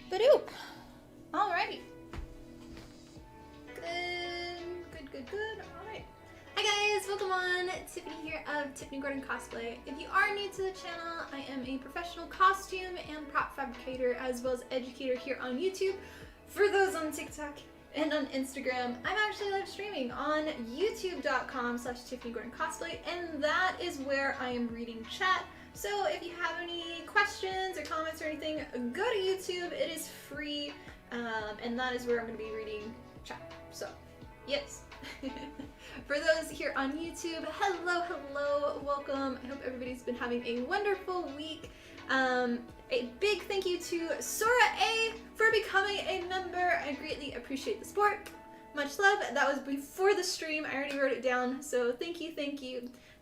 Badoop. Alrighty. Good. Alright. Hi guys, welcome on. Tiffany here of Tiffany Gordon Cosplay. If you are new to the channel, I am a professional costume and prop fabricator as well as educator here on YouTube. For those on TikTok and on Instagram, I'm actually live streaming on youtube.com/Tiffany Gordon Cosplay, and that is where I am reading chat. So if you have any questions or comments or anything, go to YouTube. It is free, and that is where I'm going to be reading chat. So, yes. For those here on YouTube, hello, welcome. I hope everybody's been having a wonderful week. A big thank you to Sora A for becoming a member. I greatly appreciate the support. Much love. That was before the stream. I already wrote it down, so thank you.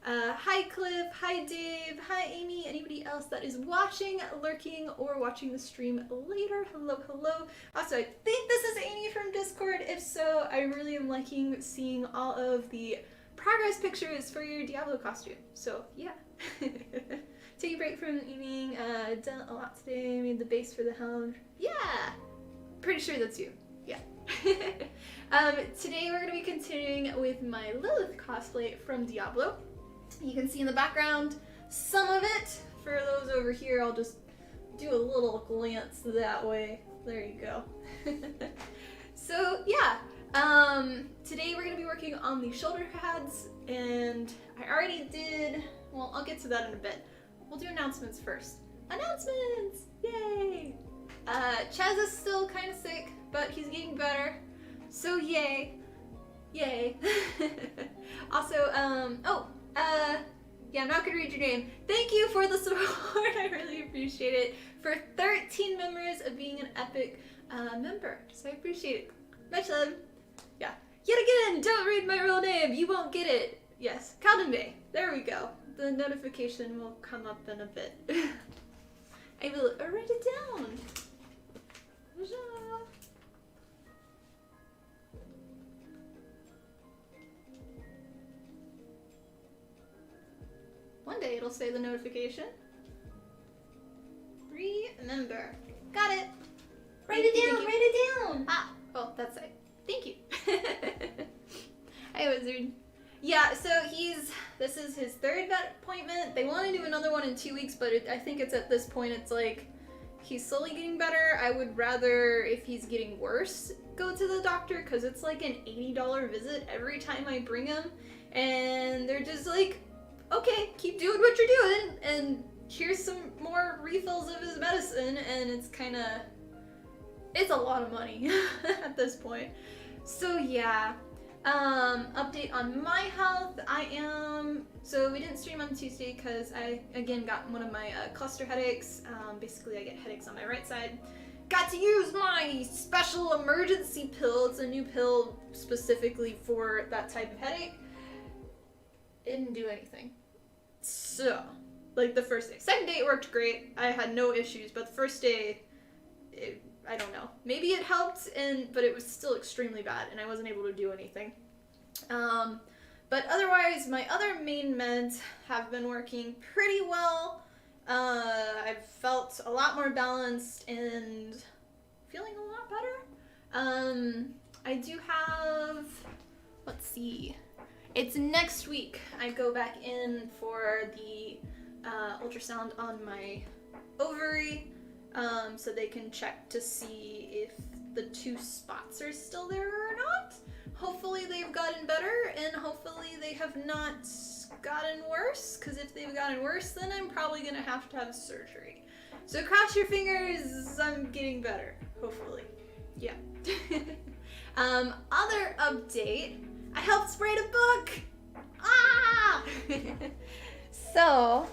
Hi Cliff, hi Dave, hi Amy, anybody else that is watching, lurking, or watching the stream later, hello. Also, I think this is Amy from Discord. If so, I really am liking seeing all of the progress pictures for your Diablo costume. So, yeah. Take a break from eating, done a lot today, made the base for the hound. Yeah! Pretty sure that's you. Yeah. Today we're going to be continuing with my Lilith cosplay from Diablo. You can see in the background some of it. For those over here, I'll just do a little glance that way. There you go. So yeah, today we're going to be working on the shoulder pads, and I already did, well, I'll get to that in a bit. We'll do announcements first. Announcements! Yay! Chaz is still kind of sick, but he's getting better. So yay. Also, yeah, I'm not gonna read your name. Thank you for the support, I really appreciate it. For 13 members of being an epic member, so I appreciate it. Much love. Yeah. Yet again, don't read my real name, you won't get it. Yes, Calvin Bay. There we go. The notification will come up in a bit. I will write it down. One day it'll say the notification. Remember. Got it. Write it down. Ah, well, that's it. Thank you. Hi, Wizard. Yeah, so this is his third vet appointment. They want to do another one in 2 weeks, but I think it's at this point, it's like, he's slowly getting better. I would rather, if he's getting worse, go to the doctor, because it's like an $80 visit every time I bring him. And they're just like, okay, keep doing what you're doing, and here's some more refills of his medicine, and it's a lot of money at this point. So yeah. Update on my health. So we didn't stream on Tuesday because I, again, got one of my cluster headaches. Basically I get headaches on my right side. Got to use my special emergency pill. It's a new pill specifically for that type of headache. It didn't do anything. So, like the first day. Second day it worked great. I had no issues, but the first day, I don't know. Maybe it helped, but it was still extremely bad, and I wasn't able to do anything. But otherwise, my other main meds have been working pretty well. I've felt a lot more balanced and feeling a lot better. I do have, let's see, it's next week. I go back in for the ultrasound on my ovary. So they can check to see if the 2 spots are still there or not. Hopefully they've gotten better, and hopefully they have not gotten worse, because if they've gotten worse, then I'm probably going to have surgery. So cross your fingers, I'm getting better, hopefully. Yeah. Other update, I helped write a book! Ah! So,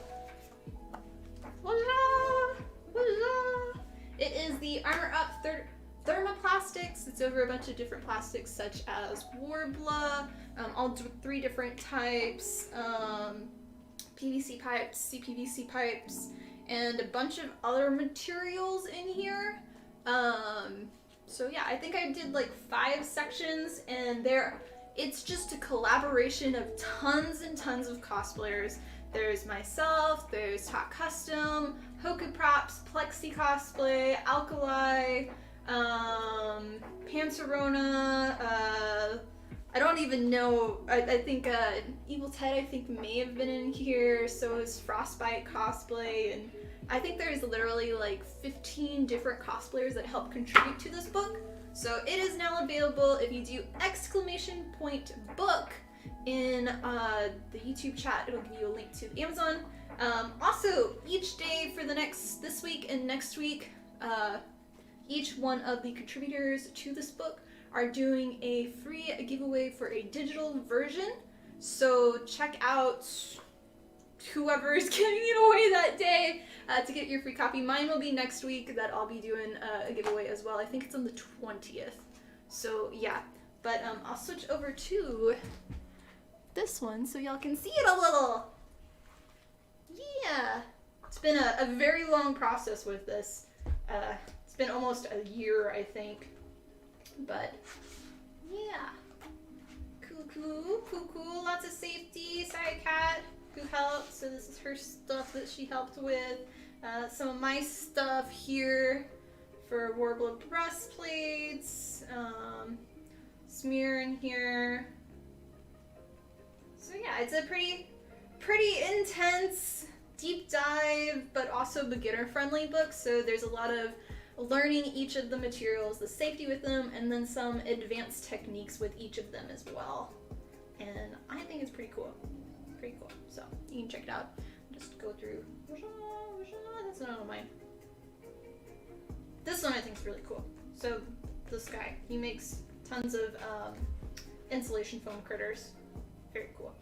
it is the Armor Up thermoplastics. It's over a bunch of different plastics such as Warbler, all 3 different types, PVC pipes, CPVC pipes, and a bunch of other materials in here. So yeah, I think I did like 5 sections, and it's just a collaboration of tons and tons of cosplayers There's myself, there's Talk Custom, Hoku Props, Plexi Cosplay, Alkali, Panzerona, I don't even know, I think Evil Ted I think may have been in here, so is Frostbite Cosplay, and I think there's literally like 15 different cosplayers that help contribute to this book. So it is now available. If you do !book in the YouTube chat, it'll give you a link to Amazon. Also, each day for this week and next week, each one of the contributors to this book are doing a free giveaway for a digital version. So check out whoever is giving it away that day to get your free copy. Mine will be next week that I'll be doing a giveaway as well. I think it's on the 20th. So yeah, but I'll switch over to this one so y'all can see it a little. Yeah, it's been a very long process with this. It's been almost a year, I think, but yeah. Cool. Lots of safety. Sorry, cat who helped. So this is her stuff that she helped with. Some of my stuff here for Warbler breastplates. Smear in here. So yeah, it's a pretty intense deep dive, but also beginner friendly book. So there's a lot of learning each of the materials, the safety with them, and then some advanced techniques with each of them as well. And I think it's pretty cool. So you can check it out. Just go through. That's another one of mine. This one I think is really cool. So this guy, he makes tons of insulation foam critters. Very cool.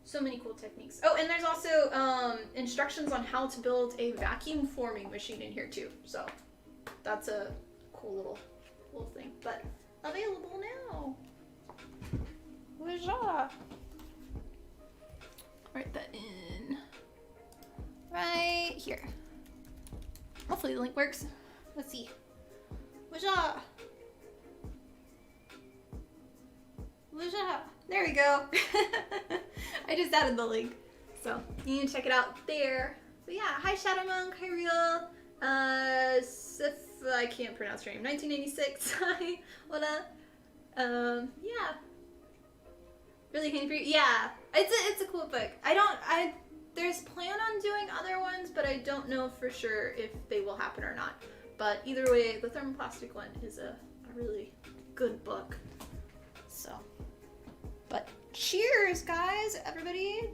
So many cool techniques. Oh, and there's also instructions on how to build a vacuum forming machine in here too. So that's a cool little thing. But available now. Wajah. Write that in right here. Hopefully the link works. Let's see. Wajah. There we go. I just added the link, so you can check it out there. But yeah, hi Shadow Monk, hi Real, Sif, I can't pronounce your name. 1986. Hi, hola. Yeah. Really handy for you. Yeah, it's a cool book. There's plan on doing other ones, but I don't know for sure if they will happen or not. But either way, the thermoplastic one is a really good book. So, but cheers, guys, everybody.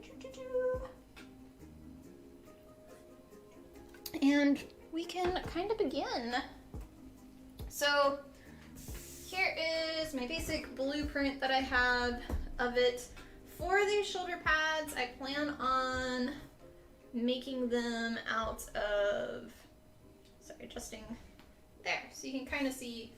And we can kind of begin. So here is my basic blueprint that I have of it. For these shoulder pads, I plan on making them out of, sorry, adjusting there, so you can kind of see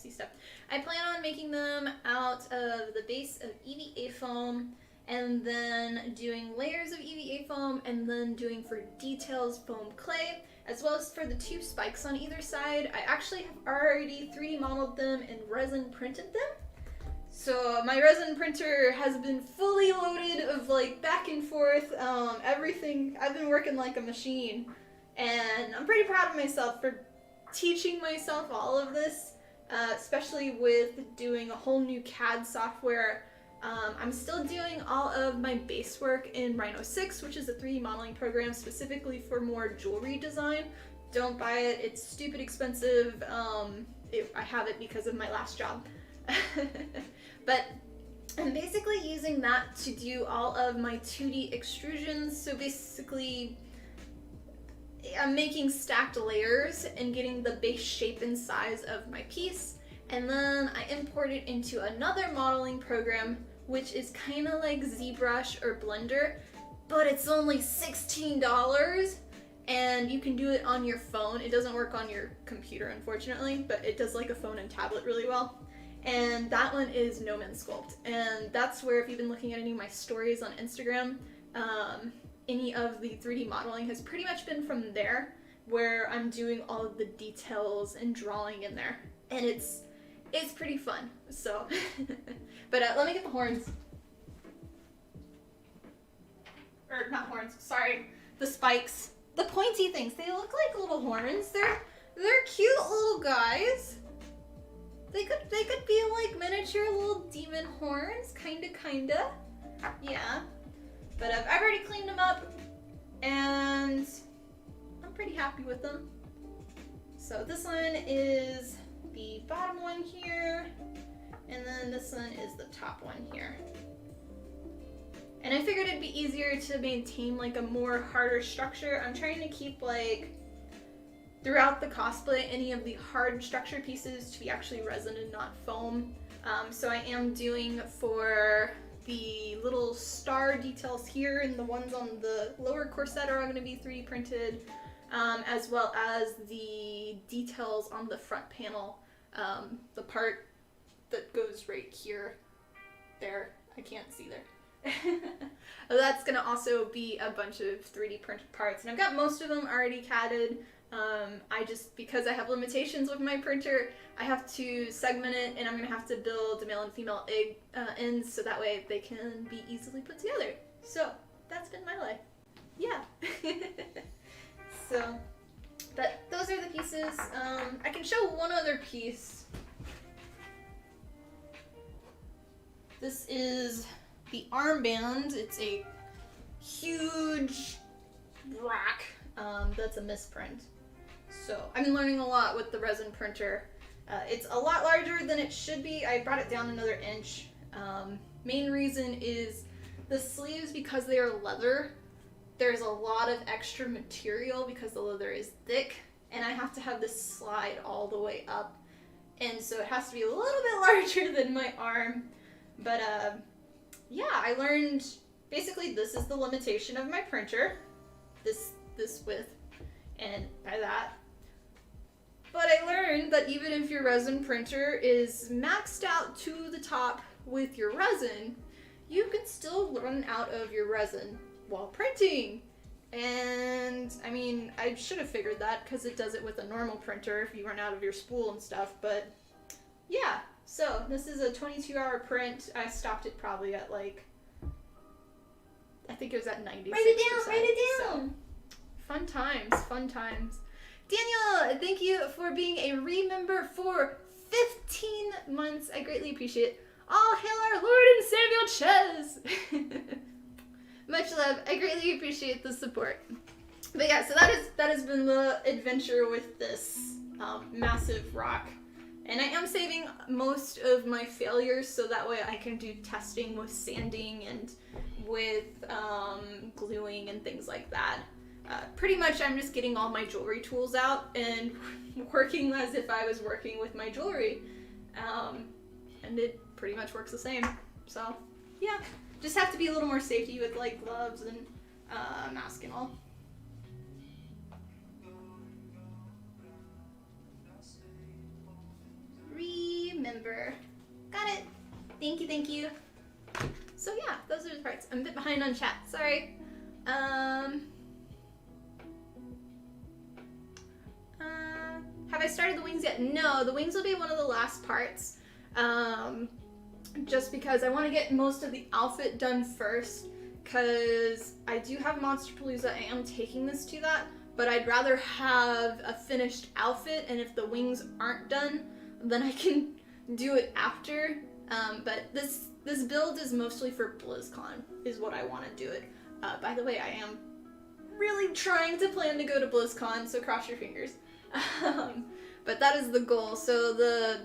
stuff. I plan on making them out of the base of EVA foam, and then doing layers of EVA foam, and then doing for details foam clay, as well as for the two spikes on either side. I actually have already 3D modeled them and resin printed them. So my resin printer has been fully loaded of like back and forth, everything. I've been working like a machine, and I'm pretty proud of myself for teaching myself all of this. Especially with doing a whole new CAD software. I'm still doing all of my base work in Rhino 6, which is a 3D modeling program specifically for more jewelry design. Don't buy it, it's stupid expensive. I have it because of my last job. But I'm basically using that to do all of my 2D extrusions. So basically, I'm making stacked layers and getting the base shape and size of my piece, and then I import it into another modeling program, which is kind of like ZBrush or Blender, but it's only $16, and you can do it on your phone. It doesn't work on your computer, unfortunately, but it does like a phone and tablet really well. And that one is No Man's Sculpt, and that's where, if you've been looking at any of my stories on Instagram, any of the 3D modeling has pretty much been from there, where I'm doing all of the details and drawing in there. And it's pretty fun, so. But let me get the horns. Or not horns, sorry. The spikes. The pointy things. They look like little horns. They're cute little guys. They could be like miniature little demon horns, kinda. Yeah. But I've already cleaned them up, and I'm pretty happy with them. So this one is the bottom one here, and then this one is the top one here. And I figured it'd be easier to maintain like a more harder structure. I'm trying to keep like throughout the cosplay any of the hard structure pieces to be actually resin and not foam. So I am doing for the little star details here, and the ones on the lower corset are going to be 3D printed, as well as the details on the front panel, the part that goes right here, there, I can't see there. That's going to also be a bunch of 3D printed parts, and I've got most of them already CAD'd. Because I have limitations with my printer, I have to segment it, and I'm going to have to build a male and female egg ends so that way they can be easily put together. So that's been my life. Yeah. So, but those are the pieces. I can show one other piece. This is the armband. It's a huge rock that's a misprint. So I've been learning a lot with the resin printer. It's a lot larger than it should be. I brought it down another inch. Main reason is the sleeves, because they are leather, there's a lot of extra material because the leather is thick, and I have to have this slide all the way up. And so it has to be a little bit larger than my arm. But yeah, I learned basically this is the limitation of my printer. This width, and by that. But I learned that even if your resin printer is maxed out to the top with your resin, you can still run out of your resin while printing. And I mean, I should have figured that because it does it with a normal printer if you run out of your spool and stuff, but yeah. So this is a 22-hour print. I stopped it probably at like, I think it was at 96%. Write it down! So, fun times. Daniel, thank you for being a remember for 15 months. I greatly appreciate it. All hail our Lord and Savior Ches! Much love. I greatly appreciate the support. But yeah, so that has been the adventure with this massive rock. And I am saving most of my failures so that way I can do testing with sanding and with gluing and things like that. Pretty much I'm just getting all my jewelry tools out and working as if I was working with my jewelry. And it pretty much works the same. So yeah, just have to be a little more safety with like gloves and mask and all. Remember. Got it. Thank you. So yeah, those are the parts. I'm a bit behind on chat, sorry. Have I started the wings yet? No, the wings will be one of the last parts. Just because I want to get most of the outfit done first, because I do have Monsterpalooza. I am taking this to that, but I'd rather have a finished outfit, and if the wings aren't done, then I can do it after. But this build is mostly for BlizzCon, is what I want to do it. By the way, I am really trying to plan to go to BlizzCon, so cross your fingers. But that is the goal. So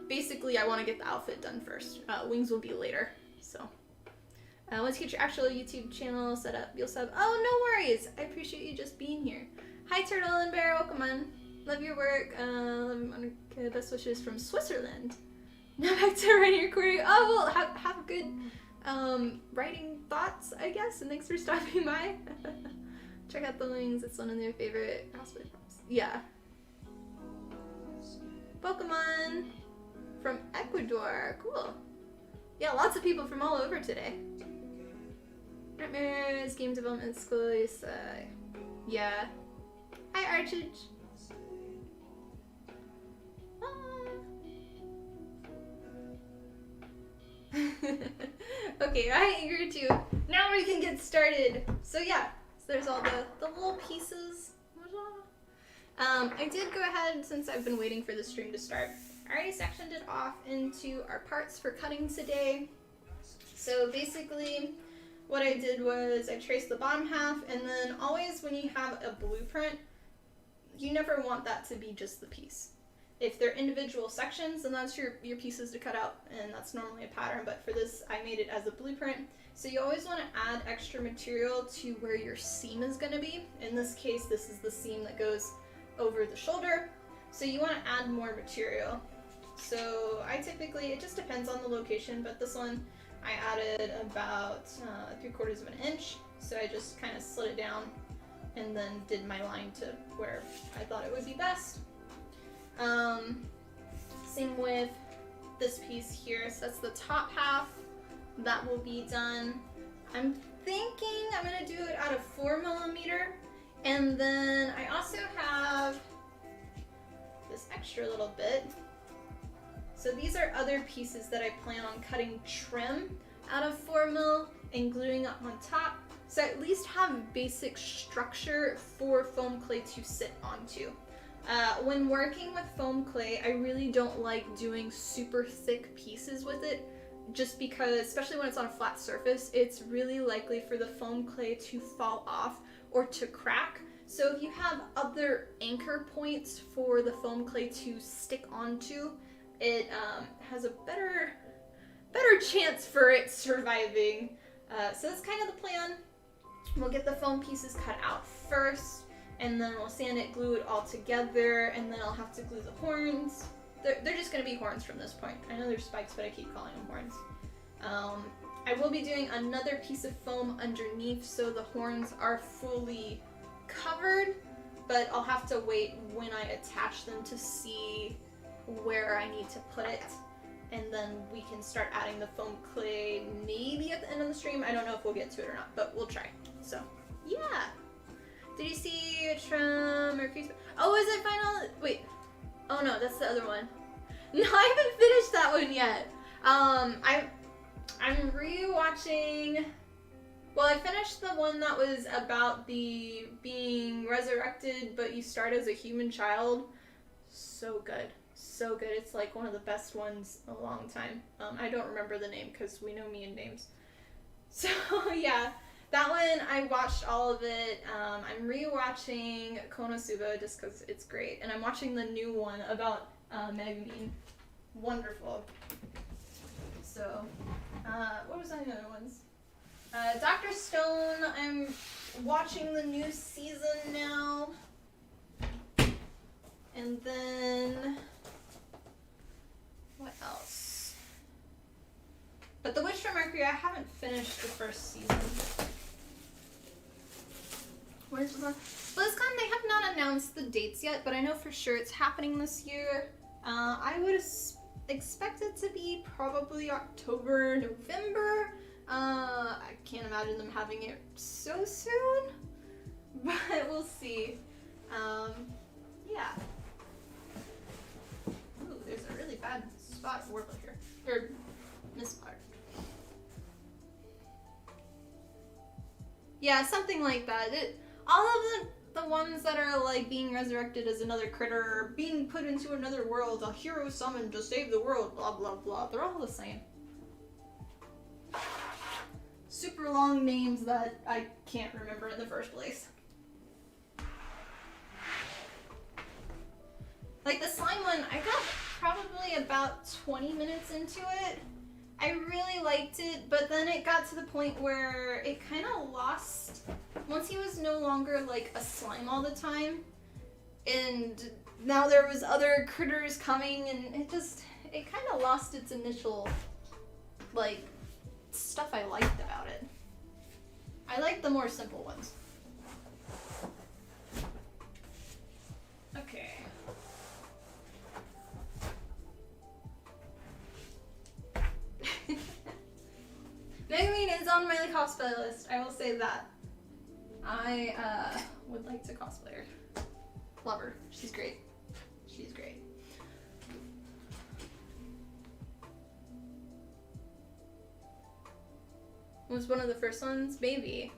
basically I want to get the outfit done first. Wings will be later. So once you get your actual YouTube channel set up, you'll sub. Oh, no worries. I appreciate you just being here. Hi, Turtle and Bear. Welcome on. Love your work. Best wishes from Switzerland. Now back to writing your query. Oh, well, have good writing thoughts, I guess, and thanks for stopping by. Check out the wings. It's one of their favorite cosplay shops. Yeah. Pokemon from Ecuador. Cool. Yeah, lots of people from all over today. Nightmares, game development school. Yeah. Hi, Archage. Okay, I agree too. Now we can get started. So yeah, so there's all the little pieces. I did go ahead, since I've been waiting for the stream to start, I already sectioned it off into our parts for cutting today. So basically, what I did was I traced the bottom half, and then always when you have a blueprint, you never want that to be just the piece. If they're individual sections, then that's your pieces to cut out, and that's normally a pattern, but for this, I made it as a blueprint. So you always want to add extra material to where your seam is going to be. In this case, this is the seam that goes over the shoulder, so you want to add more material. So I typically, it just depends on the location, but this one, I added about 3/4 of an inch, so I just kind of slid it down and then did my line to where I thought it would be best. Same with this piece here, so that's the top half. That will be done. I'm thinking I'm gonna do it out of 4mm, and then I also have this extra little bit. So these are other pieces that I plan on cutting trim out of 4mm and gluing up on top, so I at least have basic structure for foam clay to sit onto. When working with foam clay, I really don't like doing super thick pieces with it, just because, especially when it's on a flat surface, it's really likely for the foam clay to fall off or to crack. So if you have other anchor points for the foam clay to stick onto, it has a better chance for it surviving. So that's kind of the plan. We'll get the foam pieces cut out first, and then we'll sand it, glue it all together, and then I'll have to glue the horns. They're just going to be horns from this point. I know they're spikes, but I keep calling them horns. I will be doing another piece of foam underneath so the horns are fully covered, but I'll have to wait when I attach them to see where I need to put it, and then we can start adding the foam clay maybe at the end of the stream. I don't know if we'll get to it or not, but we'll try. So yeah. Did you see Trum or Crease? Oh, is it final? Wait. Oh no, that's the other one. No, I haven't finished that one yet. I'm rewatching. Well, I finished the one that was about the being resurrected, but you start as a human child. So good. So good. It's like one of the best ones in a long time. I don't remember the name because we know me and names. So yeah, that one I watched all of it. I'm rewatching Konosuba just because it's great, and I'm watching the new one about Megumin. Wonderful. So, what was the other ones? Dr. Stone. I'm watching the new season now, and then what else? But The Witch from Mercury, I haven't finished the first season. Where's the BlizzCon? They have not announced the dates yet, but I know for sure it's happening this year. I would expect it to be probably October, November. I can't imagine them having it so soon, but we'll see. Yeah. Ooh, there's a really bad spot for Warbler here. Or misspot. Yeah, something like that. All of the ones that are like being resurrected as another critter or being put into another world, a hero summoned to save the world, blah blah blah. They're all the same. Super long names that I can't remember in the first place. Like the slime one, I got probably about 20 minutes into it. I really liked it, but then it got to the point where it kind of lost, once he was no longer like a slime all the time, and now there was other critters coming, and it kind of lost its initial, like, stuff I liked about it. I like the more simple ones. Okay. Megumin is on my cosplay list, I will say that. I would like to cosplay her. Love her. She's great. She's great. Was one of the first ones? Maybe.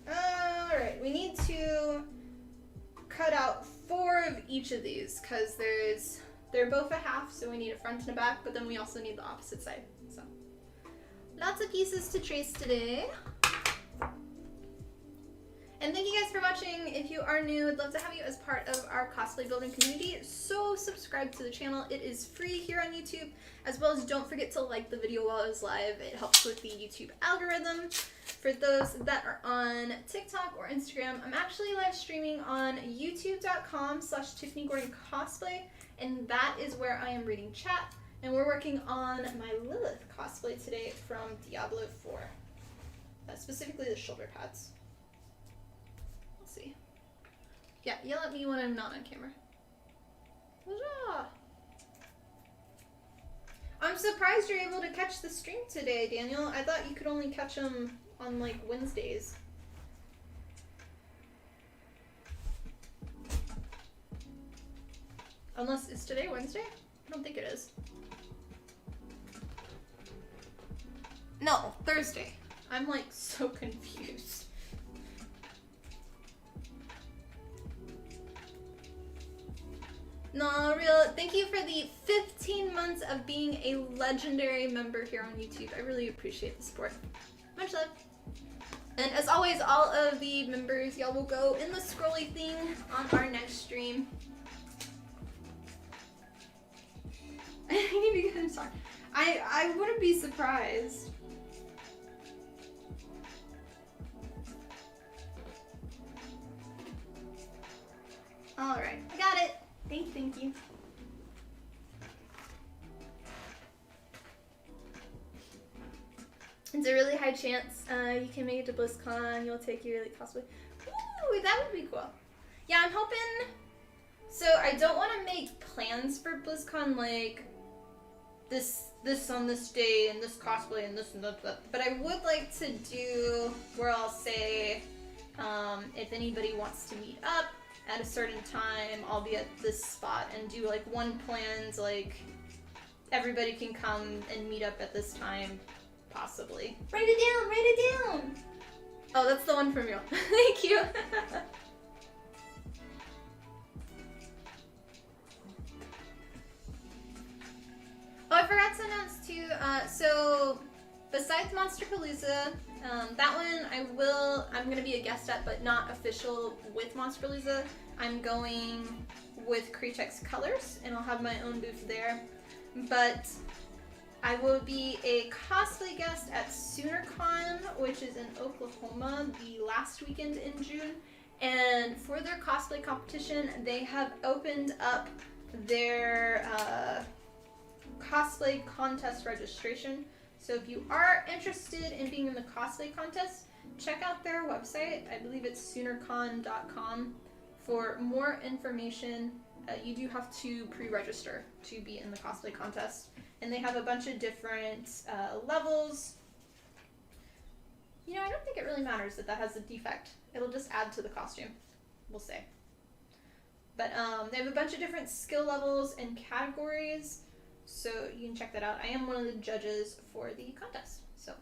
Alright, we need to cut out 4 of each of these because they're both a half, so we need a front and a back, but then we also need the opposite side. So lots of pieces to trace today. And thank you guys for watching. If you are new, I'd love to have you as part of our cosplay building community. So subscribe to the channel. It is free here on YouTube, as well as don't forget to like the video while it's live. It helps with the YouTube algorithm. For those that are on TikTok or Instagram, I'm actually live streaming on youtube.com/TiffanyGordonCosplay, and that is where I am reading chat. And we're working on my Lilith cosplay today from Diablo 4. Specifically the shoulder pads. See. Yeah, yell at me when I'm not on camera. Huzzah! I'm surprised you're able to catch the stream today, Daniel. I thought you could only catch them on, like, Wednesdays. Unless, is today Wednesday? I don't think it is. No, Thursday. I'm, like, so confused. No, real. Thank you for the 15 months of being a legendary member here on YouTube. I really appreciate the support. Much love. And as always, all of the members, y'all will go in the scrolly thing on our next stream. I need to get in sorry. I wouldn't be surprised. Alright, I got it. Thank you. It's a really high chance you can make it to BlizzCon. You'll take your Elite cosplay. Ooh, that would be cool. Yeah, I'm hoping. So I don't want to make plans for BlizzCon like this on this day and this cosplay and this and that. But I would like to do where I'll say if anybody wants to meet up at a certain time, I'll be at this spot and do like one planned, like everybody can come and meet up at this time, possibly. Write it down! Oh, that's the one from you. Thank you. Oh, I forgot to announce too, so besides Monsterpalooza, that one I'm gonna be a guest at, but not official with Monsterpalooza. I'm going with Createx Colors, and I'll have my own booth there. But I will be a cosplay guest at SoonerCon, which is in Oklahoma, the last weekend in June. And for their cosplay competition, they have opened up their cosplay contest registration. So if you are interested in being in the cosplay contest, check out their website. I believe it's SoonerCon.com for more information. You do have to pre-register to be in the cosplay contest. And they have a bunch of different levels. You know, I don't think it really matters that has a defect. It'll just add to the costume, we'll say. But they have a bunch of different skill levels and categories. So you can check that out. I am one of the judges for the contest. So,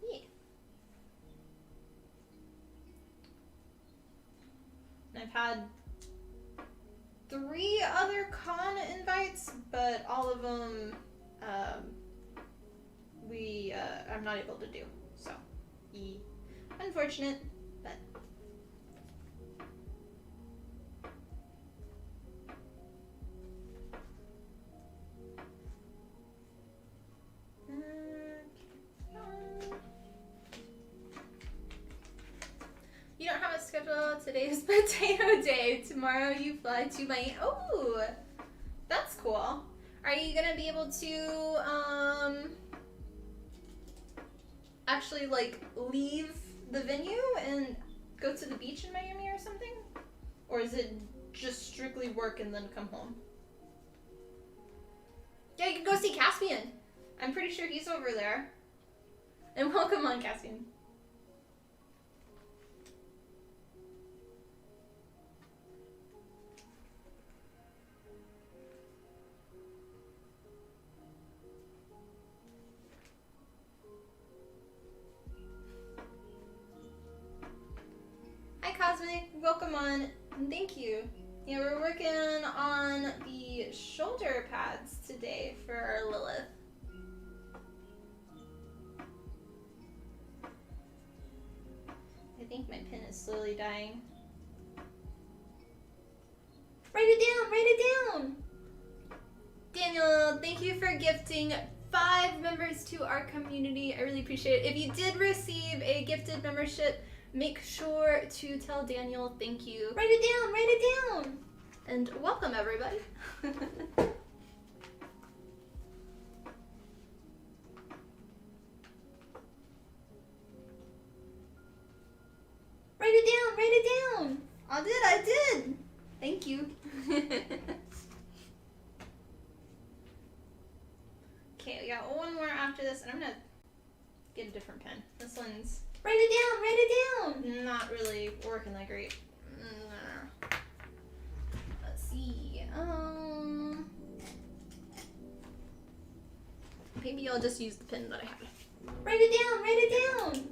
yeah. And I've had 3 other con invites, but all of them I'm not able to do. So, yeah. Unfortunate, but. You don't have a schedule. Today is potato day. Tomorrow you fly to Miami. Oh, that's cool. Are you gonna be able to actually like leave the venue and go to the beach in Miami or something? Or is it just strictly work and then come home? Yeah, you can go see Caspian. I'm pretty sure he's over there. And welcome on, Caspian. thank you. Yeah, we're working on the shoulder pads today for our Lilith. I think my pin is slowly dying. Write it down, write it down! Daniel, thank you for gifting 5 members to our community. I really appreciate it. If you did receive a gifted membership, make sure to tell Daniel thank you. Write it down, write it down! And welcome, everybody. Write it down, write it down! I did! Thank you. Okay, we got one more after this, and I'm gonna get a different pen. This one's... Write it down! Not really working that great. Let's see. Maybe I'll just use the pen that I have. Write it down! Write it down!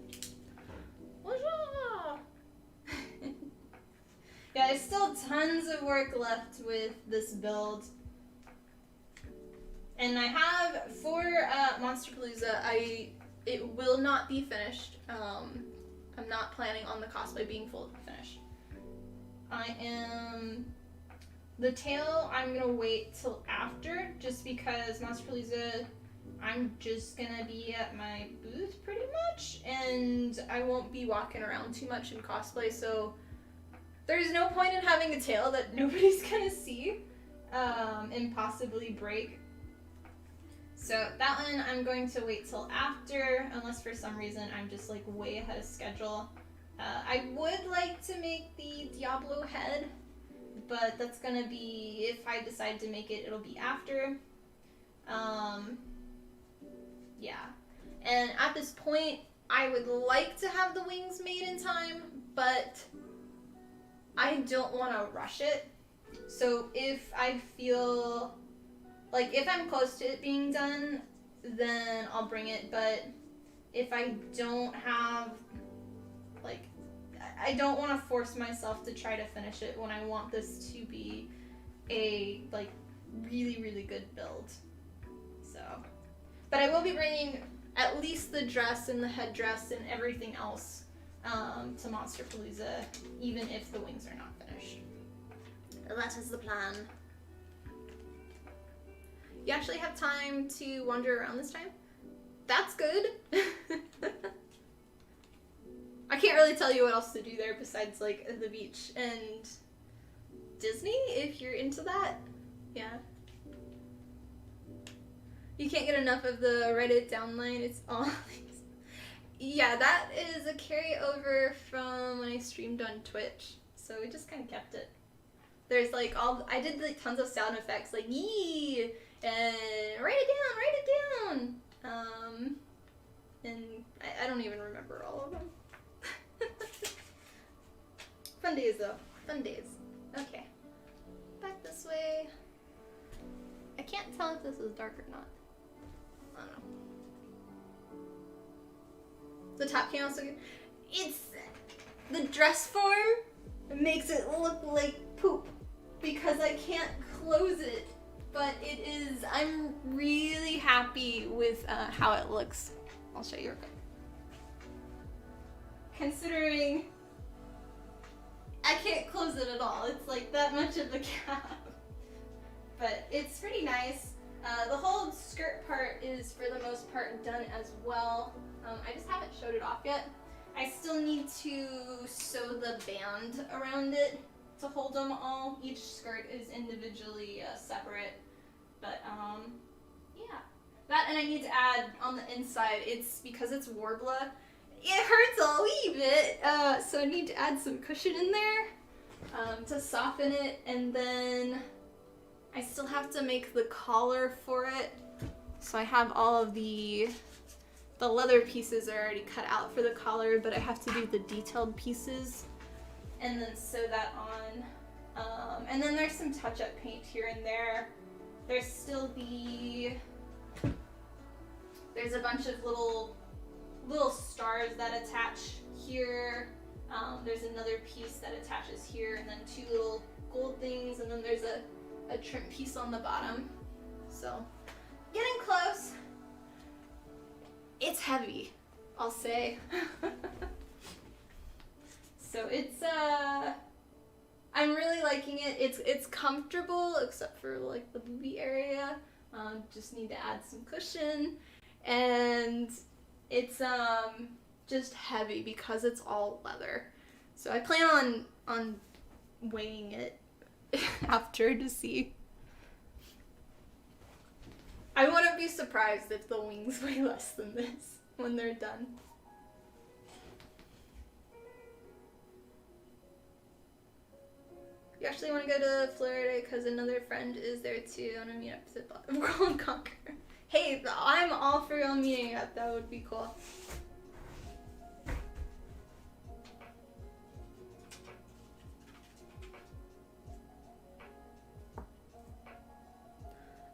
Yeah, there's still tons of work left with this build. And I have, for Monsterpalooza, it will not be finished. I'm not planning on the cosplay being full finished. The tail, I'm gonna wait till after, just because Monsterpalooza, I'm just gonna be at my booth pretty much, and I won't be walking around too much in cosplay, so there's no point in having a tail that nobody's gonna see and possibly break. So that one I'm going to wait till after, unless for some reason I'm just like way ahead of schedule. I would like to make the Diablo head, but that's gonna be, if I decide to make it, it'll be after. Yeah. And at this point, I would like to have the wings made in time, but I don't want to rush it. So if I feel like if I'm close to it being done, then I'll bring it. But if I don't have, like, I don't want to force myself to try to finish it when I want this to be a, like, really, really good build. So, but I will be bringing at least the dress and the headdress and everything else to Monsterpalooza, even if the wings are not finished. That is the plan. You actually have time to wander around this time? That's good. I can't really tell you what else to do there besides, like, the beach and Disney, if you're into that. Yeah. You can't get enough of the write it down line. It's all these. Yeah, that is a carryover from when I streamed on Twitch. So we just kind of kept it. There's like I did like tons of sound effects like yee and write it down. And I don't even remember all of them. Fun days though, fun days. Okay, back this way. I can't tell if this is dark or not. I don't know. The top came out so good. It's the dress form makes it look like poop because I can't close it, but it is. I'm really happy with how it looks. I'll show you real quick. Considering I can't close it at all. It's like that much of the cap, but it's pretty nice. The whole skirt part is for the most part done as well. I just haven't showed it off yet. I still need to sew the band around it to hold them all. Each skirt is individually separate, but yeah. That, and I need to add on the inside, it's because it's Warbler, it hurts a wee bit, so I need to add some cushion in there to soften it, and then I still have to make the collar for it. So I have all of the leather pieces are already cut out for the collar, but I have to do the detailed pieces and then sew that on. And then there's some touch-up paint here and there. There's still there's a bunch of little stars that attach here. There's another piece that attaches here, and then 2 little gold things, and then there's a trim piece on the bottom. So, getting close. It's heavy, I'll say. So it's I'm really liking it. It's comfortable except for like the booby area. Just need to add some cushion, and it's just heavy because it's all leather. So I plan on weighing it after to see. I wouldn't be surprised if the wings weigh less than this when they're done. You actually want to go to Florida because another friend is there too. I want to meet up to World and Conquer. Hey, I'm all for y'all meeting up. That would be cool.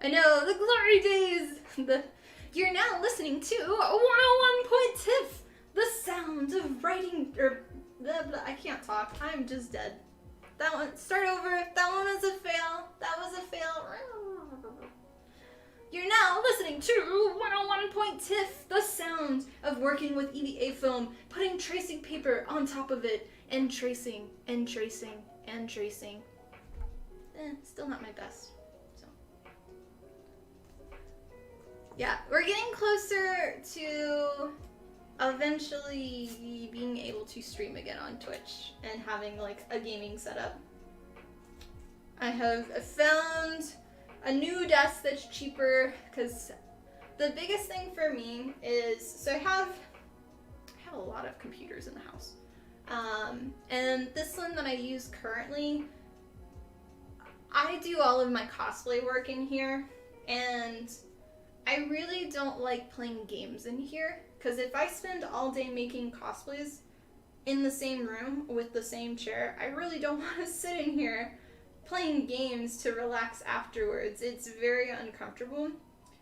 I know, the glory days! You're now listening to 101.tiff, the sound of writing, or blah, blah, I can't talk, I'm just dead. That one, start over, that one was a fail, that was a fail. You're now listening to 101.tiff, the sound of working with EVA foam, putting tracing paper on top of it, and tracing, and tracing, and tracing. Still not my best. Yeah, we're getting closer to eventually being able to stream again on Twitch and having like a gaming setup. I have found a new desk that's cheaper because the biggest thing for me is, so I have a lot of computers in the house. And this one that I use currently, I do all of my cosplay work in here, and I really don't like playing games in here, because if I spend all day making cosplays in the same room with the same chair, I really don't want to sit in here playing games to relax afterwards. It's very uncomfortable.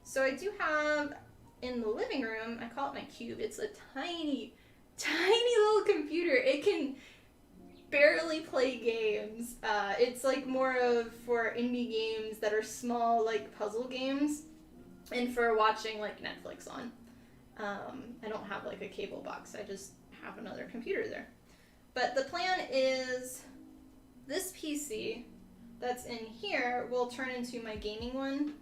So I do have, in the living room, I call it my cube, it's a tiny, tiny little computer. It can barely play games. It's like more of for indie games that are small, like puzzle games. And for watching like Netflix on. I don't have like a cable box, I just have another computer there. But the plan is this PC that's in here will turn into my gaming one,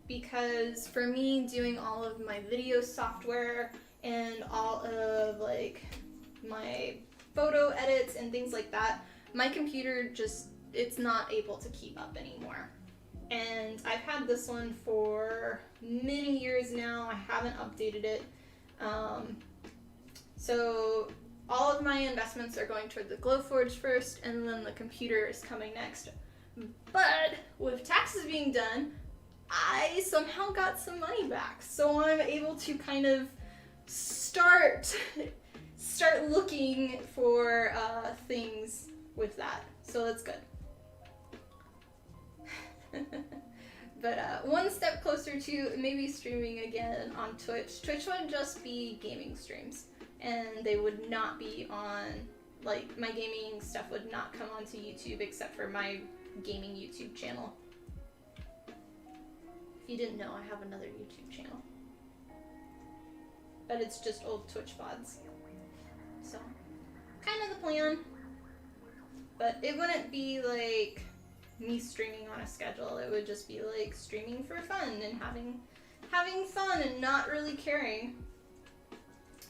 because for me doing all of my video software and all of like my photo edits and things like that, my computer just, it's not able to keep up anymore. And I've had this one for many years now. I haven't updated it. So all of my investments are going toward the Glowforge first, and then the computer is coming next. But with taxes being done, I somehow got some money back. So I'm able to kind of start looking for things with that. So that's good. But one step closer to maybe streaming again on Twitch. Twitch would just be gaming streams, and they would not be on, like, my gaming stuff would not come onto YouTube except for my gaming YouTube channel. If you didn't know, I have another YouTube channel. But it's just old Twitch VODs. So, kind of the plan. But it wouldn't be like me streaming on a schedule. It would just be like streaming for fun and having fun and not really caring.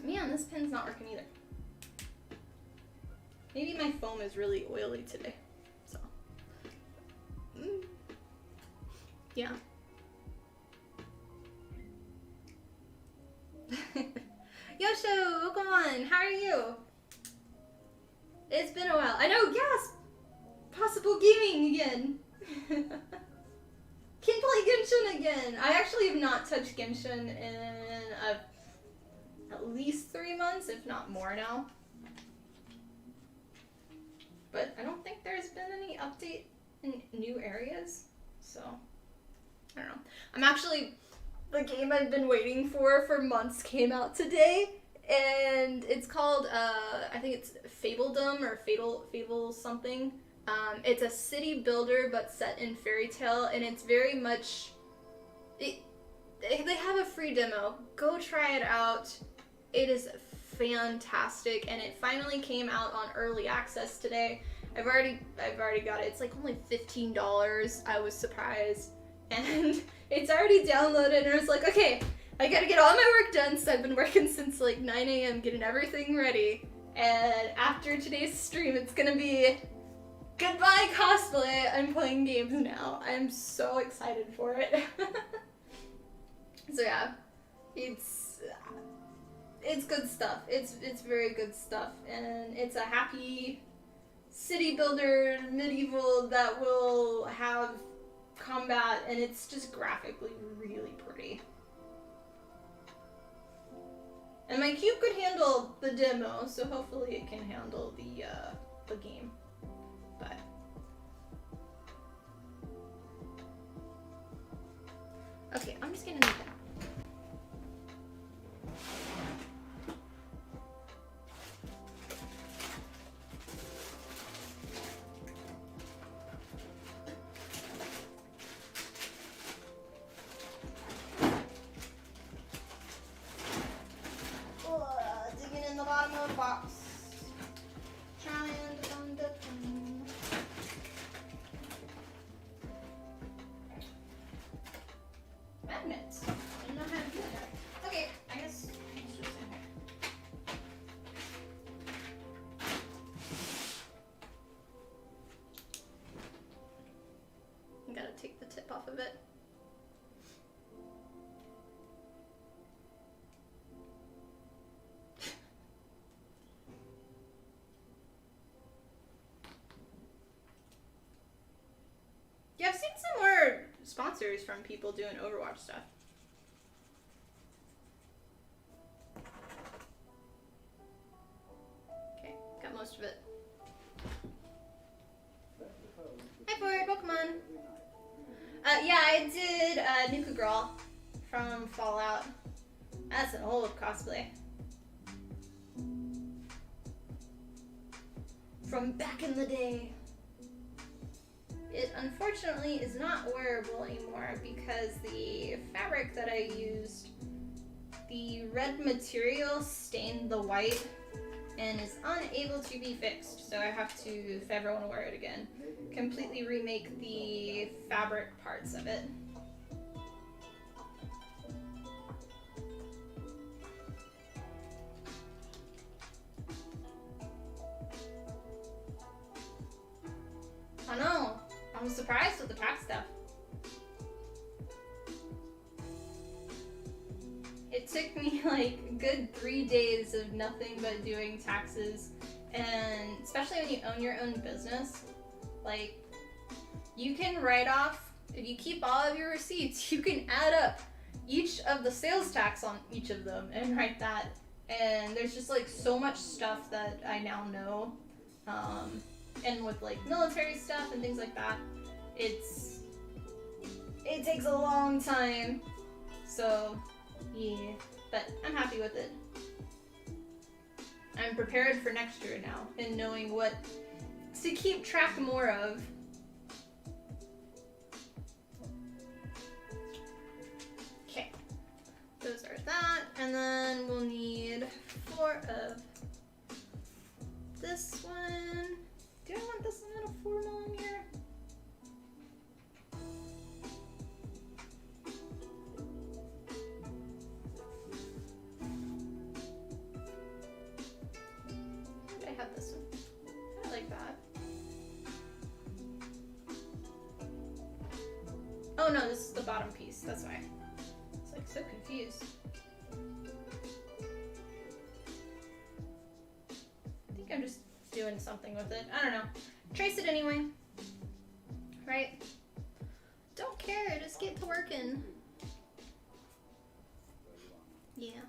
Man, this pen's not working either. Maybe my foam is really oily today. So, yeah. Yosho, welcome on. How are you? It's been a while. I know, yes! Possible gaming again. Can play Genshin again. I actually have not touched Genshin in at least 3 months, if not more now. But I don't think there's been any update in new areas, so I don't know. I'm actually, the game I've been waiting for months came out today, And it's called, I think it's Fabledom or Fable something. It's a city builder, but set in fairy tale, and it's very much... They have a free demo. Go try it out. It is fantastic, and it finally came out on early access today. I've already got it. It's like only $15. I was surprised. And it's already downloaded, and I was like, okay, I gotta get all my work done, so I've been working since like 9 a.m. getting everything ready. And after today's stream, it's gonna be goodbye cosplay. I'm playing games now. I'm so excited for it. So yeah, it's good stuff. It's very good stuff, and it's a happy city builder medieval that will have combat, and it's just graphically really pretty. And my cube could handle the demo, so hopefully it can handle the game. But okay, I'm just gonna need that. Digging in the bottom of the box. Trying to find the thing. Magnets. I didn't know how to do that. Okay, I guess it's just in here. I gotta take the tip off of it. Yeah, I've seen some more sponsors from people doing Overwatch stuff. Okay, got most of it. Hi, Ford, Pokemon. Yeah, I did Nuka Girl from Fallout. That's an old cosplay. From back in the day. It unfortunately is not wearable anymore because the fabric that I used, the red material stained the white and is unable to be fixed. So I have to, if I ever want to wear it again, completely remake the fabric parts of it. I know. I'm surprised with the tax stuff. It took me like a good 3 days of nothing but doing taxes, and especially when you own your own business, like you can write off, if you keep all of your receipts, you can add up each of the sales tax on each of them and write that. And there's just like so much stuff that I now know. And with like military stuff and things like that, it takes a long time. So yeah, but I'm happy with it. I'm prepared for next year now and knowing what to keep track more of. Okay, those are that, and then we'll need 4 of this one. Do I want this one at a 4mm? I have this one. I like that. Oh no, this is the bottom piece. That's why. It's like so confused. I think I'm just doing something with it. I don't know. Trace it anyway. Right? Don't care. Just get to working. Yeah.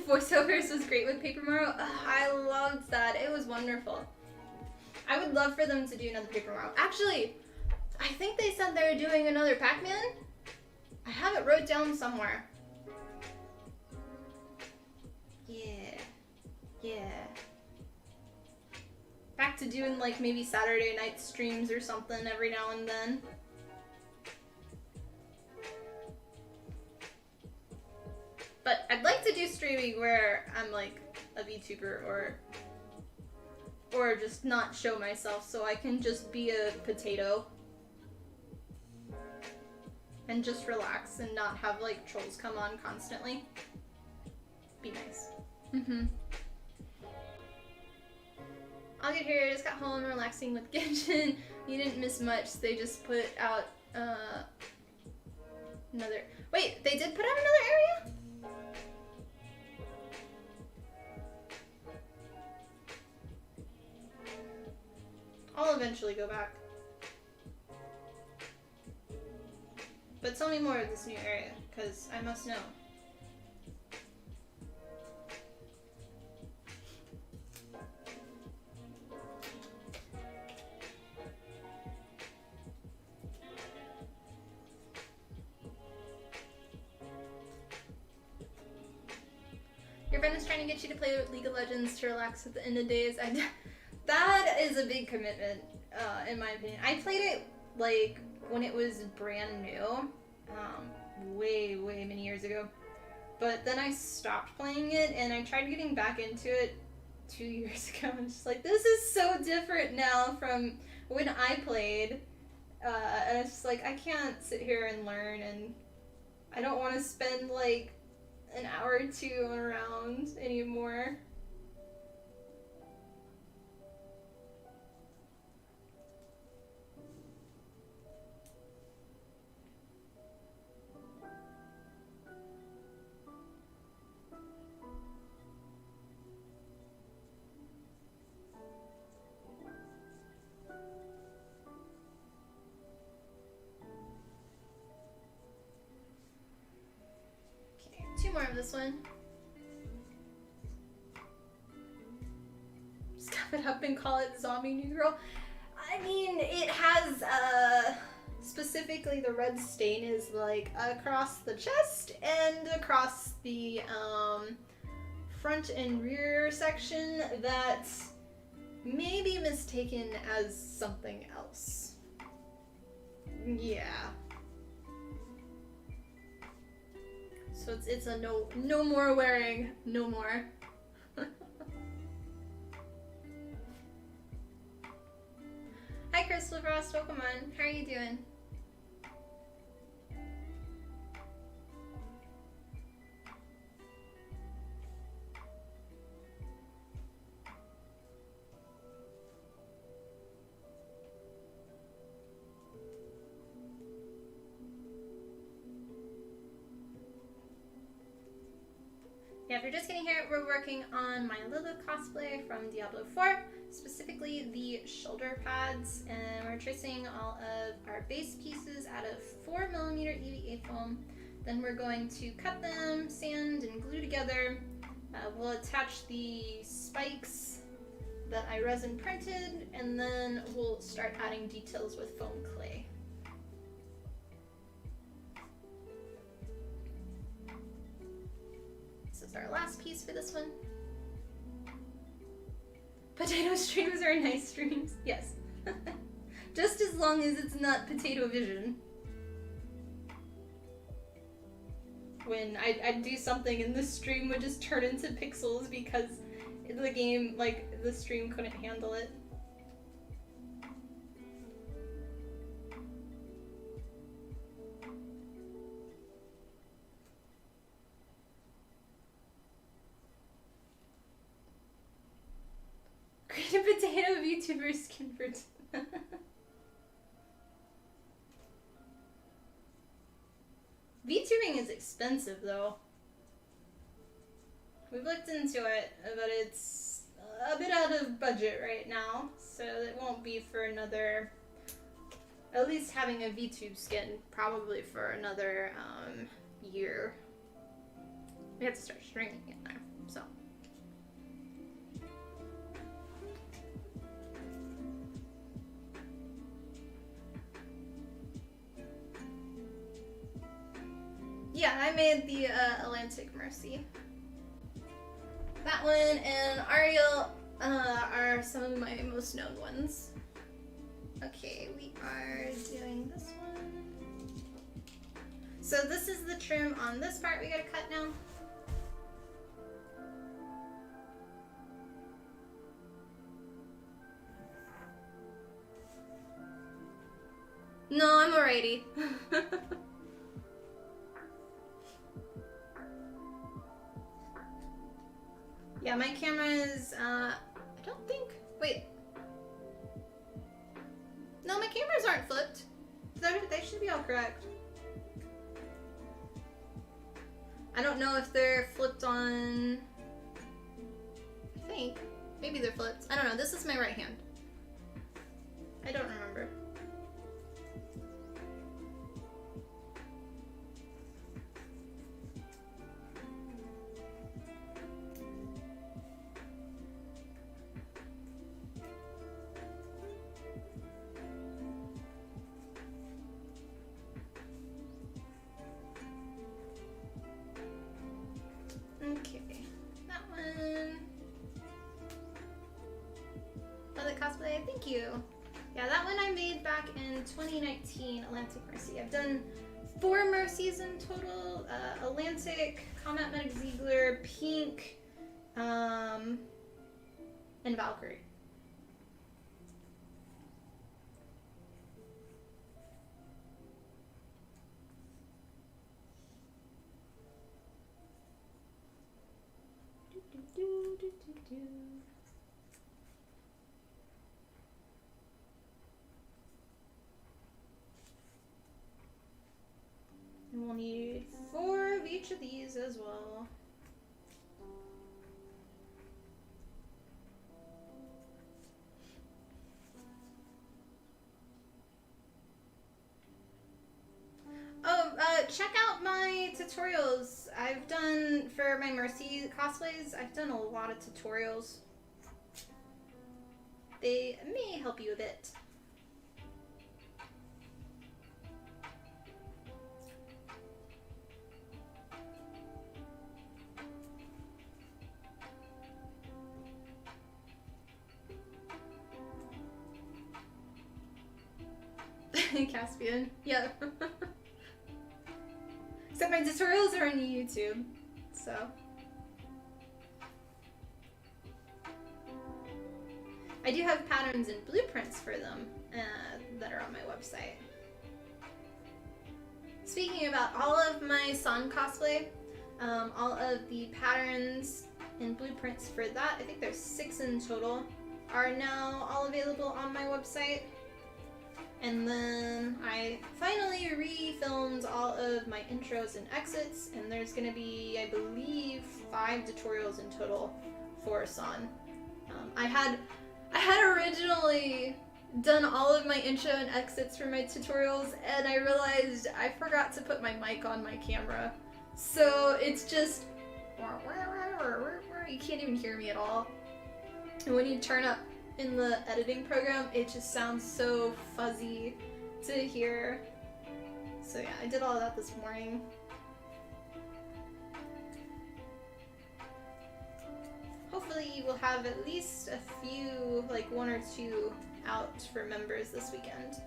Voiceovers was great with Paper Mario. Ugh, I loved that. It was wonderful. I would love for them to do another Paper Mario. Actually, I think they said they were doing another Pac-Man. I have it wrote down somewhere. Yeah. Yeah. Back to doing like maybe Saturday night streams or something every now and then. But I'd like to do streaming where I'm like a VTuber or just not show myself so I can just be a potato. And just relax and not have like trolls come on constantly. Be nice. I'll get here, I just got home relaxing with Genshin. You didn't miss much, they just put out another... Wait, they did put out another area? I'll eventually go back. But tell me more of this new area, because I must know. Your friend is trying to get you to play League of Legends to relax at the end of days. That is a big commitment, in my opinion. I played it, like, when it was brand new, way many years ago. But then I stopped playing it, and I tried getting back into it 2 years ago. I'm just like, this is so different now from when I played. And it's just like, I can't sit here and learn, and I don't want to spend, like, an hour or two on a round anymore. More of this one. Stuff it up and call it Zombie New Girl. I mean, it has, specifically the red stain is like across the chest and across the, front and rear section that may be mistaken as something else. Yeah. So it's a no more wearing, no more. Hi Crystal Frost, welcome on. How are you doing? Yeah, if you're just getting here, we're working on my Lilith cosplay from Diablo 4, specifically the shoulder pads, and we're tracing all of our base pieces out of 4mm EVA foam. Then we're going to cut them, sand, and glue together. We'll attach the spikes that I resin printed, and then we'll start adding details with foam clay. This is our last piece for this one. Potato streams are nice streams. Yes. Just as long as it's not potato vision. When I'd do something and the stream would just turn into pixels because the game, like, the stream couldn't handle it. Create a potato VTuber skin for VTubing is expensive though. We've looked into it, but it's a bit out of budget right now, so it won't be for another, at least having a VTube skin, probably for another year. We have to start stringing it now, so. Yeah, I made the Atlantic Mercy. That one and Ariel are some of my most known ones. Okay, we are doing this one. So this is the trim on this part we gotta cut now. No, I'm alrighty. Yeah, my camera is, I don't think, wait. No, my cameras aren't flipped. They should be all correct. I don't know if they're flipped on, I think. Maybe they're flipped. I don't know, this is my right hand. I don't remember. Okay, that one. Other cosplay, thank you. Yeah, that one I made back in 2019, Atlantic Mercy. I've done 4 Mercies in total. Atlantic, Combat Medic Ziegler, Pink, and Valkyrie. And we'll need 4 of each of these as well. Oh, check out my tutorials. I've done, for my Mercy cosplays, I've done a lot of tutorials. They may help you a bit. Caspian, yeah. Except my tutorials are on YouTube, so. I do have patterns and blueprints for them that are on my website. Speaking about all of my San cosplay, all of the patterns and blueprints for that, I think there's 6 in total, are now all available on my website. And then I finally re-filmed all of my intros and exits, and there's gonna be, I believe, 5 tutorials in total for San. I had originally done all of my intro and exits for my tutorials, and I realized I forgot to put my mic on my camera. So it's just, you can't even hear me at all. And when you turn up in the editing program, it just sounds so fuzzy to hear. So yeah, I did all of that this morning. Hopefully we'll have at least a few, like 1 or 2 out for members this weekend.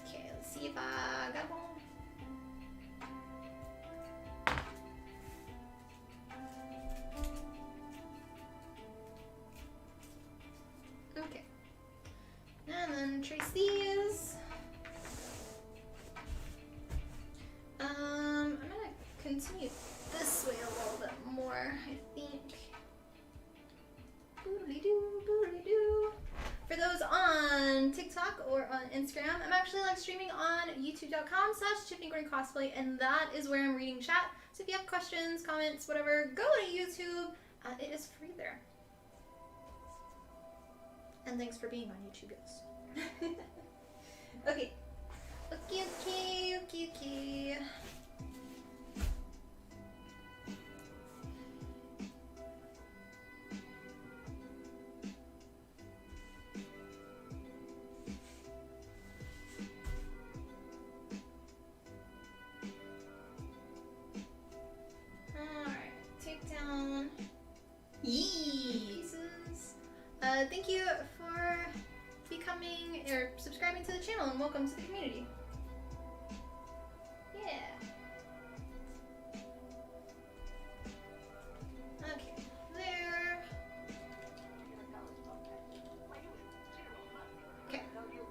Okay, let's see if I got them all. Okay, and then trace these. I'm gonna continue this way a little bit more, I think. Boodly-doo, boodly-doo. For those on TikTok or on Instagram, I'm actually live streaming on youtube.com/TiffanyGordonCosplay, and that is where I'm reading chat. So if you have questions, comments, whatever, go to YouTube. It is free there. And thanks for being on YouTube, guys. Okay. Okay. thank you for becoming or subscribing to the channel, and welcome to the community. Yeah. Okay, there. Okay. Bonjour.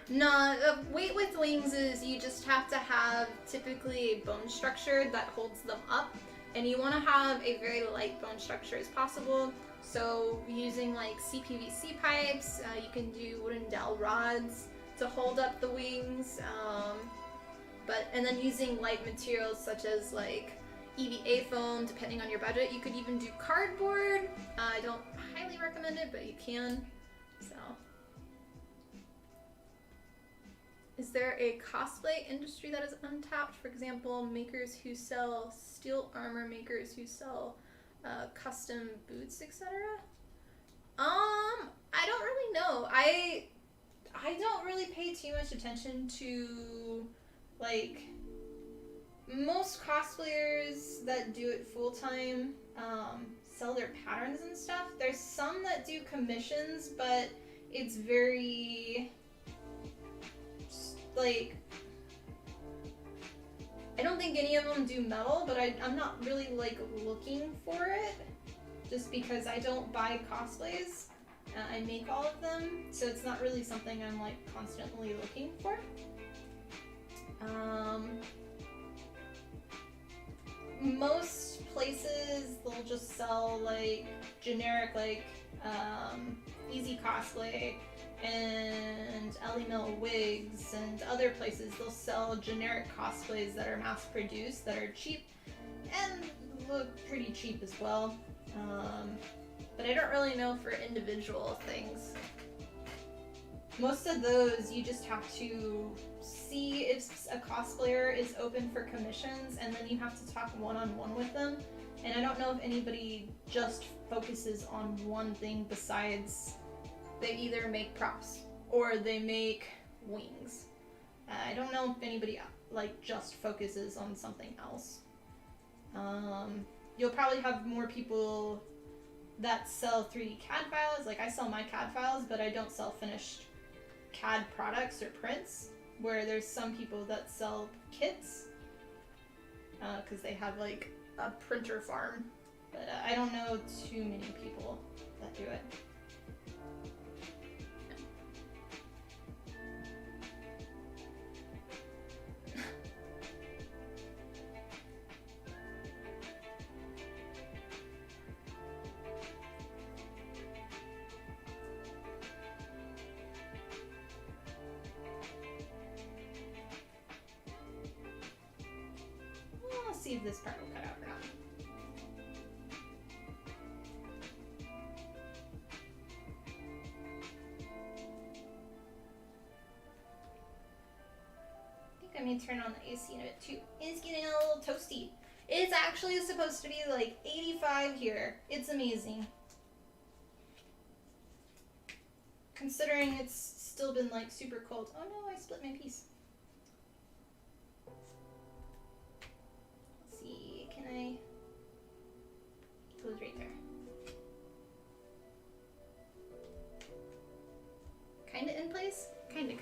No, weight with wings is you just have to have typically a bone structure that holds them up, and you want to have a very light bone structure as possible. So using like CPVC pipes, you can do wooden dowel rods to hold up the wings, and then using light materials such as like EVA foam, depending on your budget. You could even do cardboard. I don't highly recommend it, but you can. So. Is there a cosplay industry that is untapped? For example, makers who sell steel armor, makers who sell custom boots, etc. I don't really know. I don't really pay too much attention to, like, most cosplayers that do it full time sell their patterns and stuff. There's some that do commissions, but it's very, like, I don't think any of them do metal, but I'm not really, like, looking for it, just because I don't buy cosplays. I make all of them, so it's not really something I'm, like, constantly looking for. Most places, they'll just sell, like, generic, like, Easy Cosplay and Ellie Mill wigs, and other places they'll sell generic cosplays that are mass produced, that are cheap and look pretty cheap as well. But I don't really know for individual things. Most of those you just have to see if a cosplayer is open for commissions, and then you have to talk one-on-one with them. And I don't know if anybody just focuses on one thing besides they either make props or they make wings. I don't know if anybody like just focuses on something else. You'll probably have more people that sell 3D CAD files. Like, I sell my CAD files, but I don't sell finished CAD products or prints, where there's some people that sell kits because they have like a printer farm. But I don't know too many people that do it. See if this part will cut out or not. I think I may turn on the AC in a bit too. It's getting a little toasty. It's actually supposed to be like 85 here. It's amazing. Considering it's still been like super cold. Oh no, I split my piece. It was right there. Kinda in place? Kinda.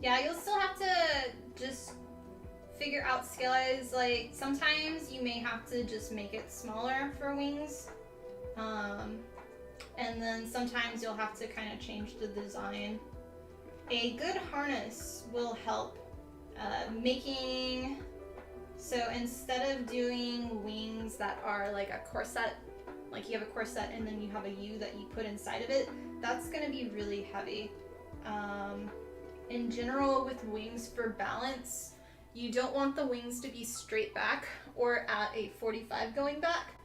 Yeah, you'll still have to just figure out scale-wise. Like, sometimes you may have to just make it smaller for wings, and then sometimes you'll have to kind of change the design. A good harness will help so instead of doing wings that are like a corset, like you have a corset and then you have a U that you put inside of it, that's going to be really heavy. In general, with wings, for balance, you don't want the wings to be straight back or at a 45 going back.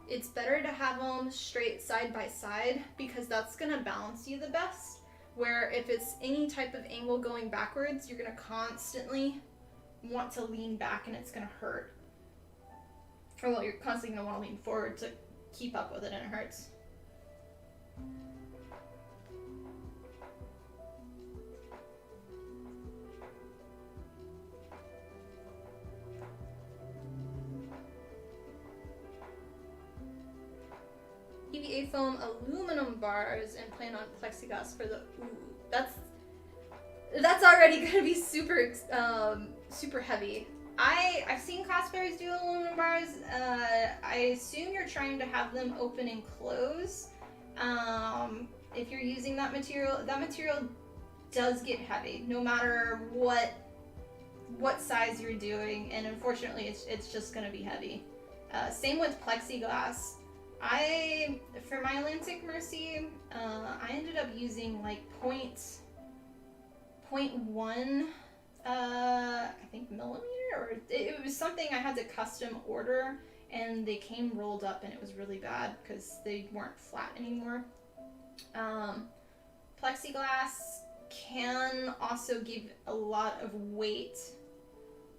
It's better to have them straight side by side, because that's gonna balance you the best. Where if it's any type of angle going backwards, you're gonna constantly want to lean back and it's gonna hurt. Or well, you're constantly gonna want to lean forward to keep up with it and it hurts. EVA foam aluminum bars and plan on plexiglass for the, ooh, that's already gonna be super super heavy. I've seen cosplayers do aluminum bars. I assume you're trying to have them open and close. If you're using that material does get heavy, no matter what size you're doing, and unfortunately, it's just gonna be heavy. Same with plexiglass. For my Atlantic Mercy, I ended up using like 0.1, I think millimeter, or it was something I had to custom order, and they came rolled up, and it was really bad because they weren't flat anymore. Plexiglass can also give a lot of weight.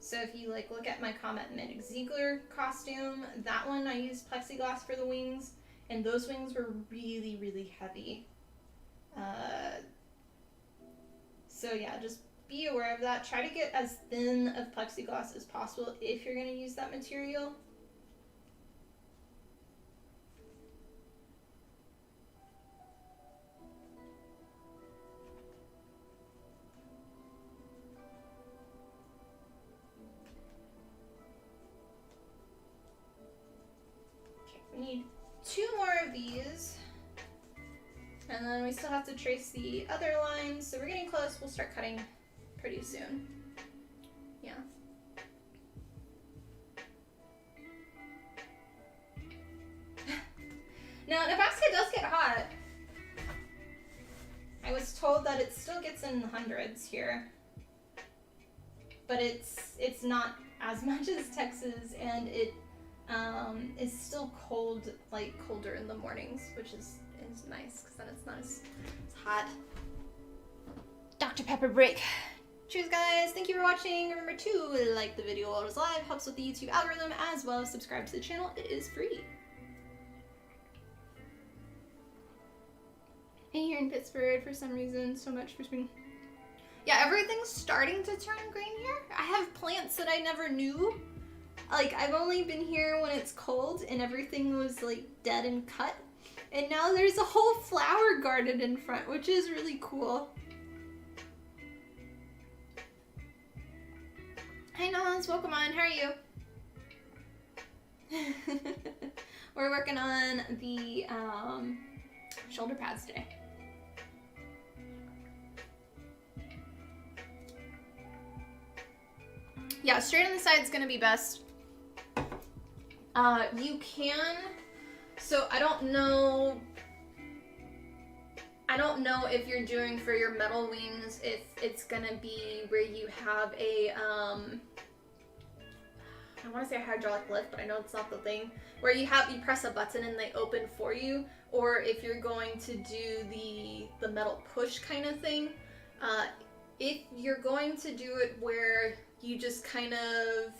So if you like look at my Comet Medic Ziegler costume, that one I used plexiglass for the wings, and those wings were really, really heavy. So yeah, just be aware of that. Try to get as thin of plexiglass as possible if you're going to use that material. We need 2 more of these, and then we still have to trace the other lines, so we're getting close. We'll start cutting pretty soon. Yeah. Now, Nebraska does get hot. I was told that it still gets in the hundreds here, but it's not as much as Texas, and it is still cold, like colder in the mornings, which is nice because then it's not as hot. Dr. Pepper break. Cheers, guys. Thank you for watching. Remember to like the video while it is live. Helps with the YouTube algorithm, as well as subscribe to the channel. It is free. And here in Pittsburgh, for some reason, so much for spring. Yeah, everything's starting to turn green here. I have plants that I never knew. Like, I've only been here when it's cold and everything was like dead and cut. And now there's a whole flower garden in front, which is really cool. Hi Nons, welcome on. How are you? We're working on the shoulder pads today. Yeah, straight on the side is gonna be best. You can, so I don't know if you're doing for your metal wings, if it's gonna be where you have a, I want to say a hydraulic lift, but I know it's not the thing, where you press a button and they open for you, or if you're going to do the metal push kind of thing. If you're going to do it where you just kind of,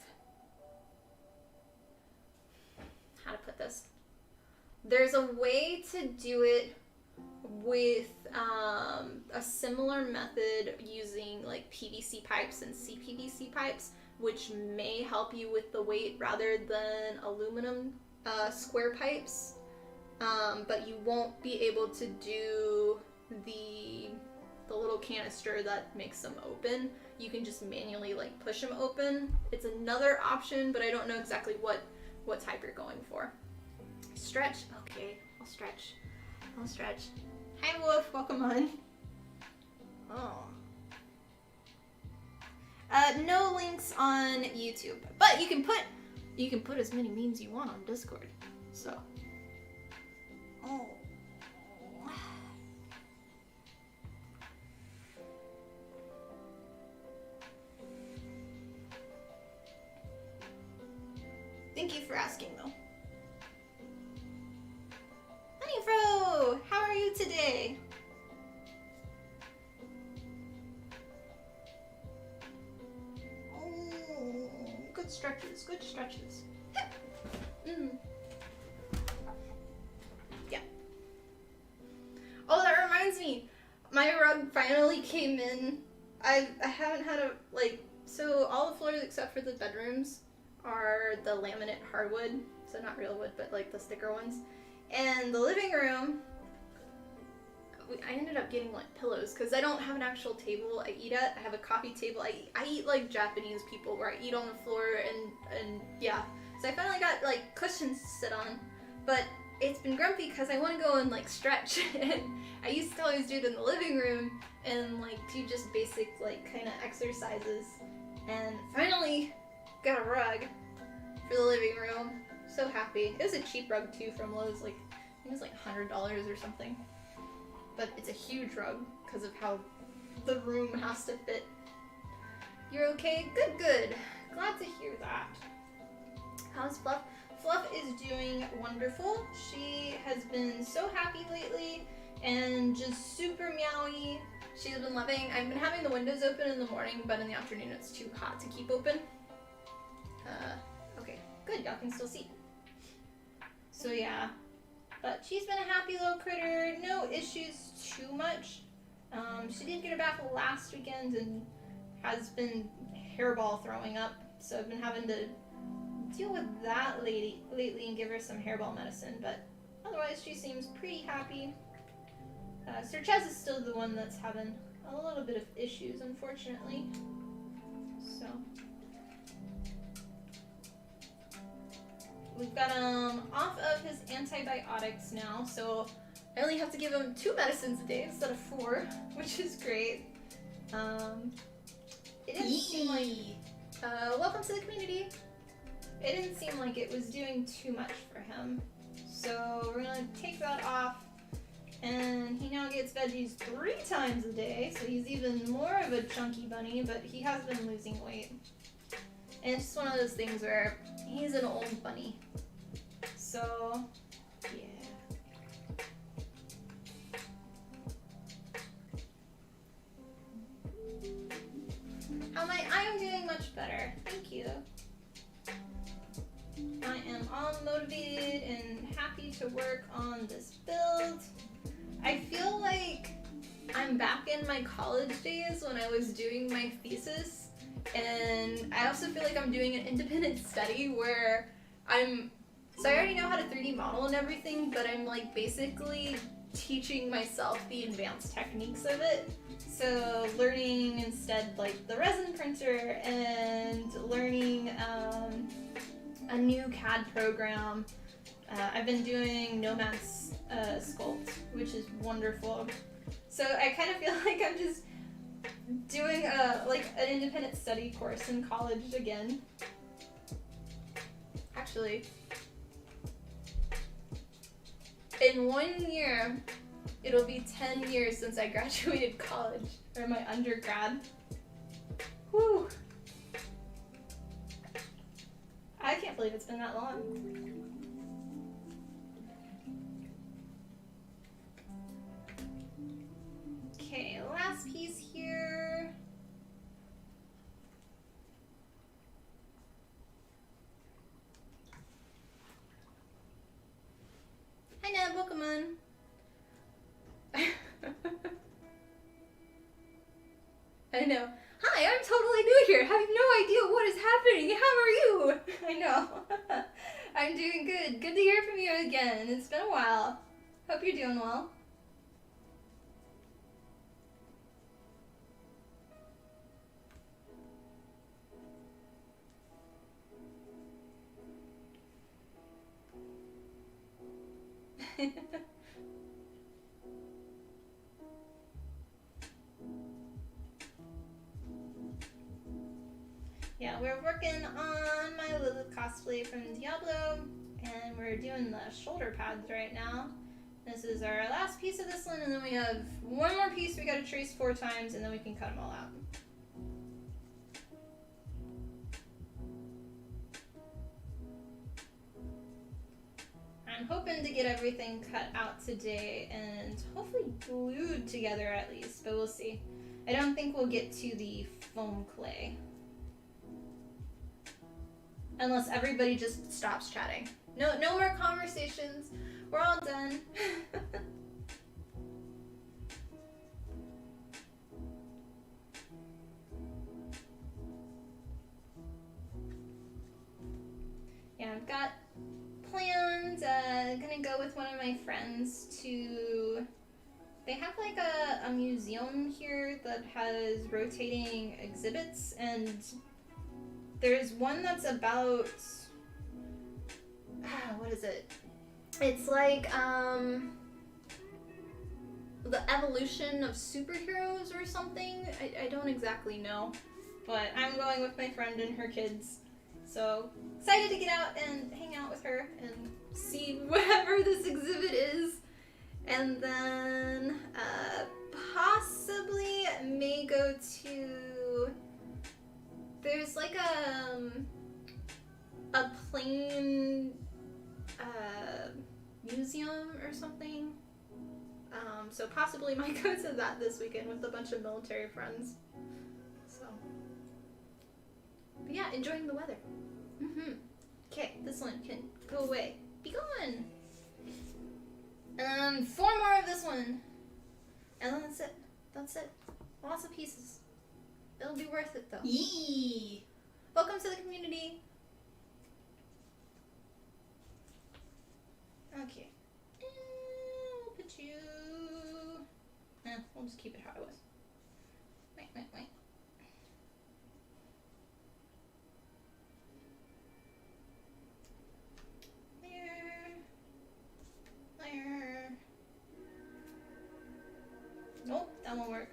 how to put this? There's a way to do it with a similar method using like PVC pipes and CPVC pipes, which may help you with the weight rather than aluminum square pipes. But you won't be able to do the little canister that makes them open. You can just manually like push them open. It's another option, but I don't know exactly what type you're going for. Stretch? Okay, I'll stretch. I'll stretch. Hi Wolf, welcome on. Oh. No links on YouTube, but you can put as many memes you want on Discord. So. Oh. Thank you for asking, though. Honeyfro, how are you today? Oh. stretches, good stretches. Mm. Yeah. Oh, that reminds me. My rug finally came in. I haven't had a, like, so all the floors except for the bedrooms are the laminate hardwood. So not real wood, but like the sticker ones. And the living room, I ended up getting like pillows because I don't have an actual table I eat at. I have a coffee table. I eat like Japanese people where I eat on the floor and yeah. So I finally got like cushions to sit on, but it's been grumpy because I want to go and like stretch. And I used to always do it in the living room and like do just basic like kind of exercises. And finally got a rug for the living room. So happy. It was a cheap rug too from Lowe's. Like I think it was like $100 or something. But it's a huge rug because of how the room has to fit. You're okay? Good, good. Glad to hear that. How's Fluff? Fluff is doing wonderful. She has been so happy lately and just super meowy. She's been loving. I've been having the windows open in the morning, but in the afternoon it's too hot to keep open. Okay, good. Y'all can still see. So yeah. But she's been a happy little critter, no issues too much. She did get a bath last weekend and has been hairball throwing up, so I've been having to deal with that lately and give her some hairball medicine, but otherwise she seems pretty happy. Sir Chaz is still the one that's having a little bit of issues, unfortunately. So we've got him off of his antibiotics now, so I only have to give him 2 medicines a day instead of 4, which is great. It didn't seem like... welcome to the community. It didn't seem like it was doing too much for him. So we're gonna take that off, and he now gets veggies 3 times a day, so he's even more of a chunky bunny, but he has been losing weight. And it's just one of those things where he's an old bunny. So, yeah. How am I? I am doing much better. Thank you. I am all motivated and happy to work on this build. I feel like I'm back in my college days when I was doing my thesis. And I also feel like I'm doing an independent study where so I already know how to 3D model and everything, but I'm like basically teaching myself the advanced techniques of it. So learning instead like the resin printer and learning a new CAD program. I've been doing Nomad's sculpt, which is wonderful. So I kind of feel like I'm just doing like an independent study course in college again. Actually, in 1 year, it'll be 10 years since I graduated college, or my undergrad. Whew. I can't believe it's been that long. Okay, last piece here. Hi Neb, welcome on. I know. Hi, I'm totally new here. I have no idea what is happening. How are you? I know. I'm doing good. Good to hear from you again. It's been a while. Hope you're doing well. Yeah, we're working on my Lilith cosplay from Diablo, and we're doing the shoulder pads right now. This is our last piece of this one, and then we have one more piece we gotta trace 4 times, and then we can cut them all out. I'm hoping to get everything cut out today and hopefully glued together at least, but we'll see. I don't think we'll get to the foam clay. Unless everybody just stops chatting. No more conversations. We're all done. Yeah, I've got plans. Gonna go with one of my friends to... They have like a museum here that has rotating exhibits, and there's one that's about... what is it? It's like, the evolution of superheroes or something? I don't exactly know. But I'm going with my friend and her kids. So, excited to get out and hang out with her and see whatever this exhibit is. And then, possibly may go to... There's like a plane, museum or something. So possibly might go to that this weekend with a bunch of military friends. So, but yeah, enjoying the weather. Okay, this one can go away. Be gone! And 4 more of this one. And then that's it. That's it. Lots of pieces. It'll be worth it though. Yee! Welcome to the community. Okay. We'll put you... we'll just keep it how it was. Wait. There. Nope, that won't work.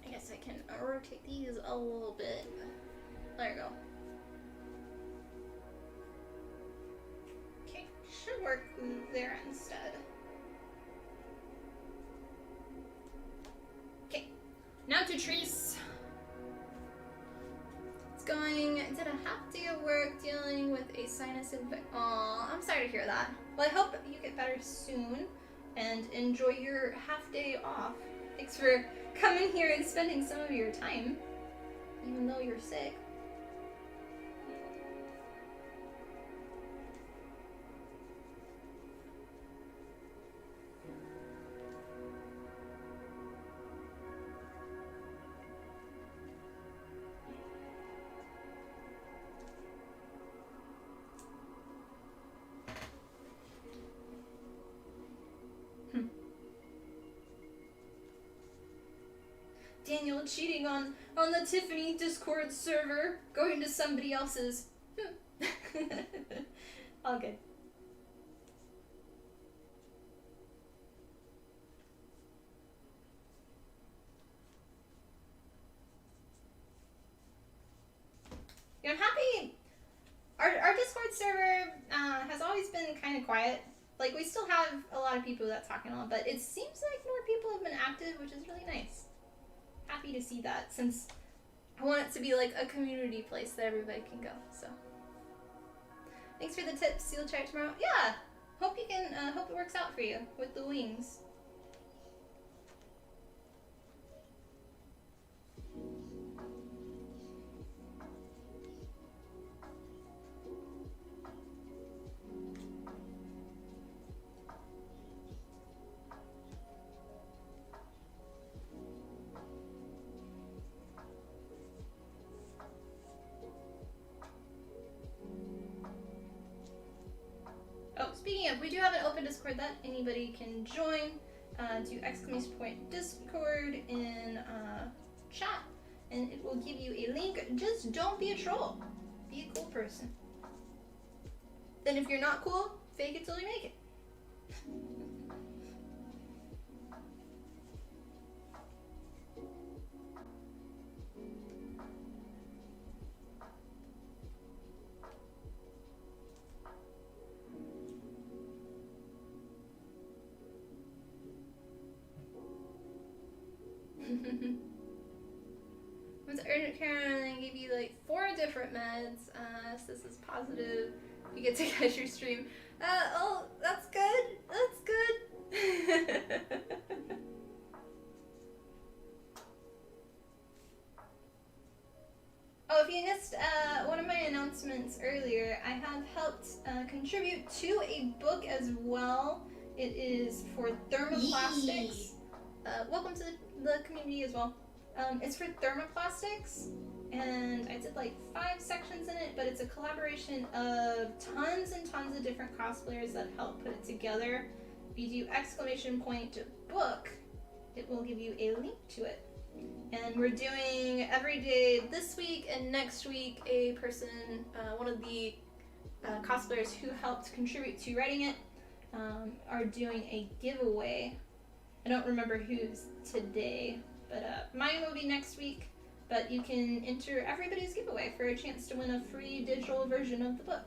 I guess I can rotate these a little bit. There you go. Okay, should work there instead. Okay, now to Treese. Did a half day of work dealing with a sinus infection. Aw, I'm sorry to hear that. Well, I hope you get better soon and enjoy your half day off. Thanks for coming here and spending some of your time, even though you're sick. Daniel cheating on the Tiffany Discord server, going to somebody else's. All good. Yeah, I'm happy. Our Discord server has always been kind of quiet. Like, we still have a lot of people that talk and all, but it seems like more people have been active, which is really nice. Happy to see that, since I want it to be like a community place that everybody can go. So thanks for the tips. You'll try it tomorrow. Yeah, hope you can. Hope it works out for you with the wings. Speaking of, we do have an open Discord that anybody can join. Do !Discord in chat, and it will give you a link. Just don't be a troll. Be a cool person. Then if you're not cool, fake it till you make it. With urgent care, I give you like 4 different meds. So this is positive. You get to catch your stream. Oh, that's good. That's good. if you missed one of my announcements earlier, I have helped contribute to a book as well. It is for thermoplastics. Welcome to the community as well. It's for thermoplastics, and I did like 5 sections in it, but it's a collaboration of tons and tons of different cosplayers that help put it together. If you do !book, it will give you a link to it. And we're doing every day this week and next week a person, one of the cosplayers who helped contribute to writing it, are doing a giveaway. I don't remember who's today, but mine will be next week. But you can enter everybody's giveaway for a chance to win a free digital version of the book.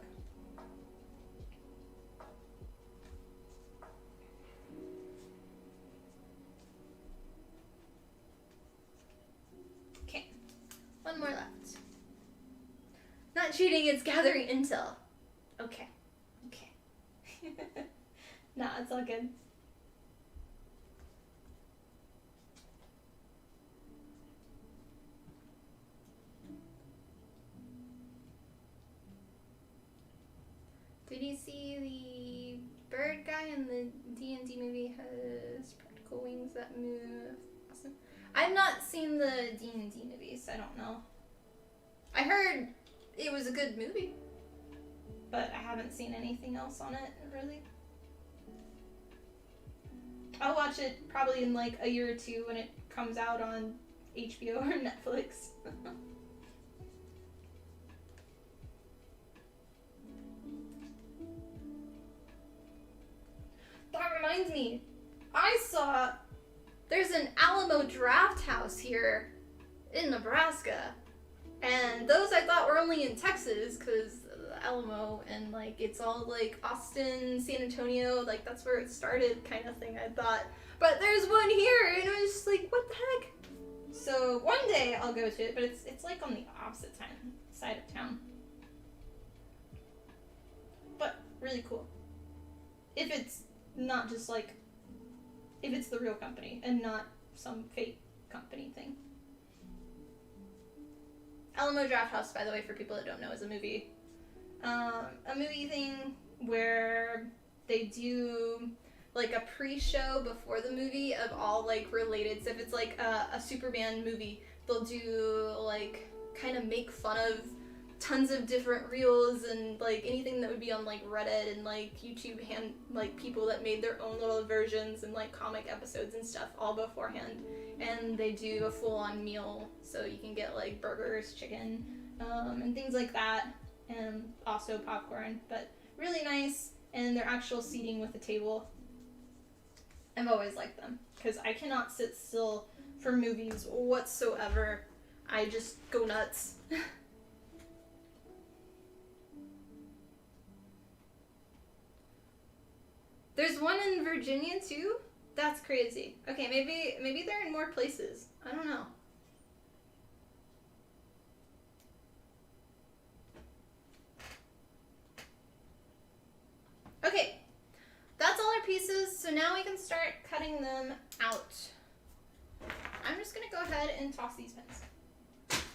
Okay, one more left. Not cheating, it's gathering intel. Okay, okay. Nah, it's all good. Did you see the bird guy in the D&D movie has practical wings that move? Awesome. I've not seen the D&D movies, so I don't know. I heard it was a good movie, but I haven't seen anything else on it, really. I'll watch it probably in like a year or two when it comes out on HBO or Netflix. That reminds me, I saw there's an Alamo Draft House here in Nebraska, and those I thought were only in Texas because Alamo, and like it's all like Austin, San Antonio, like that's where it started kind of thing, I thought. But there's one here, and I was just like, what the heck? So one day I'll go to it, but it's like on the opposite side of town. But really cool. If it's not just like, if it's the real company and not some fake company thing. Alamo Draft House, by the way, for people that don't know, is a movie thing where they do like a pre-show before the movie of all like related. So if it's like a Superman movie, they'll do like kind of make fun of tons of different reels and like anything that would be on like Reddit and like YouTube like people that made their own little versions and like comic episodes and stuff all beforehand. And they do a full-on meal, so you can get like burgers, chicken, and things like that, and also popcorn. But really nice, and they're actual seating with a table. I've always liked them because I cannot sit still for movies whatsoever. I just go nuts. There's one in Virginia too? That's crazy. Okay, maybe they're in more places. I don't know. Okay, that's all our pieces, so now we can start cutting them out. I'm just gonna go ahead and toss these pins.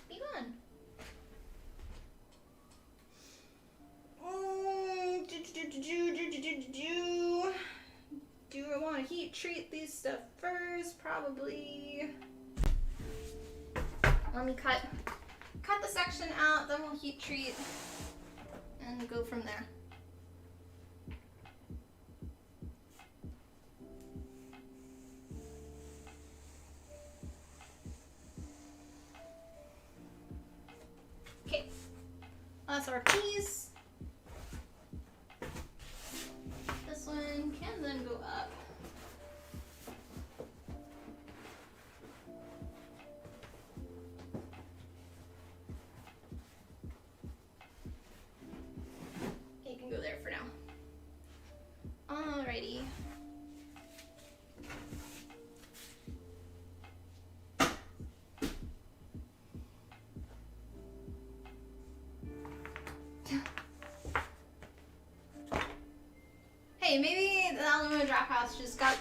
Be gone. Do I want to heat treat these stuff first? Probably. Let me cut the section out, then we'll heat treat and go from there. Okay, that's our piece. This one can then go up. It can go there for now. Alrighty. Hey, maybe the Alamo Draft House just got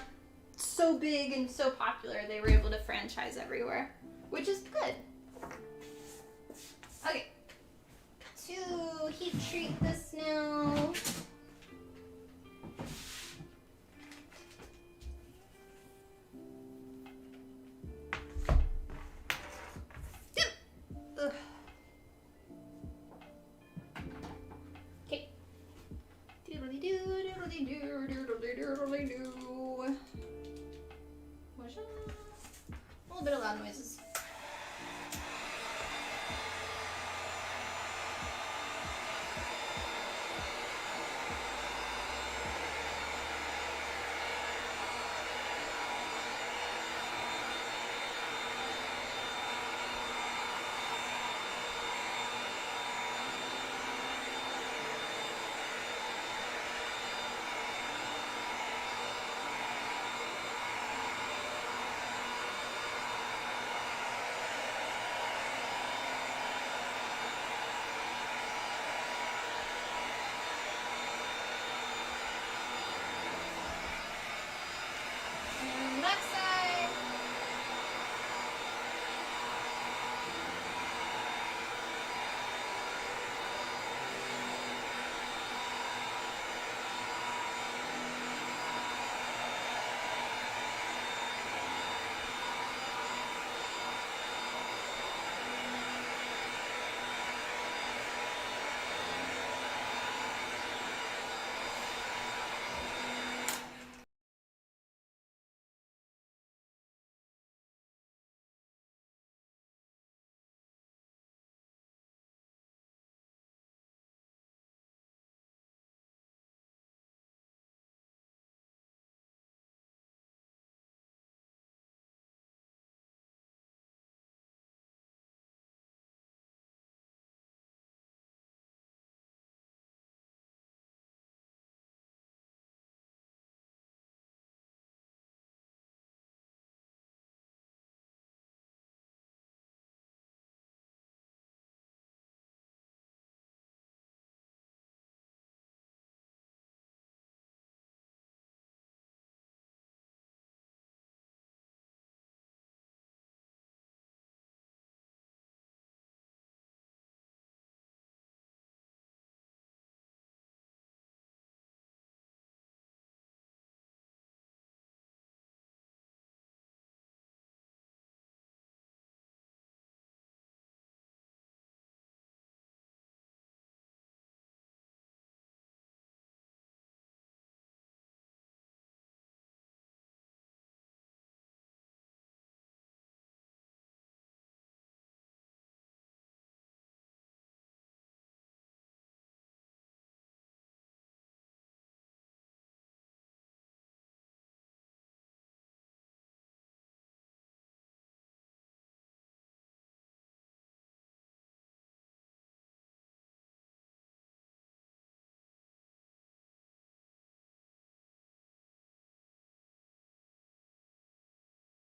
so big and so popular they were able to franchise everywhere, which is good. Okay, should treat this now. Okay. Doodly-doo, doodly-doo, doodly-doodly-doo. What's up? A little bit of loud noises.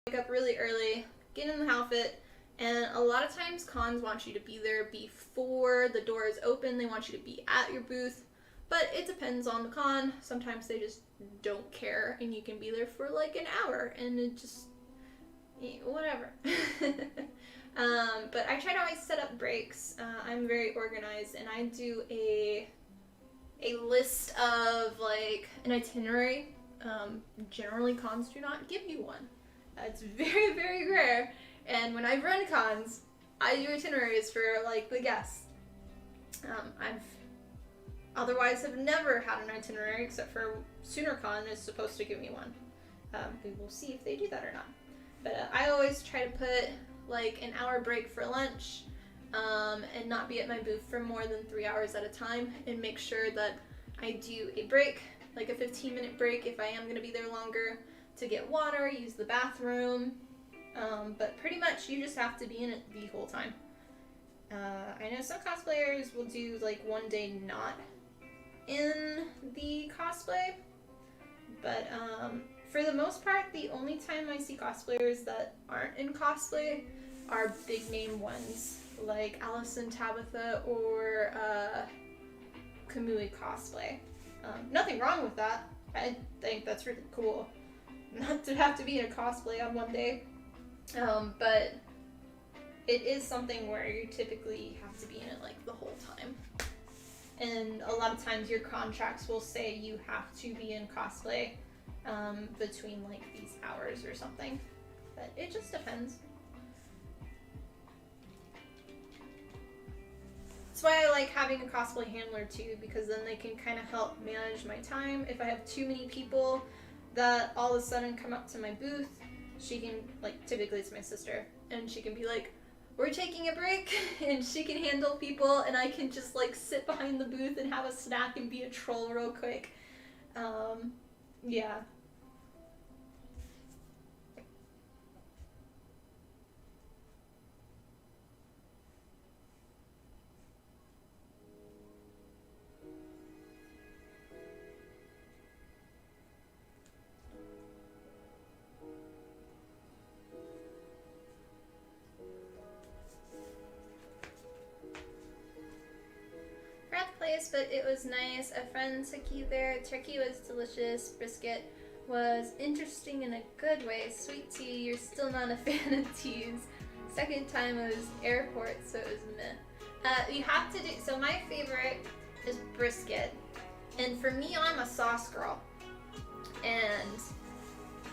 Wake up really early, get in the outfit, and a lot of times cons want you to be there before the doors open. They want you to be at your booth, but it depends on the con. Sometimes they just don't care and you can be there for like an hour and it just, whatever. But I try to always set up breaks. I'm very organized and I do a list of like an itinerary. Generally cons do not give you one. It's very, very rare. And when I've run cons, I do itineraries for like the guests. I've otherwise have never had an itinerary except for SoonerCon is supposed to give me one. We will see if they do that or not. But I always try to put like an hour break for lunch and not be at my booth for more than 3 hours at a time and make sure that I do a break, like a 15-minute break if I am going to be there longer, to get water, use the bathroom, but pretty much you just have to be in it the whole time. I know some cosplayers will do like one day not in the cosplay, but for the most part, the only time I see cosplayers that aren't in cosplay are big name ones, like Allison Tabitha or Kamui cosplay. Nothing wrong with that. I think that's really cool. Not to have to be in a cosplay on one day, but it is something where you typically have to be in it like the whole time. And a lot of times your contracts will say you have to be in cosplay between like these hours or something. But it just depends. That's why I like having a cosplay handler too, because then they can kind of help manage my time. If I have too many people that all of a sudden come up to my booth, she can, like, typically it's my sister, and she can be like, we're taking a break, and she can handle people, and I can just like sit behind the booth and have a snack and be a troll real quick. Yeah. Place, but it was nice. A friend took you there. Turkey was delicious. Brisket was interesting in a good way. Sweet tea, you're still not a fan of teas. Second time it was airport, so it was meh. You have to do, so my favorite is brisket. And for me, I'm a sauce girl. And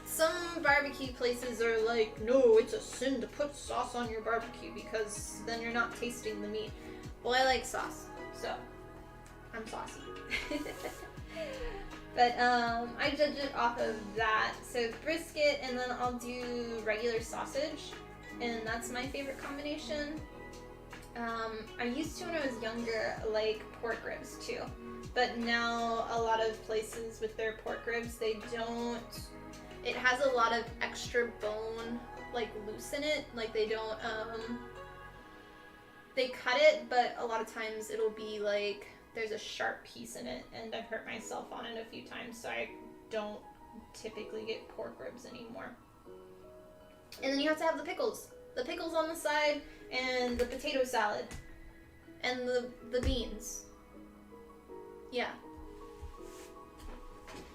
some barbecue places are like, no, it's a sin to put sauce on your barbecue because then you're not tasting the meat. Well, I like sauce, so I'm saucy. But I judge it off of that. So brisket, and then I'll do regular sausage, and that's my favorite combination. I used to, when I was younger, like pork ribs too. But now a lot of places with their pork ribs, they don't, it has a lot of extra bone like loose in it. Like they don't, they cut it, but a lot of times it'll be like, there's a sharp piece in it, and I've hurt myself on it a few times, so I don't typically get pork ribs anymore. And then you have to have the pickles. The pickles on the side, and the potato salad, and the beans. Yeah.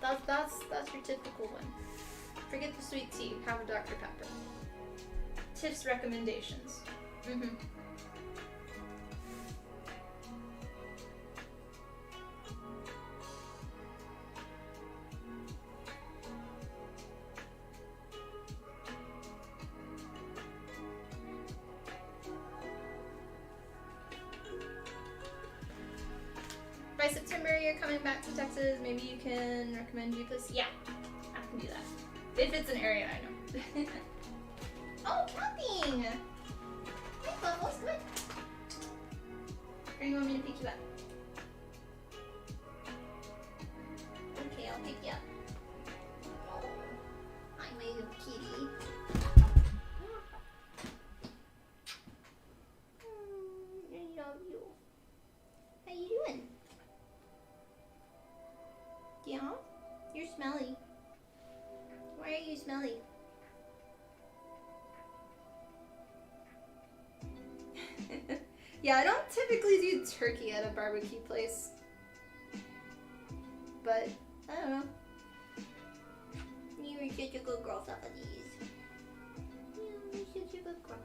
That's your typical one. Forget the sweet tea, have a Dr. Pepper. Tiff's recommendations. By September, you're coming back to Texas. Maybe you can recommend you this. Yeah, I can do that. If it's an area I know. Oh, camping! Hey, Bubbles, come on. Or you want me to pick you up? Okay, I'll pick you up. Hi, my little kitty. I love you. How you doing? Yeah? You're smelly. Why are you smelly? Yeah, I don't typically do turkey at a barbecue place. But, I don't know. You were such a good girl, some of these. You were such a good girl.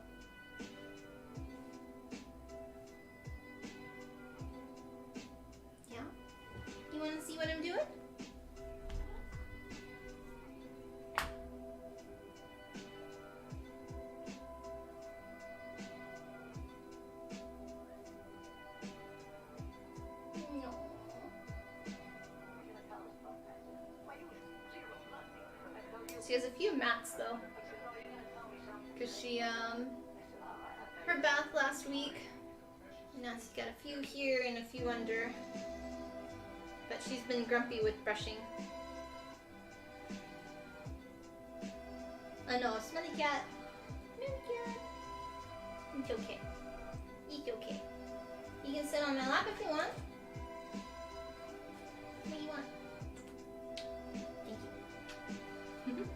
Yeah? You want to see what I'm doing? She has a few mats though, because she, her bath last week, now she's got a few here and a few under, but she's been grumpy with brushing. I know, smelly cat. Smelly cat. It's okay. It's okay. You can sit on my lap if you want. What do you want? Thank you.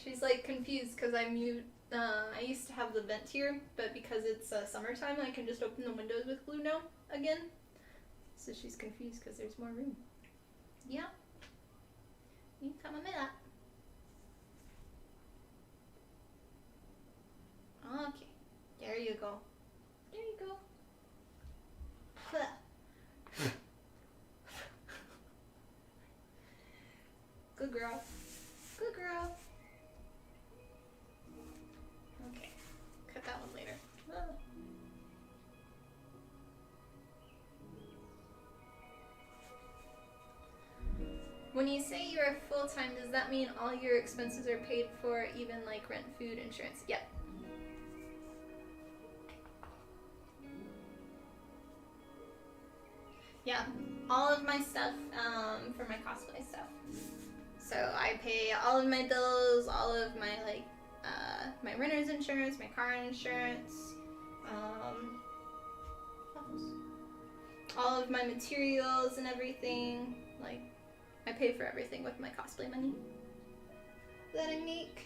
She's like confused because I used to have the vent here, but because it's summertime, I can just open the windows with glue now again. So she's confused because there's more room. Yeah. You can come on my lap. When you say you're full-time, does that mean all your expenses are paid for, even like rent, food, insurance? Yep. Yeah, all of my stuff for my cosplay stuff. So I pay all of my bills, all of my like my renter's insurance, my car insurance, all of my materials and everything. Like, I pay for everything with my cosplay money that I make.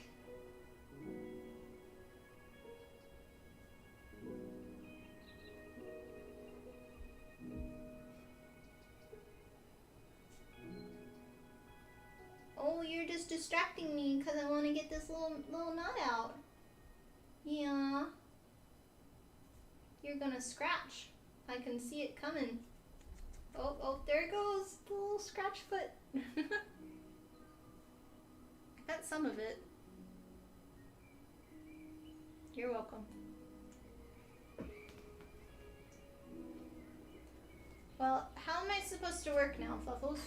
Oh, you're just distracting me because I want to get this little knot out. Yeah. You're gonna scratch. I can see it coming. Oh, there it goes. The little scratch foot. Got some of it. You're welcome. Well, how am I supposed to work now, Fluffles?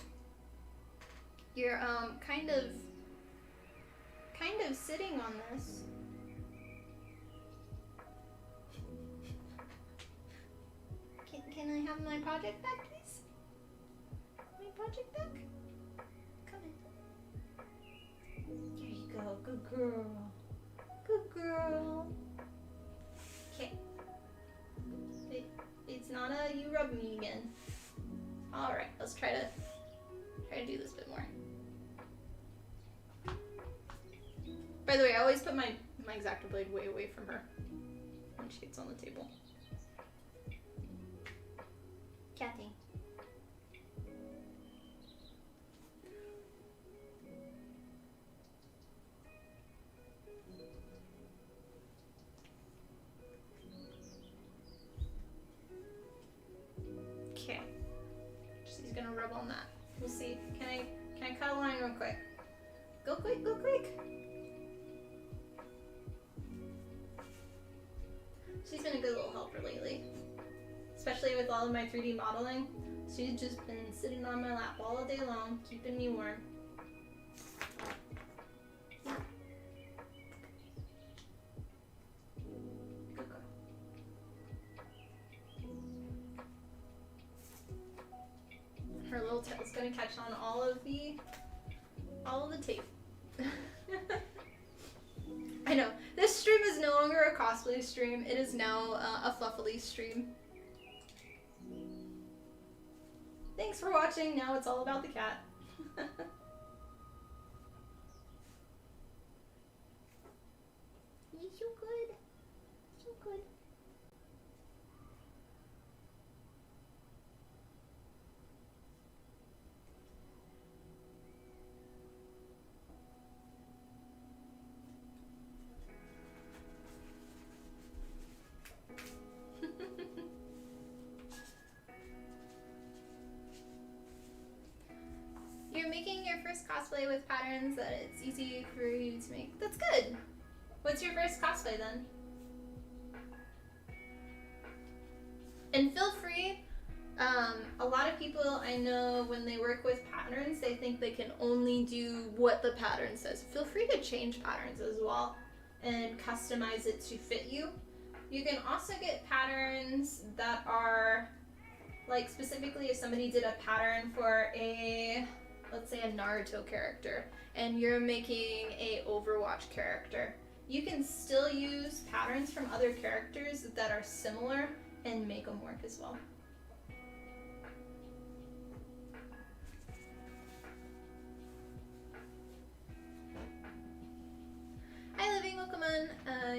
You're kind of sitting on this. Can I have my project back, please? My project back? Come in. There you go. Good girl. Good girl. Okay. It's not a you rub me again. All right. Let's try to do this a bit more. By the way, I always put my X-Acto blade way away from her when she gets on the table. Kathy. Okay. She's gonna rub on that. We'll see. Can I cut a line real quick? Go quick, go quick. She's been a good little helper lately. Especially with all of my 3D modeling. She's just been sitting on my lap all day long, keeping me warm. Good girl. Her little tail's gonna catch on all of the tape. I know. This stream is no longer a cosplay stream. It is now a Fluffily stream. Thanks for watching. Now it's all about the cat. You're so good. So good. You're making your first cosplay with patterns that it's easy for you to make. That's good. What's your first cosplay then? And feel free, a lot of people I know when they work with patterns, they think they can only do what the pattern says. Feel free to change patterns as well and customize it to fit you. You can also get patterns that are, like specifically if somebody did a pattern for a, let's say a Naruto character, and you're making a Overwatch character, you can still use patterns from other characters that are similar and make them work as well. Hi Living Pokemon,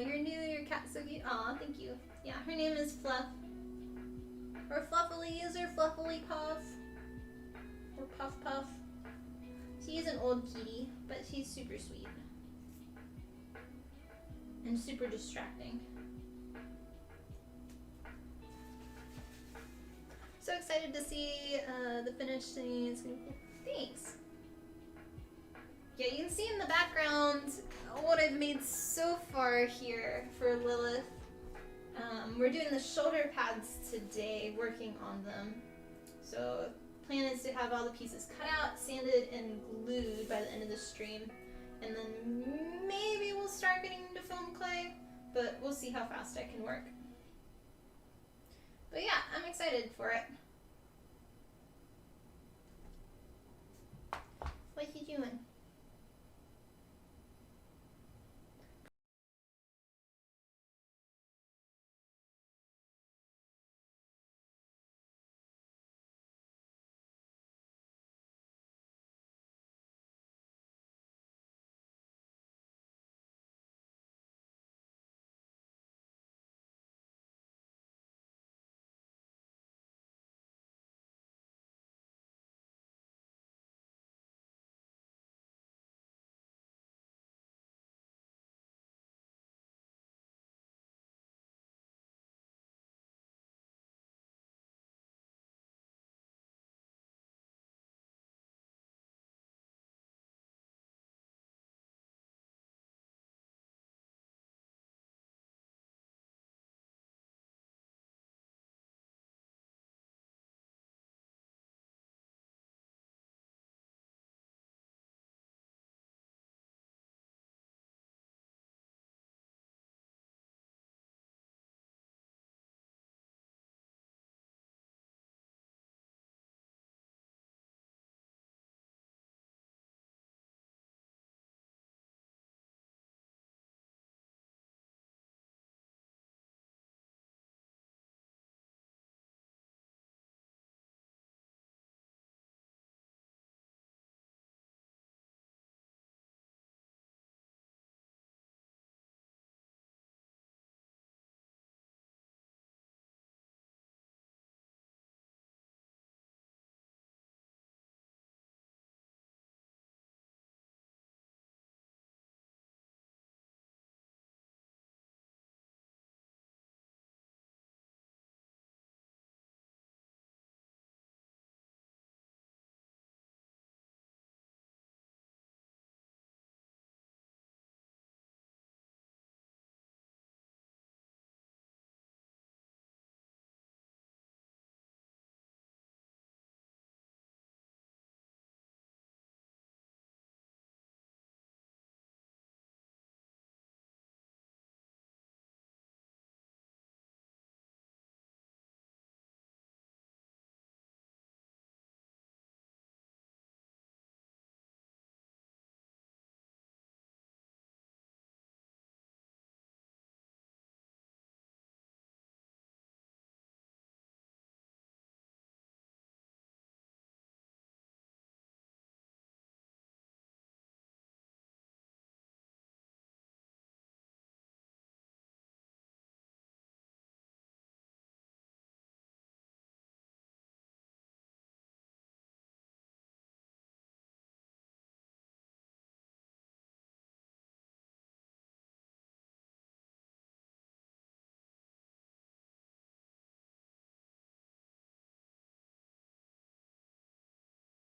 you're new, your cat's so cute. Aw, thank you. Yeah, her name is Fluff. Or Fluffily or Fluffily Puff. Or Puff Puff. She is an old kitty, but she's super sweet. And super distracting. So excited to see the finished thing. It's gonna be cool. Thanks. Yeah, you can see in the background what I've made so far here for Lilith. We're doing the shoulder pads today, working on them. So plan is to have all the pieces cut out, sanded, and glued by the end of the stream. And then maybe we'll start getting into foam clay, but we'll see how fast I can work. But yeah, I'm excited for it. What you doing?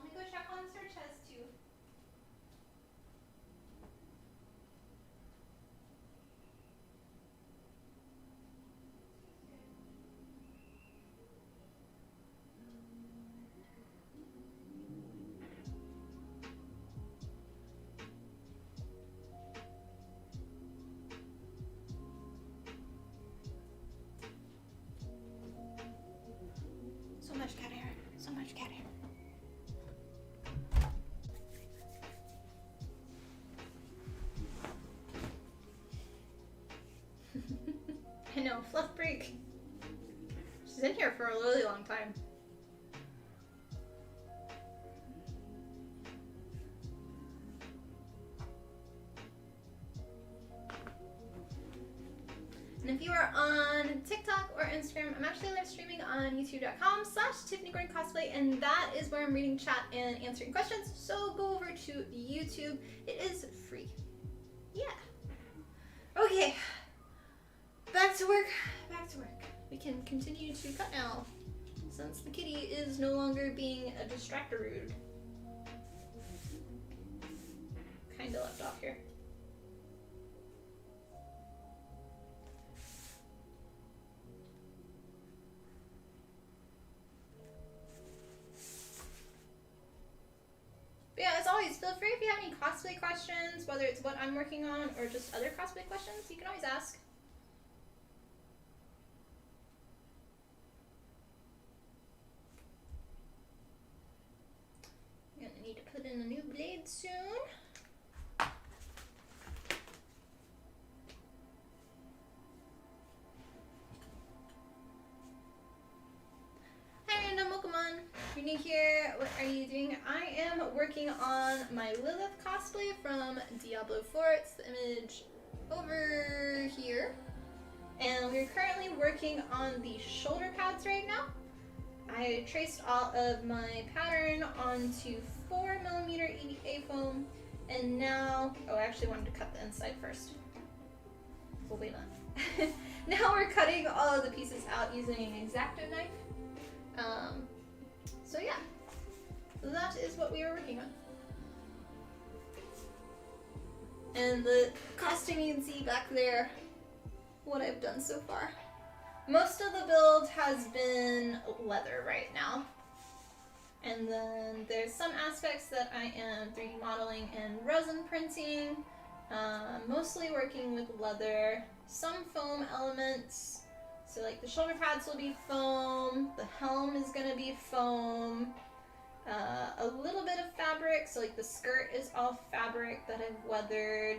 Let me go check on search has too. So much cat hair. So much cat hair. I know, fluff break. She's in here for a really long time. And if you are on TikTok or Instagram, I'm actually live streaming on youtube.com/Tiffany Gordon Cosplay, and that is where I'm reading chat and answering questions. So go over to YouTube. It is free. Yeah. Okay. Back to work. Back to work. We can continue to cut now, since the kitty is no longer being a distractor-rude. Kinda left off here. cosplay questions, whether it's what I'm working on or just other cosplay questions, you can always ask. I'm gonna need to put in a new blade soon. Hi random, welcome on. If you're new here, what are you doing? I am working on my Lilith cosplay from Diablo 4. It's the image over here. And we're currently working on the shoulder pads right now. I traced all of my pattern onto 4mm EDA foam, and now, oh, I actually wanted to cut the inside first. Well, wait not. Now we're cutting all of the pieces out using an X-Acto knife. So yeah, that is what we are working on. And the costume you can see back there, what I've done so far. Most of the build has been leather right now. And then there's some aspects that I am 3D modeling and resin printing. Mostly working with leather, some foam elements. So like the shoulder pads will be foam, the helm is gonna be foam, a little bit of fabric, so like the skirt is all fabric that I've weathered.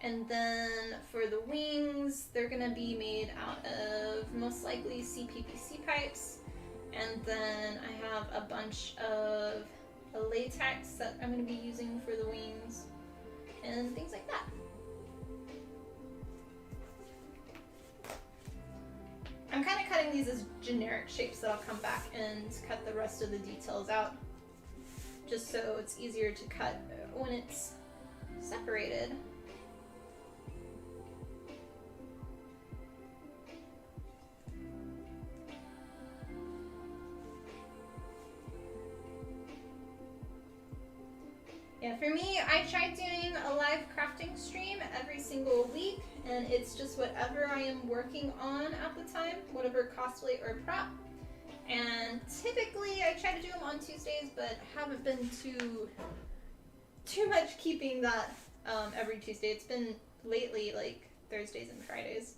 And then for the wings, they're gonna be made out of most likely CPVC pipes. And then I have a bunch of latex that I'm gonna be using for the wings and things like that. I'm kind of cutting these as generic shapes that I'll come back and cut the rest of the details out, just so it's easier to cut when it's separated. Yeah, for me, I tried doing a live crafting stream every single week, and it's just whatever I am working on at the time, whatever cosplay or prop. And typically I try to do them on Tuesdays, but haven't been too much keeping that every Tuesday. It's been lately like Thursdays and Fridays.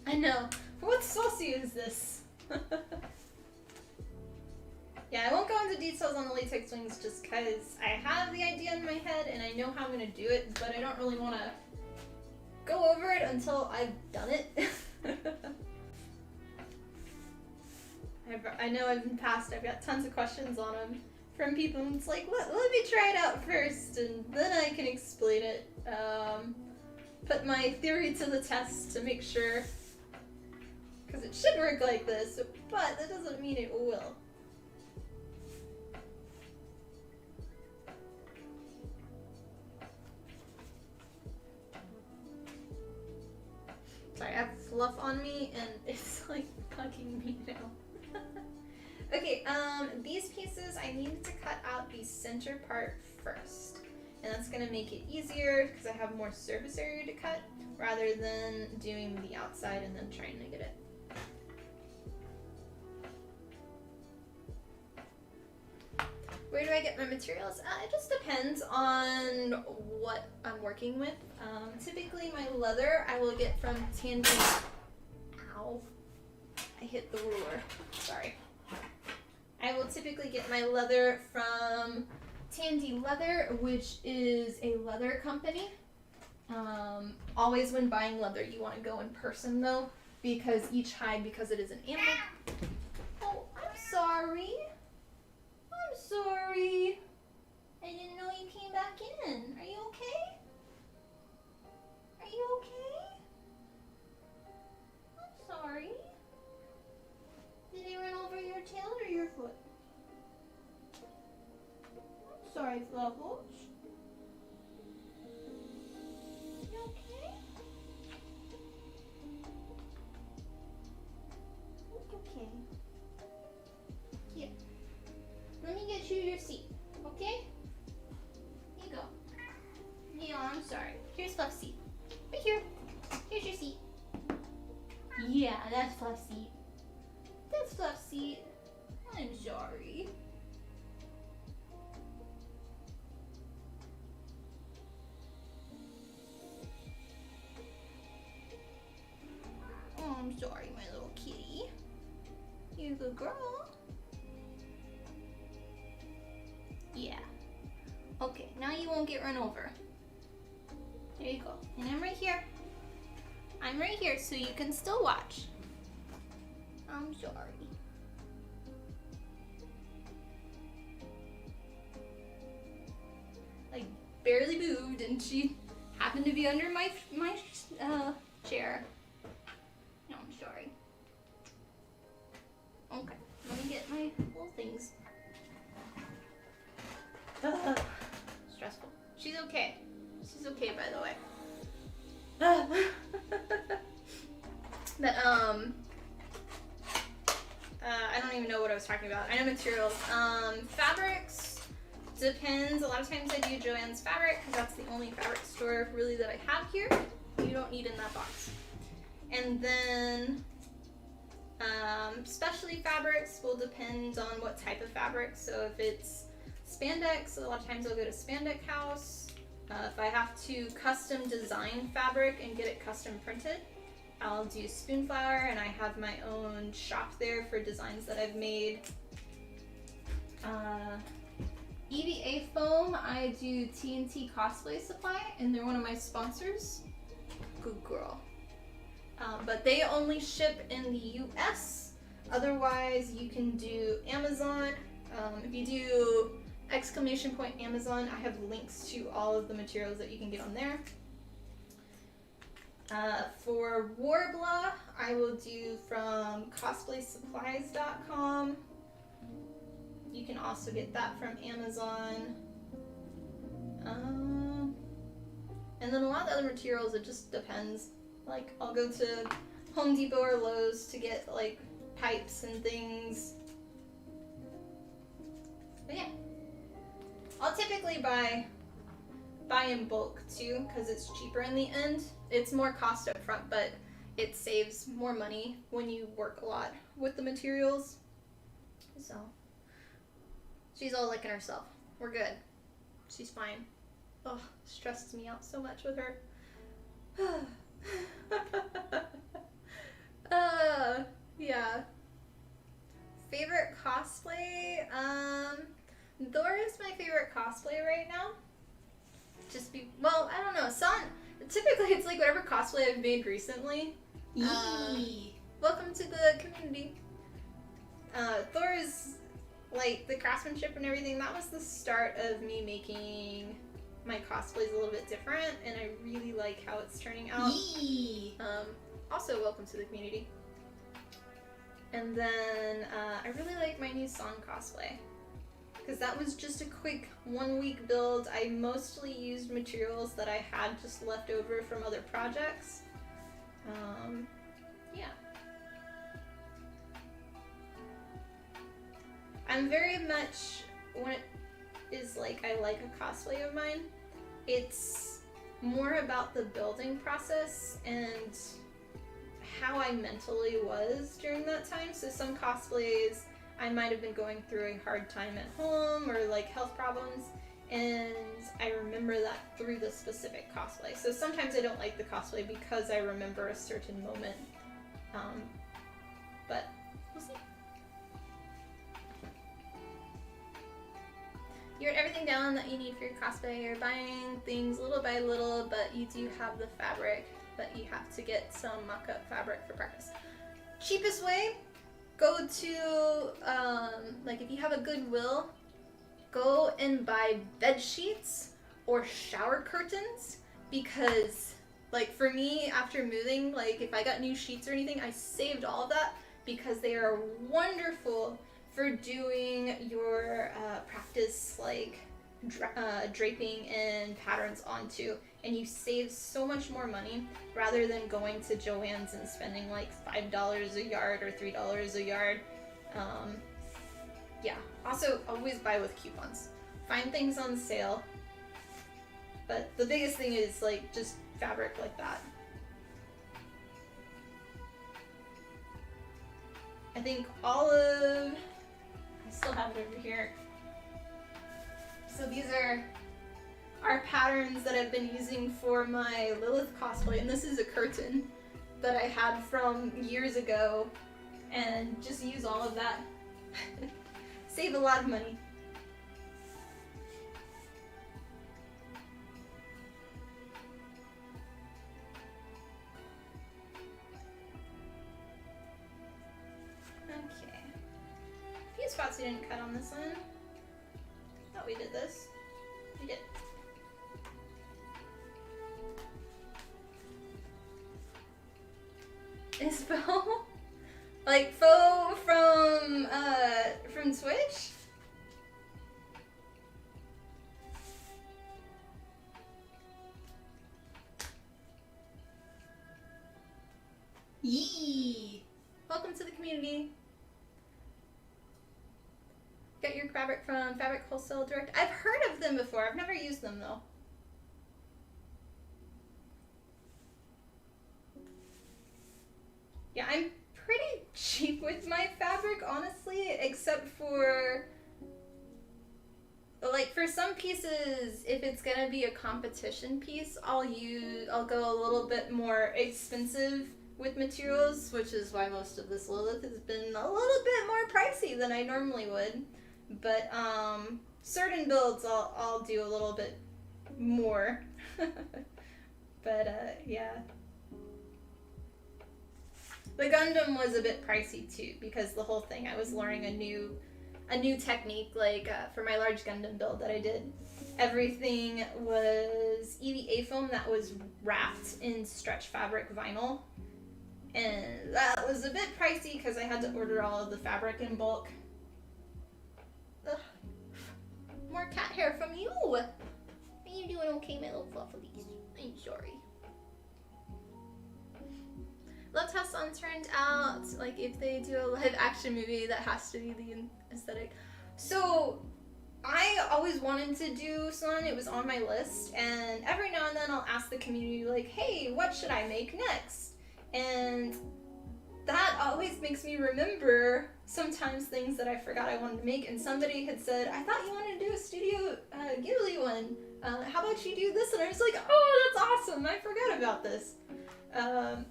I know. What saucy is this? Yeah, I won't go into details on the latex wings just because I have the idea in my head and I know how I'm going to do it, but I don't really want to go over it until I've done it. I know in the past I've got tons of questions on them from people, and it's like, let me try it out first and then I can explain it. Put my theory to the test to make sure. Because it should work like this, but that doesn't mean it will. Sorry, I have fluff on me and it's like bugging me now. Okay, these pieces I needed to cut out the center part first. And that's gonna make it easier because I have more surface area to cut rather than doing the outside and then trying to get it. Where do I get my materials? It just depends on what I'm working with. Typically my leather I will get from Tandy. Ow. I hit the ruler. Sorry. I will typically get my leather from Tandy Leather, which is a leather company. Always when buying leather you want to go in person though, because each hide, because it is an animal. Oh, I'm sorry. I'm sorry. I didn't know you came back in. Are you okay? Are you okay? I'm sorry. Did he run over your tail or your foot? sorry, Fluffles. You okay? Okay. Here. Let me get you your seat, okay? Here you go. Yeah, I'm sorry. Here's Fluff's seat. Right here. Here's your seat. Yeah, that's Fluff's seat. That's Fluff's seat. I'm sorry. Oh, I'm sorry, my little kitty. You're a good girl. Yeah. Okay, now you won't get run over. There you go. And I'm right here. I'm right here so you can still watch. I'm sorry. I barely moved and she happened to be under my chair. No, I'm sorry. Okay, let me get my little things. Stressful. She's okay. She's okay, by the way. But I don't even know what I was talking about. I know materials. Fabrics depends. A lot of times I do Joann's Fabric because that's the only fabric store really that I have here. You don't need in that box. And then specialty fabrics will depend on what type of fabric. So if it's spandex, a lot of times I'll go to Spandex House. If I have to custom design fabric and get it custom printed, I'll do Spoonflower, and I have my own shop there for designs that I've made. EVA Foam, I do TNT Cosplay Supply, and they're one of my sponsors. Good girl. But they only ship in the US. Otherwise, you can do Amazon. If you do !Amazon, I have links to all of the materials that you can get on there. For Warbler, I will do from cosplaysupplies.com. You can also get that from Amazon. And then a lot of the other materials, it just depends. Like, I'll go to Home Depot or Lowe's to get, like, pipes and things. But yeah. I'll typically buy in bulk too, because it's cheaper in the end. It's more cost up front, but it saves more money when you work a lot with the materials. So, she's all licking herself. We're good. She's fine. Oh, stresses me out so much with her. Yeah. Favorite cosplay? Dora's my favorite cosplay right now. Well, I don't know. Typically it's like whatever cosplay I've made recently. Welcome to the community. Thor's, like, the craftsmanship and everything, that was the start of me making my cosplays a little bit different, and I really like how it's turning out. Also, welcome to the community. And then I really like my new song cosplay, because that was just a quick 1-week build. I mostly used materials that I had just left over from other projects. Yeah. I'm very much, when it is like I like a cosplay of mine, it's more about the building process and how I mentally was during that time. So some cosplays, I might have been going through a hard time at home or like health problems, and I remember that through the specific cosplay. So sometimes I don't like the cosplay because I remember a certain moment, but we'll see. You wrote everything down that you need for your cosplay. You're buying things little by little, but you do have the fabric, but you have to get some mock-up fabric for practice. Cheapest way, go to, like if you have a Goodwill, go and buy bed sheets or shower curtains, because like for me, after moving, like if I got new sheets or anything, I saved all of that because they are wonderful for doing your practice, like draping and patterns onto, and you save so much more money rather than going to Joann's and spending like $5 a yard or $3 a yard. Yeah, also always buy with coupons. Find things on sale, but the biggest thing is like just fabric like that. I think I still have it over here. So these are patterns that I've been using for my Lilith cosplay, and this is a curtain that I had from years ago, and just use all of that. Save a lot of money. Okay. A few spots we didn't cut on this one. Thought we did this. We did. Is Faux? Like Faux from Twitch? Yee! Welcome to the community. Get your fabric from Fabric Wholesale Direct. I've heard of them before. I've never used them though. Yeah, I'm pretty cheap with my fabric, honestly, except for like for some pieces, if it's gonna be a competition piece, I'll go a little bit more expensive with materials, which is why most of this Lilith has been a little bit more pricey than I normally would. But certain builds I'll do a little bit more. But yeah. The Gundam was a bit pricey too, because the whole thing, I was learning a new technique, like for my large Gundam build that I did. Everything was EVA foam that was wrapped in stretch fabric vinyl. And that was a bit pricey because I had to order all of the fabric in bulk. Ugh. More cat hair from you! Are you doing okay, my little fluffalies? I'm sorry. Loved how Sun turned out. Like, if they do a live action movie, that has to be the aesthetic. So, I always wanted to do Sun. It was on my list. And every now and then I'll ask the community, like, hey, what should I make next? And that always makes me remember sometimes things that I forgot I wanted to make. And somebody had said, I thought you wanted to do a Studio Ghibli one. How about you do this? And I was like, oh, that's awesome. I forgot about this.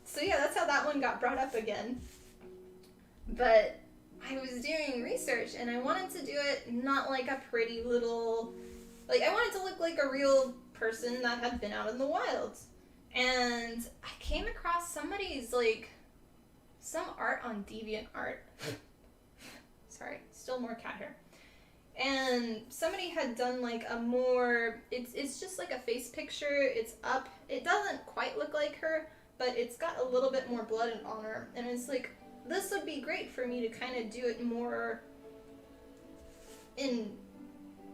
So yeah, that's how that one got brought up again. But I was doing research and I wanted to do it not like a pretty little, like I wanted to look like a real person that had been out in the wilds. And I came across somebody's like, some art on DeviantArt. Sorry, still more cat hair. And somebody had done like a more, it's just like a face picture, it's up, it doesn't quite look like her, but it's got a little bit more blood on her, and it's like, this would be great for me to kind of do it more in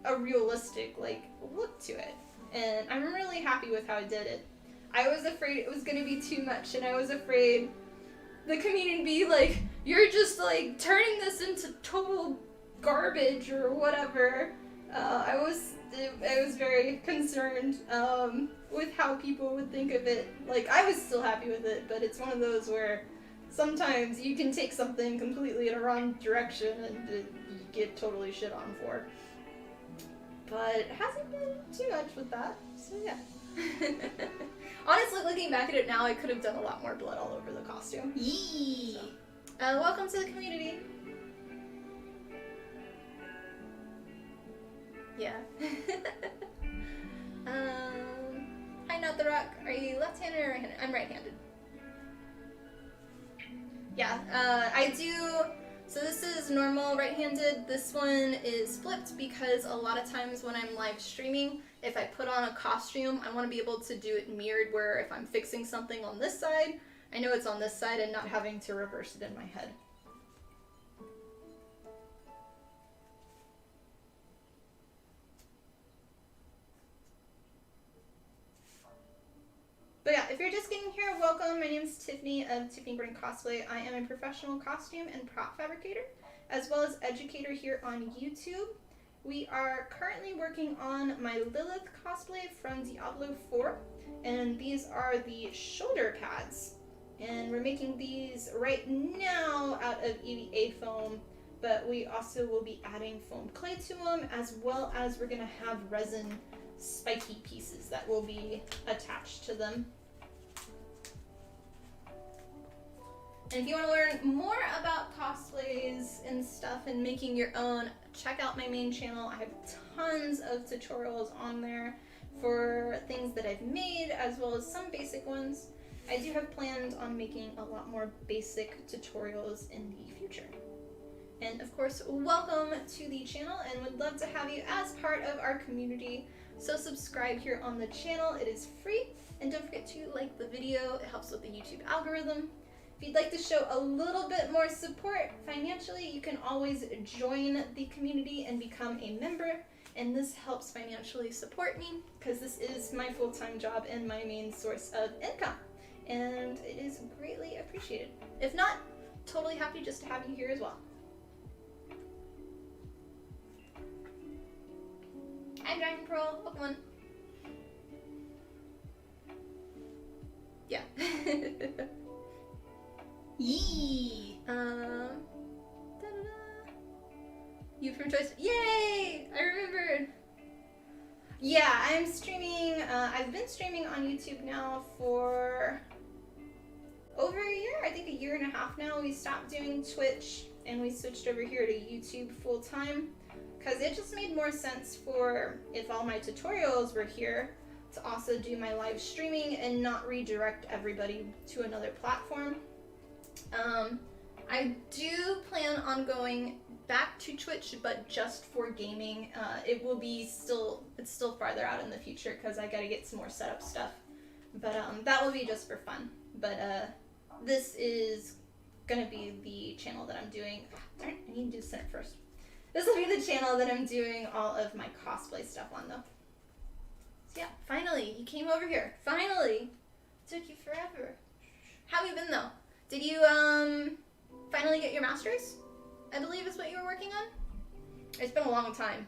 a realistic, like, look to it. And I'm really happy with how I did it. I was afraid it was going to be too much, and I was afraid the community would be like, you're just, like, turning this into total garbage or whatever. I was very concerned with how people would think of it. Like, I was still happy with it, but it's one of those where sometimes you can take something completely in a wrong direction and you get totally shit on for. But it hasn't been too much with that, so yeah. Honestly, looking back at it now, I could have done a lot more blood all over the costume. Yee! So, welcome to the community. Yeah. Hi, Not the Rock. Are you left-handed or right-handed? I'm right-handed. Yeah, I do. So this is normal right-handed. This one is flipped because a lot of times when I'm live streaming, if I put on a costume, I want to be able to do it mirrored, where if I'm fixing something on this side, I know it's on this side and not having to reverse it in my head. if you're just getting here, welcome. My name is Tiffany of Tiffany Brand Cosplay. I am a professional costume and prop fabricator, as well as educator here on YouTube. We are currently working on my Lilith cosplay from Diablo 4, and these are the shoulder pads. And we're making these right now out of EVA foam, but we also will be adding foam clay to them, as well as we're gonna have resin spiky pieces that will be attached to them. And if you want to learn more about cosplays and stuff and making your own, check out my main channel. I have tons of tutorials on there for things that I've made, as well as some basic ones. I do have plans on making a lot more basic tutorials in the future. And of course, welcome to the channel, and would love to have you as part of our community. So subscribe here on the channel, it is free, and don't forget to like the video, it helps with the YouTube algorithm. If you'd like to show a little bit more support financially, you can always join the community and become a member, and this helps financially support me, because this is my full-time job and my main source of income, and it is greatly appreciated. If not, totally happy just to have you here as well. Hi, Dragon Pearl. Welcome on. Yeah. Yee. You from Choice. Yay! I remembered. Yeah, I'm streaming. I've been streaming on YouTube now for over a year. I think a year and a half now. We stopped doing Twitch and we switched over here to YouTube full time, because it just made more sense for, if all my tutorials were here, to also do my live streaming and not redirect everybody to another platform. I do plan on going back to Twitch, but just for gaming. It will be it's still farther out in the future, because I gotta get some more setup stuff. But that will be just for fun. But this is gonna be the channel that I'm doing. Darn, I need to do Senate first. This will be the channel that I'm doing all of my cosplay stuff on, though. So yeah, finally, you came over here. Finally! Took you forever. How have you been, though? Did you, finally get your master's? I believe is what you were working on? It's been a long time.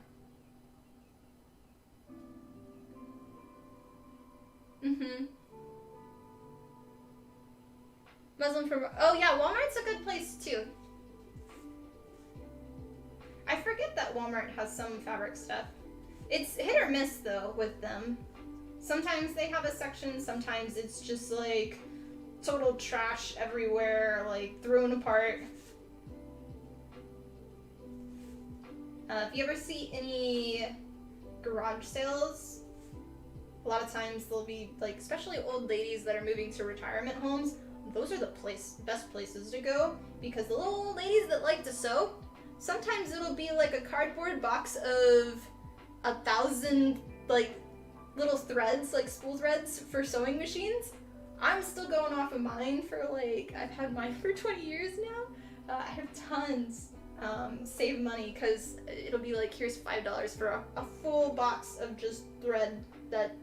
Mm-hmm. Muslim from... Oh, yeah, Walmart's a good place, too. I forget that Walmart has some fabric stuff. It's hit or miss, though, with them. Sometimes they have a section, sometimes it's just, like, total trash everywhere, like, thrown apart. If you ever see any garage sales, a lot of times they'll be, like, especially old ladies that are moving to retirement homes, those are the best places to go, because the little old ladies that like to sew, sometimes it'll be like a cardboard box of 1,000 like little threads, like spool threads for sewing machines. I'm still going off of mine for like, I've had mine for 20 years now. I have tons. Save money, because it'll be like, here's $5 for a full box of just thread that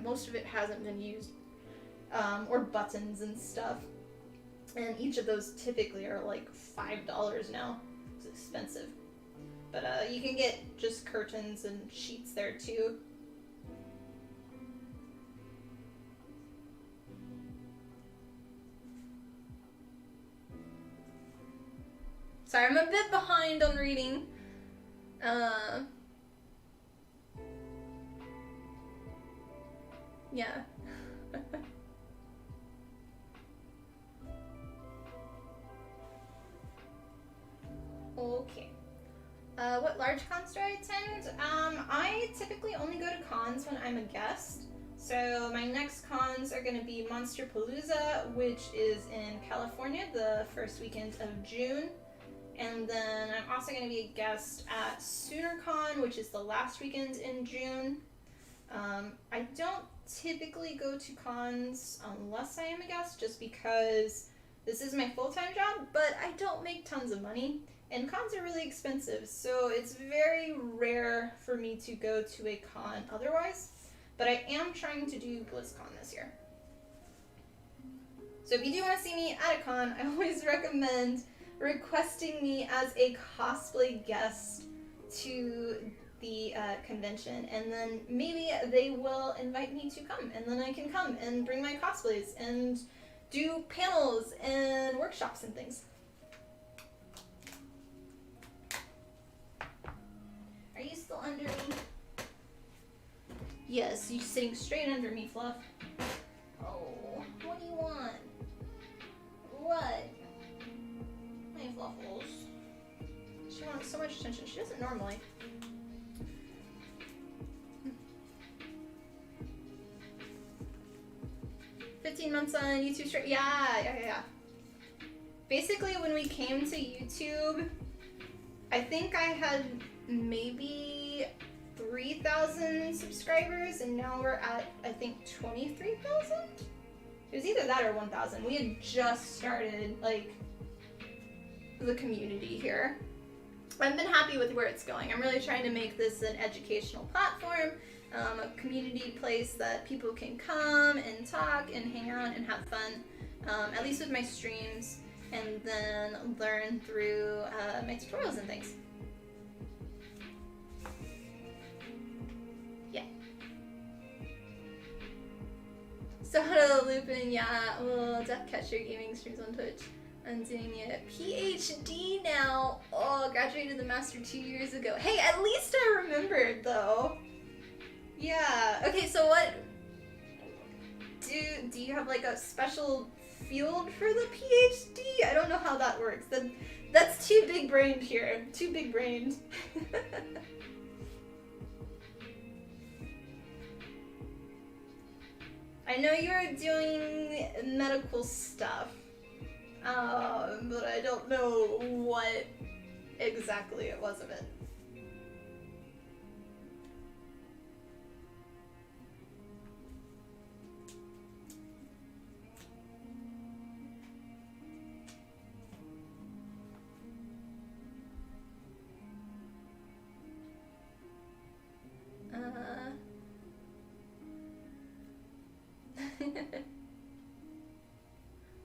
most of it hasn't been used. Or buttons and stuff. And each of those typically are like $5 now. It's expensive. But you can get just curtains and sheets there too. Sorry, I'm a bit behind on reading. Yeah. Okay. What large cons do I attend? I typically only go to cons when I'm a guest. So my next cons are going to be Monsterpalooza, which is in California, the first weekend of June. And then I'm also going to be a guest at SoonerCon, which is the last weekend in June. I don't typically go to cons unless I am a guest, just because this is my full-time job, but I don't make tons of money. And cons are really expensive, so it's very rare for me to go to a con otherwise. But I am trying to do BlizzCon this year. So if you do want to see me at a con, I always recommend requesting me as a cosplay guest to the convention, and then maybe they will invite me to come, and then I can come and bring my cosplays and do panels and workshops and things. Are you still under me? Yes, you're sitting straight under me, Fluff. Oh, what do you want? What? My Fluffles. She wants so much attention. She doesn't normally. Months on YouTube straight. Yeah. Basically, when we came to YouTube, I think I had maybe 3,000 subscribers, and now we're at, I think, 23,000? It was either that or 1,000. We had just started, like, the community here. I've been happy with where it's going. I'm really trying to make this an educational platform, a community place that people can come and talk and hang out and have fun, at least with my streams, and then learn through my tutorials and things. Yeah. So how to loop in, yeah, well, Deathcatcher Gaming streams on Twitch. I'm doing it. PhD now. Oh, graduated the master 2 years ago. Hey, at least I remembered though. Yeah. Okay, so what do you have like a special field for the PhD? I don't know how that works. That's too big brained here. Too big brained. I know you're doing medical stuff. But I don't know what exactly it was of it.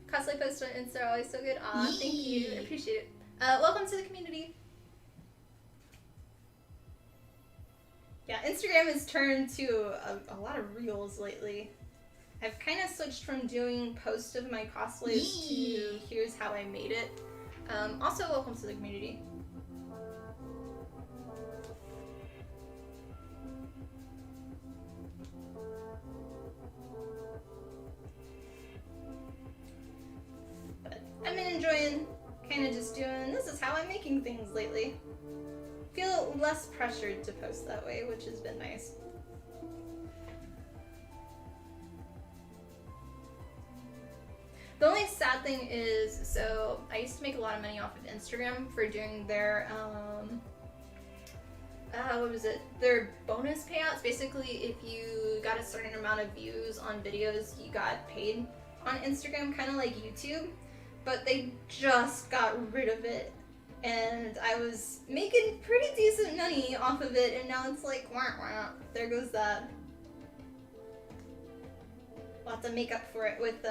Cosplay posts on Insta are always so good. Aw, thank you. I appreciate it. Welcome to the community. Yeah, Instagram has turned to a lot of reels lately. I've kind of switched from doing posts of my cosplays to here's how I made it. Also, welcome to the community. I've been enjoying kind of just doing, this is how I'm making things lately. Feel less pressured to post that way, which has been nice. The only sad thing is, so I used to make a lot of money off of Instagram for doing their, what was it? Their bonus payouts. Basically, if you got a certain amount of views on videos, you got paid on Instagram, kind of like YouTube. But they just got rid of it, and I was making pretty decent money off of it, and now it's like, wah, wah, there goes that. We'll have to make up for it with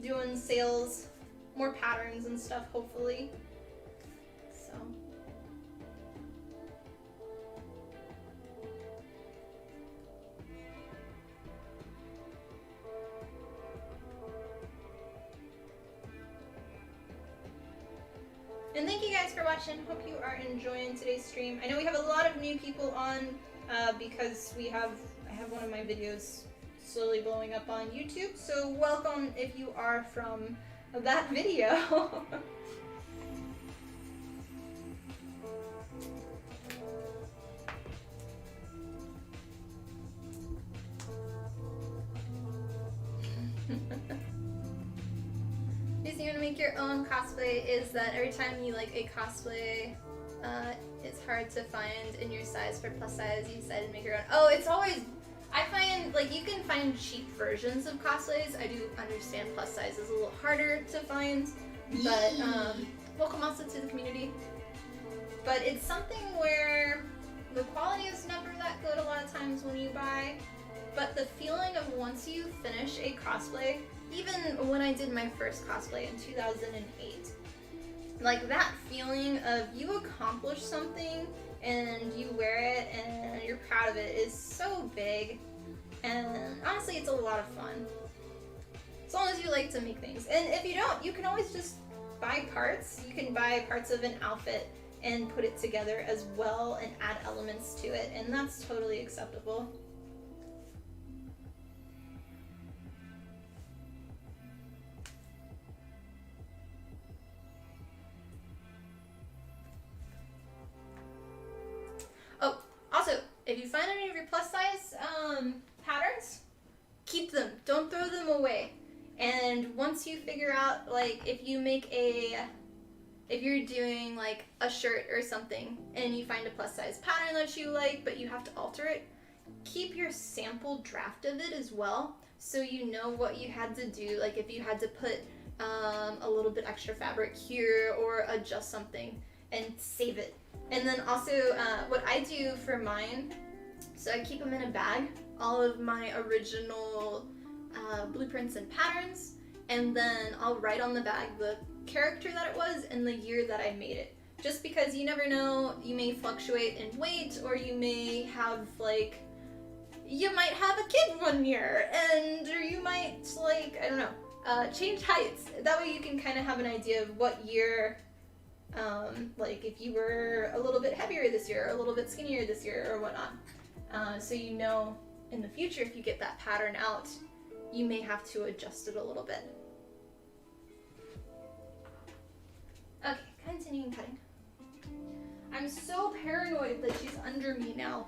doing sales, more patterns and stuff, hopefully. So. And thank you guys for watching. Hope you are enjoying today's stream. I know we have a lot of new people on because I have one of my videos slowly blowing up on YouTube. So welcome if you are from that video. Reason you want to make your own cosplay is that every time you like a cosplay, it's hard to find in your size for plus size. You decided to make your own. Oh, it's always, I find like you can find cheap versions of cosplays. I do understand plus size is a little harder to find, but welcome also to the community. But it's something where the quality is never that good a lot of times when you buy, but the feeling of once you finish a cosplay, even when I did my first cosplay in 2008, like that feeling of you accomplish something and you wear it and you're proud of it is so big. And honestly, it's a lot of fun. As long as you like to make things. And if you don't, you can always just buy parts. You can buy parts of an outfit and put it together as well and add elements to it, and that's totally acceptable. Oh, also, if you find any of your plus size patterns, keep them. Don't throw them away. And once you figure out, like, if you're doing like a shirt or something and you find a plus size pattern that you like, but you have to alter it, keep your sample draft of it as well, so you know what you had to do, like if you had to put a little bit extra fabric here or adjust something, and save it. And then also what I do for mine, so I keep them in a bag, all of my original blueprints and patterns, and then I'll write on the bag the character that it was and the year that I made it. Just because you never know, you may fluctuate in weight, or you may have like, you might have a kid one year, or you might like, I don't know, change heights. That way you can kind of have an idea of what year, like if you were a little bit heavier this year, or a little bit skinnier this year, or whatnot. So you know in the future, if you get that pattern out, you may have to adjust it a little bit. Okay, continuing cutting. I'm so paranoid that she's under me now.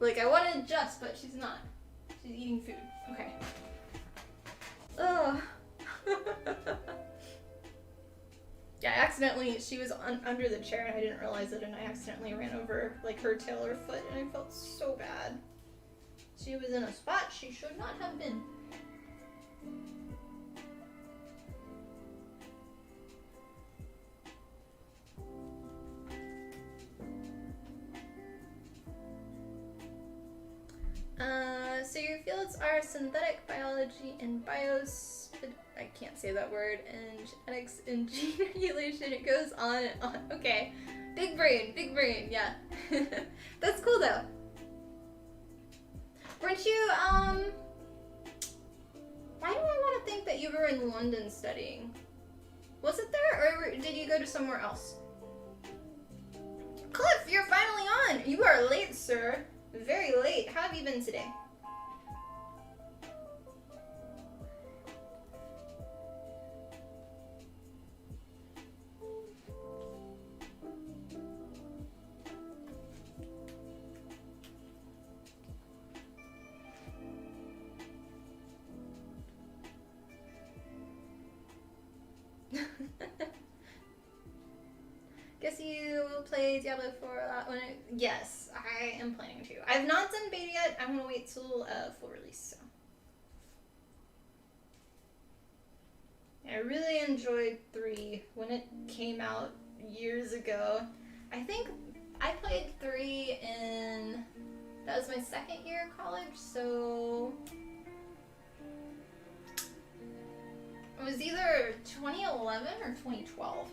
Like, I want to adjust, but she's not. She's eating food. Okay. Ugh. Yeah, she was under the chair and I didn't realize it, and I accidentally ran over like her tail or foot, and I felt so bad. She was in a spot she should not have been. So your fields are synthetic biology and I can't say that word, and genetics and gene regulation. It goes on and on. Okay. Big brain, yeah. That's cool though. Weren't you, why do I want to think that you were in London studying? Was it there, or did you go to somewhere else? Cliff, you're finally on! You are late, sir. Very late. How have you been today? Guess you will play Diablo 4 a lot when it... Yes, I am planning to. I've not done beta yet. I'm gonna wait till full release, so. I really enjoyed 3 when it came out years ago. I think I played 3 in... That was my second year of college, so... It was either 2011 or 2012.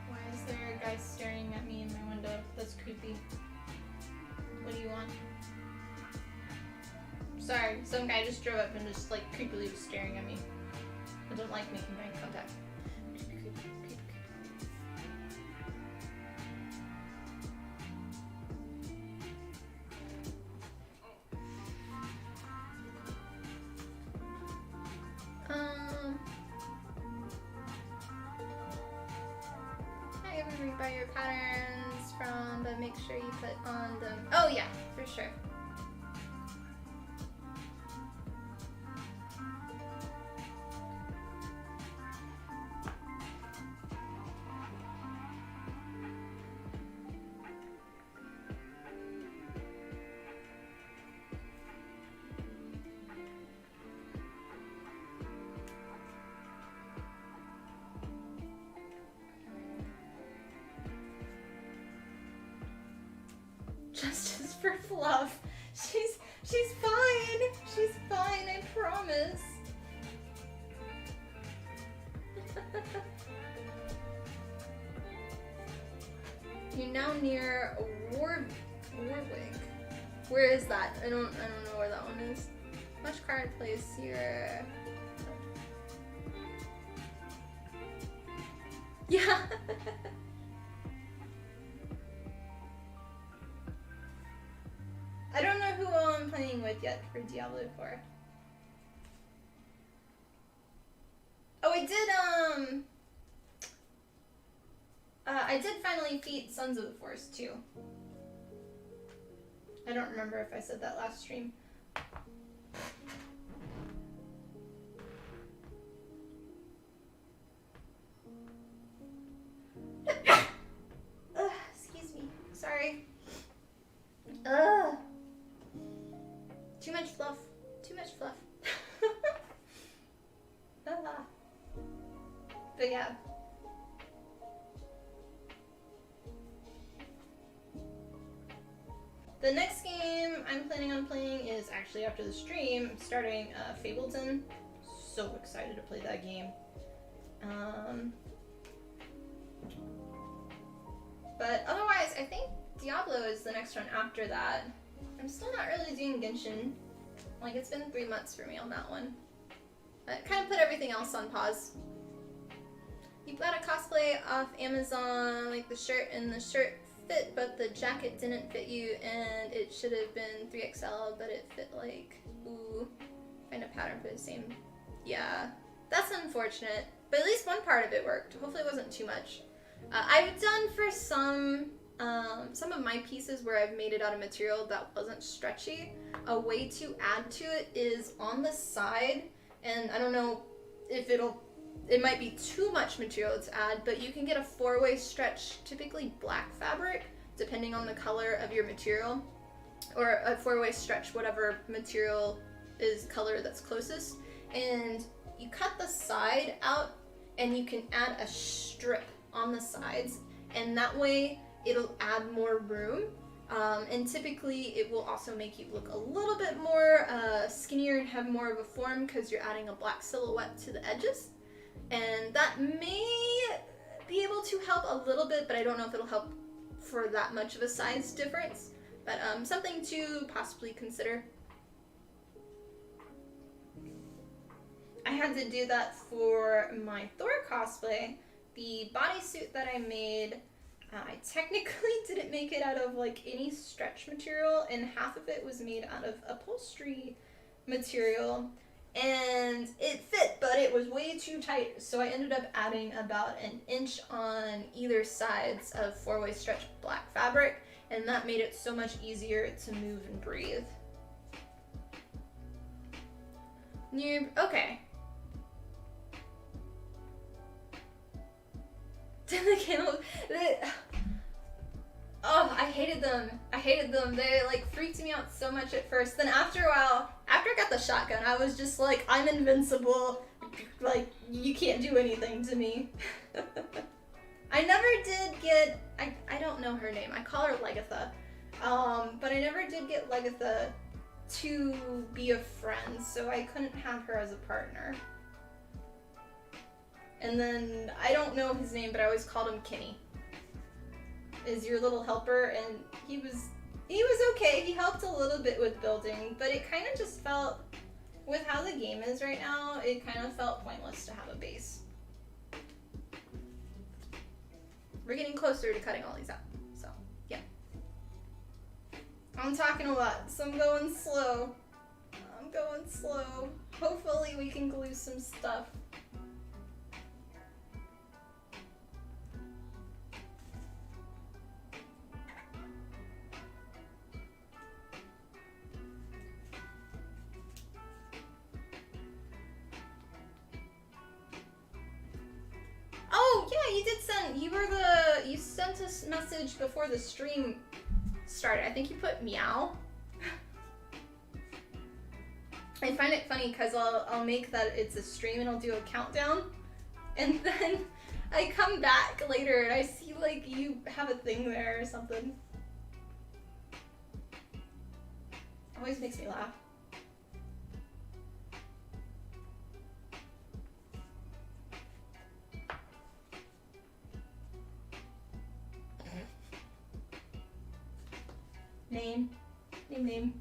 Why is there a guy staring at me in my window? That's creepy. What do you want? Sorry, some guy just drove up and just like creepily was staring at me. I don't like making eye contact. Not everybody buy your patterns from, but make sure you put on them. Oh yeah, for sure. justice for Fluff. She's fine. She's fine, I promise. You're now near Warwick. Where is that? I don't know where that one is. Much card place here. Yeah. I don't know who I'm playing with yet for Diablo 4. Oh, I did finally defeat Sons of the Forest too. I don't remember if I said that last stream. Excuse me. Sorry. Too much fluff. Too much fluff. But yeah. The next game I'm planning on playing is actually after the stream. I'm starting Fableton. So excited to play that game. But otherwise, I think Diablo is the next one after that. I'm still not really doing Genshin. Like, it's been 3 months for me on that one. I kind of put everything else on pause. You got a cosplay off Amazon, like the shirt and the shirt fit, but the jacket didn't fit you, and it should have been 3XL, but it fit like, ooh, find a pattern for the same. Yeah, that's unfortunate, but at least one part of it worked. Hopefully it wasn't too much. I've done for some of my pieces where I've made it out of material that wasn't stretchy. A way to add to it is on the side, and I don't know if it might be too much material to add, but you can get a 4-way stretch, typically black fabric, depending on the color of your material, or a 4-way stretch, whatever material is color that's closest, and you cut the side out and you can add a strip on the sides, and that way it'll add more room, and typically it will also make you look a little bit more skinnier and have more of a form because you're adding a black silhouette to the edges. And that may be able to help a little bit, but I don't know if it'll help for that much of a size difference. But something to possibly consider. I had to do that for my Thor cosplay. The bodysuit that I made, I technically didn't make it out of like any stretch material, and half of it was made out of upholstery material. And it fit, but it was way too tight, so I ended up adding about an inch on either sides of 4-way stretch black fabric, and that made it so much easier to move and breathe. Okay. The camel. Oh, I hated them. They like freaked me out so much at first. Then after a while, after I got the shotgun, I was just like, I'm invincible. Like, you can't do anything to me. I never did get, I don't know her name. I call her Legatha. But I never did get Legatha to be a friend, so I couldn't have her as a partner. And then, I don't know his name, but I always called him Kenny. Is your little helper, and he was okay. He helped a little bit with building, but it kind of just felt, with how the game is right now, it kind of felt pointless to have a base. We're getting closer to cutting all these out, so yeah. I'm talking a lot, so I'm going slow. Hopefully we can glue some stuff. Oh, yeah, you did send, you sent us a message before the stream started. I think you put meow. I find it funny because I'll make that it's a stream and I'll do a countdown, and then I come back later and I see like you have a thing there or something. Always makes me laugh. Name. Name.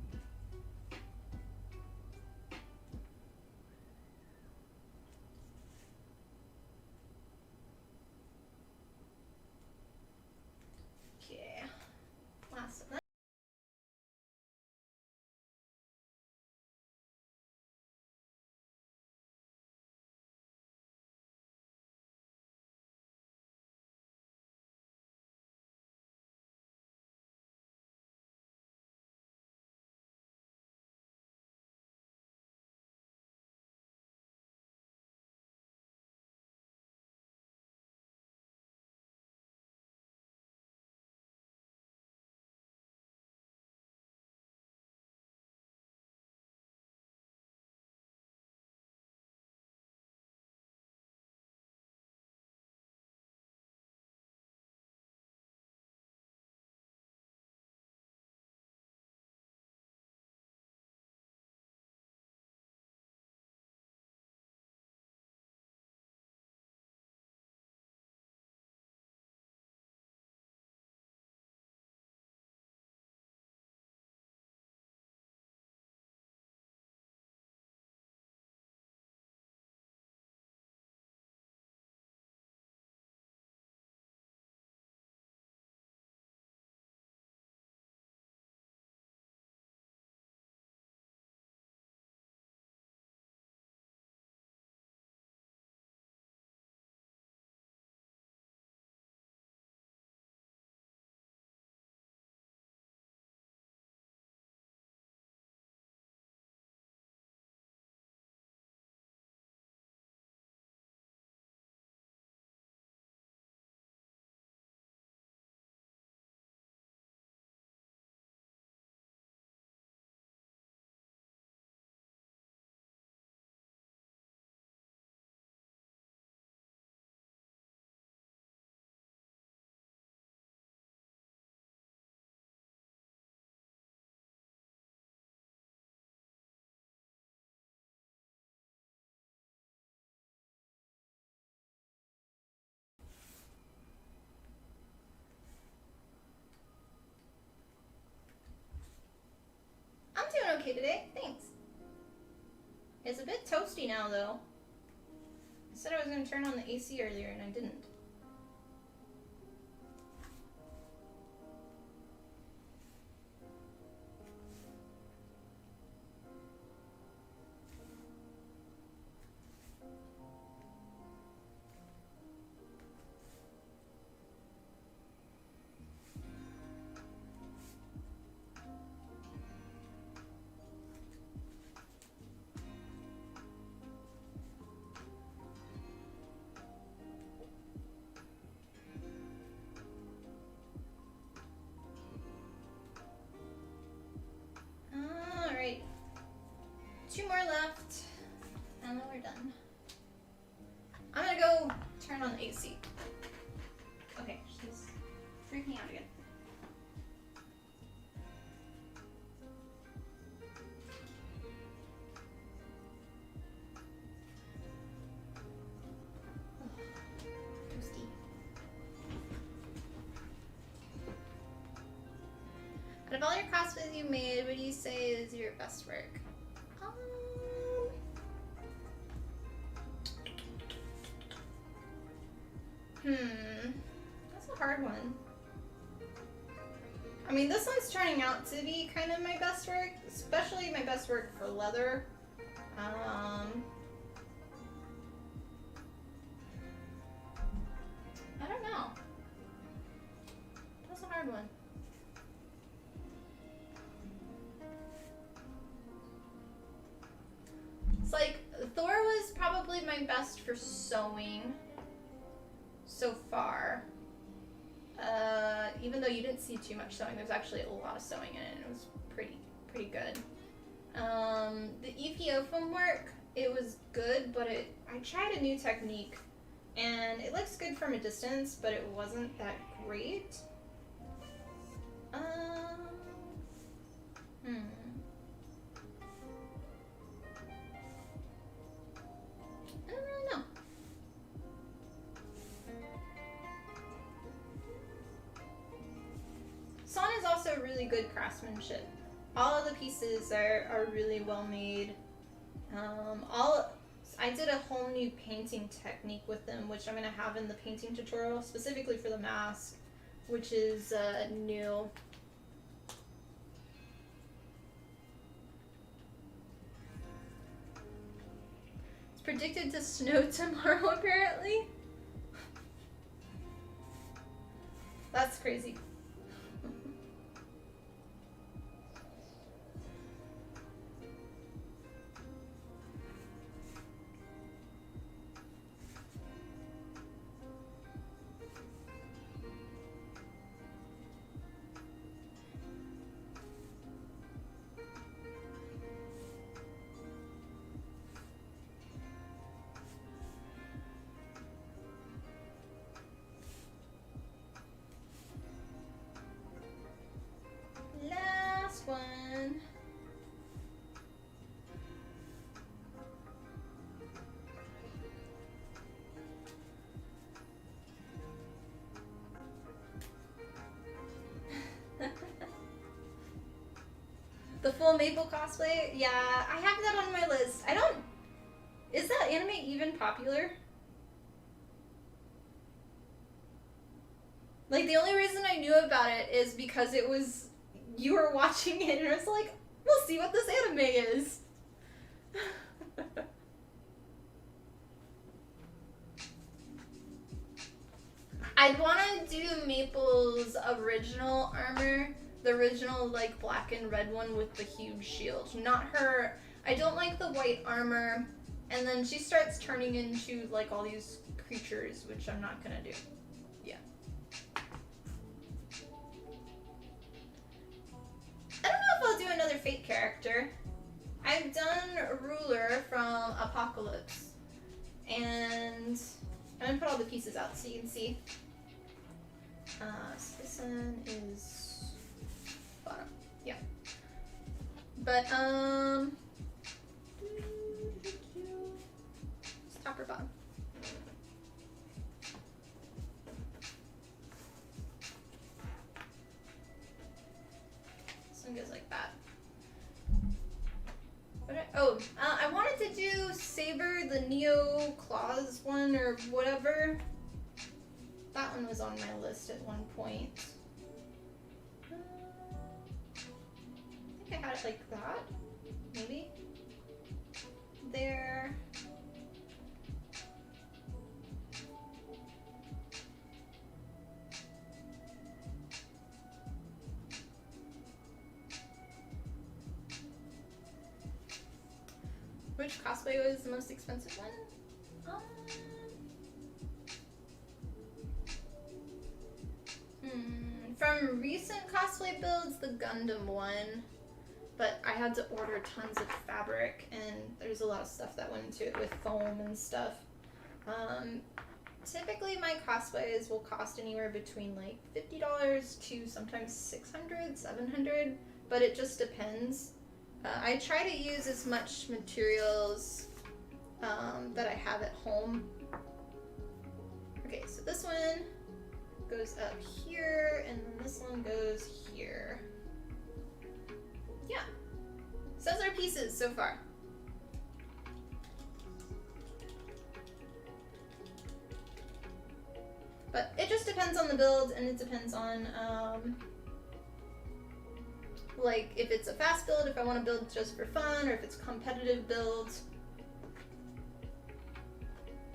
Okay. Last one. I'm doing okay today, thanks. It's a bit toasty now though. I said I was going to turn on the AC earlier and I didn't. Alright. 2 more left. And then we're done. I'm gonna go turn on the AC. Okay, she's freaking out again. Toasty. Out of all your cosplays you made, what do you say is your best work? That's a hard one. I mean, this one's turning out to be kind of my best work, especially my best work for leather. I don't know. That's a hard one. It's like, Thor was probably my best for sewing so far. Even though you didn't see too much sewing, there's actually a lot of sewing in it, and it was pretty good. The EPO foam work, it was good, but I tried a new technique, and it looks good from a distance, but it wasn't that great. really good craftsmanship. All of the pieces are really well made. I did a whole new painting technique with them, which I'm gonna have in the painting tutorial specifically for the mask, which is new. It's predicted to snow tomorrow, apparently. That's crazy. Last one. The full Maple cosplay? Yeah, I have that on my list. Is that anime even popular? Like, the only reason I knew about it is because you were watching it and I was like, we'll see what this anime is. I'd want to do Maple's original armor. The original, like, black and red one with the huge shield. Not her. I don't like the white armor. And then she starts turning into, like, all these creatures, which I'm not gonna do. Yeah. I don't know if I'll do another Fate character. I've done Ruler from Apocalypse. And I'm gonna put all the pieces out so you can see. So this one is bottom. Yeah. But, it's top or bottom? This one goes like that. I wanted to do Saber, the Neo Claws one or whatever. That one was on my list at one point. I think I had it like that, maybe. There. Which cosplay was the most expensive one? From recent cosplay builds, the Gundam one, but I had to order tons of fabric and there's a lot of stuff that went into it with foam and stuff. Typically my cosplays will cost anywhere between like $50 to sometimes $600, $700, but it just depends. I try to use as much materials that I have at home. Okay, so this one goes up here, and then this one goes here. Yeah. So those are pieces so far. But it just depends on the build, and it depends on, like, if it's a fast build, if I want to build just for fun, or if it's competitive builds.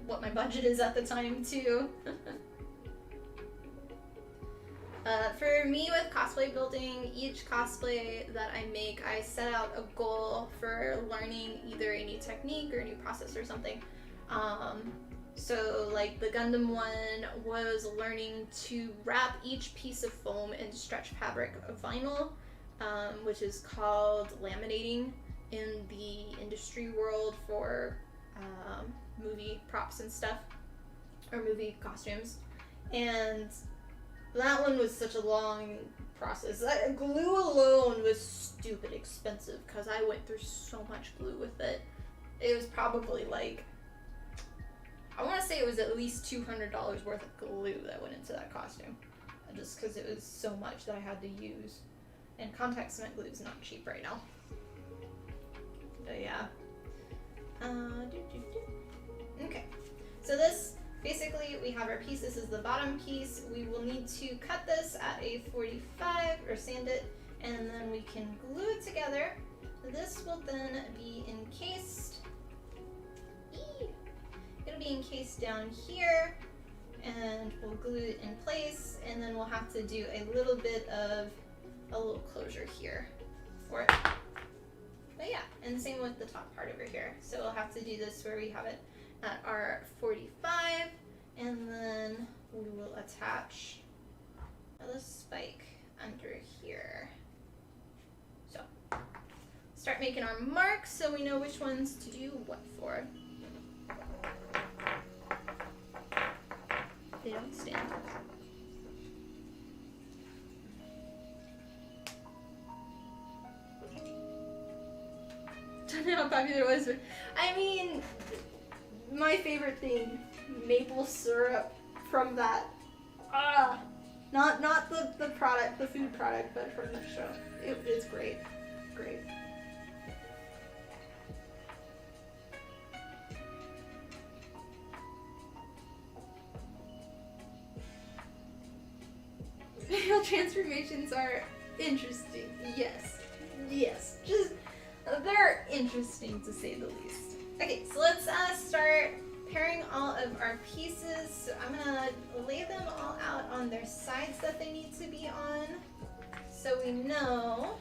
What my budget is at the time, too. For me with cosplay building, each cosplay that I make, I set out a goal for learning either a new technique or a new process or something. So like the Gundam one was learning to wrap each piece of foam in stretch fabric of vinyl, which is called laminating in the industry world for movie props and stuff, or movie costumes. And that one was such a long process. Glue alone was stupid expensive because I went through so much glue with it. It was probably like, I want to say it was at least $200 worth of glue that went into that costume. Just because it was so much that I had to use. And contact cement glue is not cheap right now. But yeah. Okay. So this, basically, we have our piece. This is the bottom piece. We will need to cut this at a 45 or sand it, and then we can glue it together. This will then be encased. It'll be encased down here, and we'll glue it in place, and then we'll have to do a little bit of a little closure here for it. But yeah, and same with the top part over here. So we'll have to do this where we have it at our 45, and then we will attach a spike under here. So start making our marks so we know which ones to do what for. They don't stand. Don't know how popular it was, but I mean, my favorite thing, maple syrup from that. Not the product, the food product, but from the show. It's great. Great. Facial transformations are interesting. Yes. Yes. Just, they're interesting to say the least. Okay, so let's start pairing all of our pieces. So I'm gonna lay them all out on their sides that they need to be on, so we know.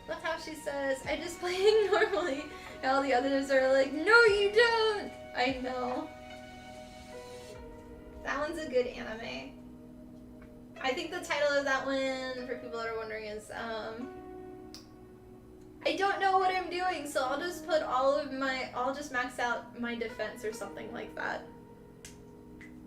Look how she says, I just play it normally. And all the others are like, no you don't! I know. That one's a good anime. I think the title of that one, for people that are wondering, is, I don't know what I'm doing, so I'll just put I'll just max out my defense or something like that.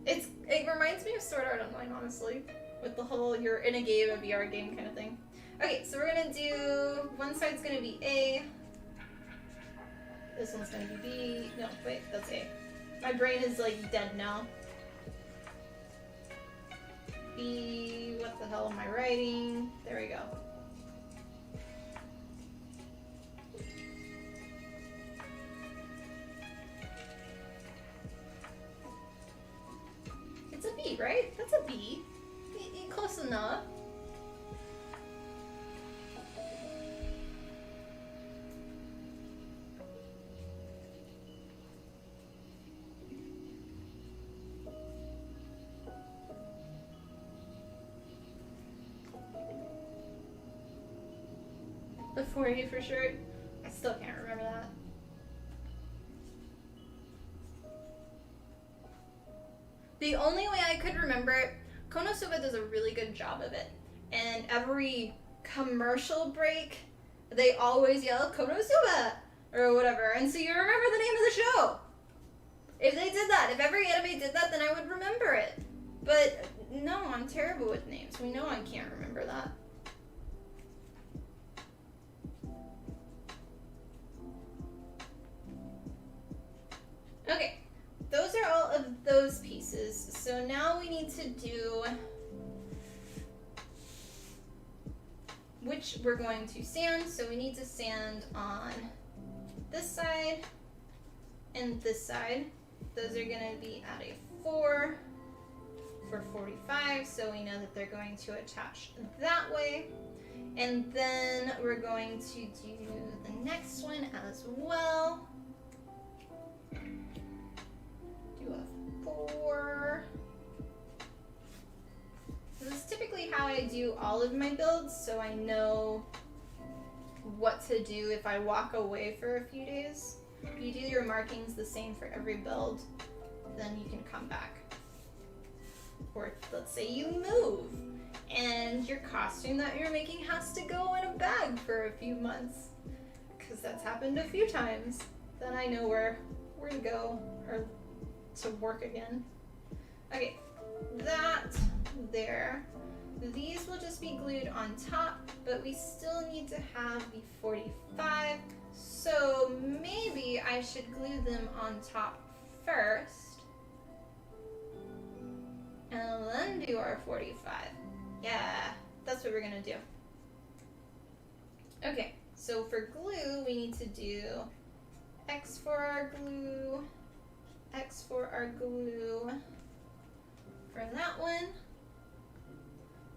It reminds me of Sword Art Online, honestly. With the whole, you're in a game, a VR game kind of thing. Okay, so we're gonna do, one side's gonna be A. This one's gonna be B. No, wait, that's A. My brain is like dead now. B, what the hell am I writing? There we go. It's a B, right? That's a B. Close enough. The 40 for sure. I still can't remember that. The only way I could remember it, Konosuba does a really good job of it. And every commercial break, they always yell Konosuba or whatever. And so you remember the name of the show. If they did that, if every anime did that, then I would remember it. But no, I'm terrible with names. We know I can't remember that. Okay, those are all of those pieces. So now we need to do which we're going to sand. So we need to sand on this side and this side. Those are going to be at a 4 for 45, so we know that they're going to attach that way. And then we're going to do the next one as well. Do a 4. This is typically how I do all of my builds, so I know what to do if I walk away for a few days. If you do your markings the same for every build, then you can come back. Or let's say you move and your costume that you're making has to go in a bag for a few months, because that's happened a few times. Then I know where to go or to work again. Okay, that there. these will just be glued on top, but we still need to have the 45. So maybe I should glue them on top first and then do our 45. Yeah, that's what we're gonna do. Okay, so for glue, we need to do X for our glue, X for our glue for that one.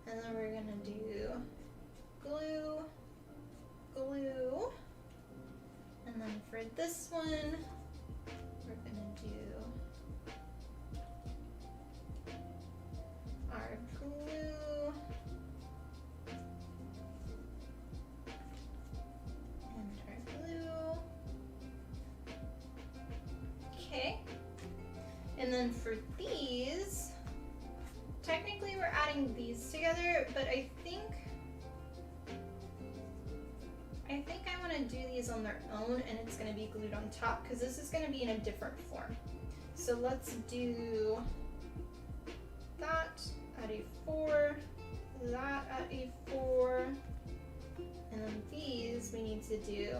And then we're gonna do glue, glue. And then for this one, we're gonna do our glue and our glue. Okay. And then for these, technically we're adding these together, but I think I want to do these on their own, and it's going to be glued on top because this is going to be in a different form. So let's do that at a 4, that at a 4, and then these we need to do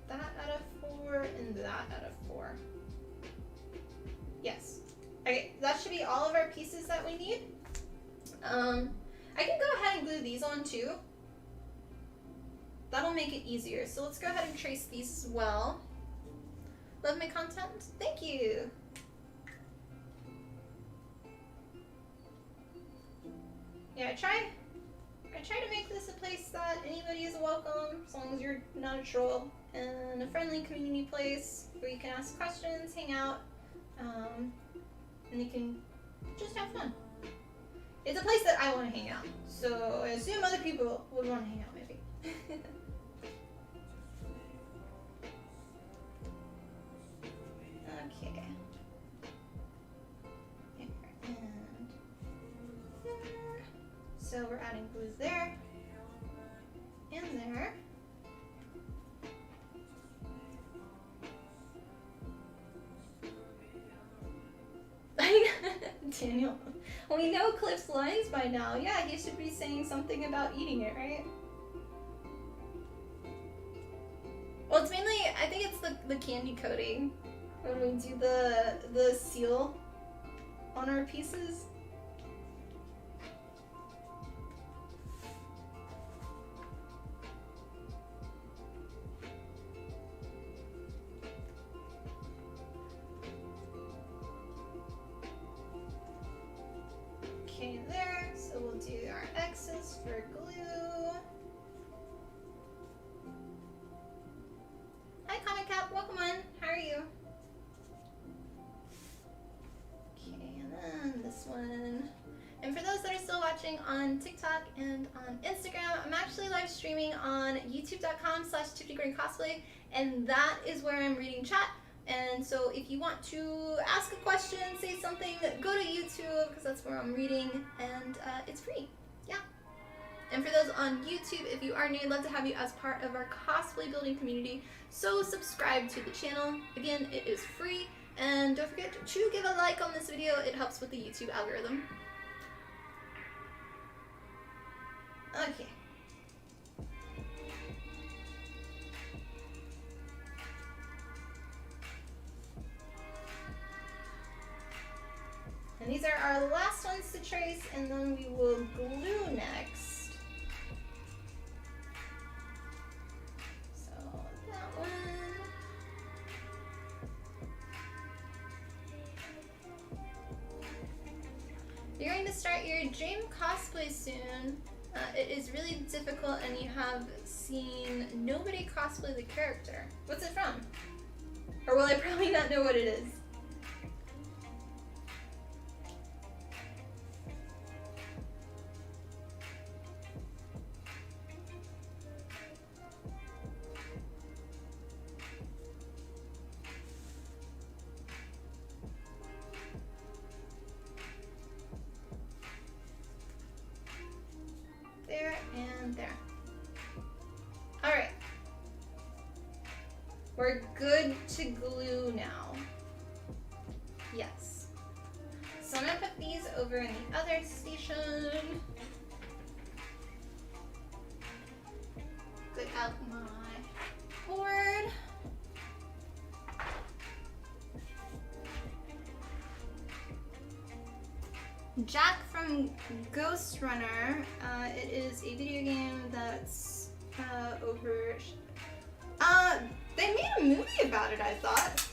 that at a 4 and that at a 4. Yes. Okay, that should be all of our pieces that we need. I can go ahead and glue these on too. That'll make it easier. So let's go ahead and trace these as well. Love my content? Thank you. Yeah, I try to make this a place that anybody is welcome, as long as you're not a troll, and a friendly community place where you can ask questions, hang out, and you can just have fun. It's a place that I want to hang out, so I assume other people would want to hang out maybe. Okay. There and there. So we're adding glue there and there. Daniel, we know Cliff's lines by now. Yeah, he should be saying something about eating it, right? Well, it's mainly, I think it's the candy coating when we do the seal on our pieces. Okay, there. So we'll do our X's for glue. Hi, Comic Cap. Welcome on. How are you? Okay, and then this one. And for those that are still watching on TikTok and on Instagram, I'm actually live streaming on youtube.com/TiffanyGreenCosplay, and that is where I'm reading chat. And so if you want to ask a question, say something, go to YouTube, because that's where I'm reading, and it's free. Yeah. And for those on YouTube, if you are new, I'd love to have you as part of our cosplay building community. So subscribe to the channel. Again, it is free. And don't forget to give a like on this video. It helps with the YouTube algorithm. Okay. And these are our last ones to trace, and then we will glue next. So that one. You're going to start your dream cosplay soon. It is really difficult, and you have seen nobody cosplay the character. What's it from? Or will I probably not know what it is? There and there. Alright. We're good to glue now. Yes. So I'm going to put these over in the other station. Put out my board. Jack from Ghost Runner. It is a video game that's over. They made a movie about it, I thought.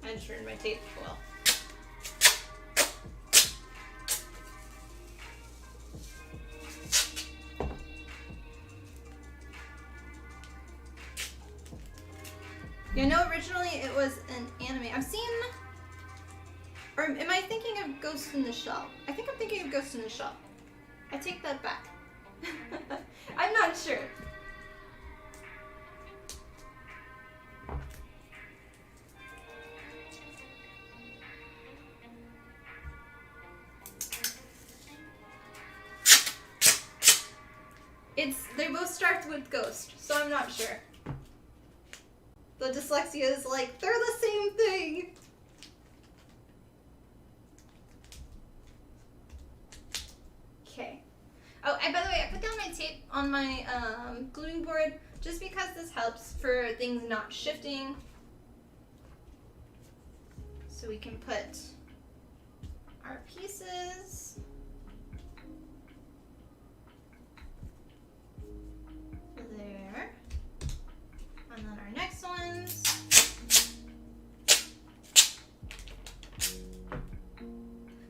I just ruined my tape. Well. Yeah, no, originally it was an anime. I've seen. Or am I thinking of Ghost in the Shell? I think I'm thinking of Ghost in the Shell. I take that back. I'm not sure. They both start with Ghost, so I'm not sure. The dyslexia is like, they're the same thing. Okay. Oh, and by the way, I put down my tape on my gluing board just because this helps for things not shifting. So we can put our pieces there. And then our next ones.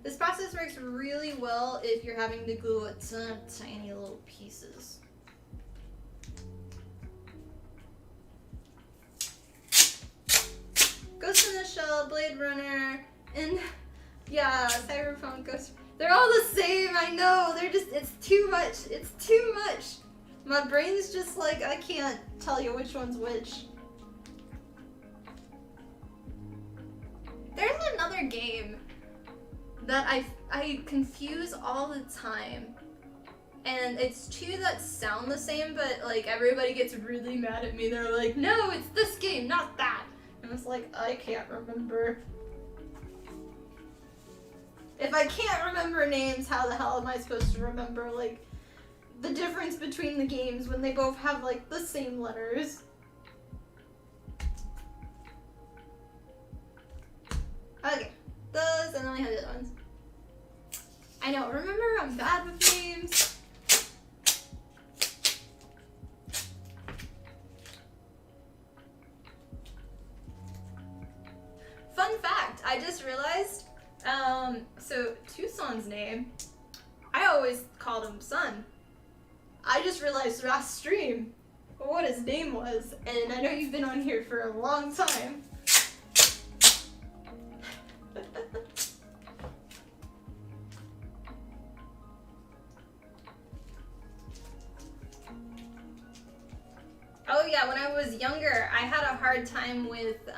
This process works really well if you're having to glue a ton of tiny little pieces. Ghost in the Shell, Blade Runner, and yeah, Cyberpunk, Ghost. They're all the same, I know. They're just, it's too much. It's too much. My brain's just like, I can't tell you which one's which. There's another game that I confuse all the time. And it's two that sound the same, but like everybody gets really mad at me. They're like, no, it's this game, not that. And it's like, I can't remember. If I can't remember names, how the hell am I supposed to remember like the difference between the games when they both have like the same letters? Okay, those, and then I have the other ones. I know, remember, I'm bad with names. Fun fact, I just realized, so Tucson's name, I always called him Sun. I just realized last stream what his name was, and I know you've been on here for a long time. Oh yeah, when I was younger, I had a hard time with,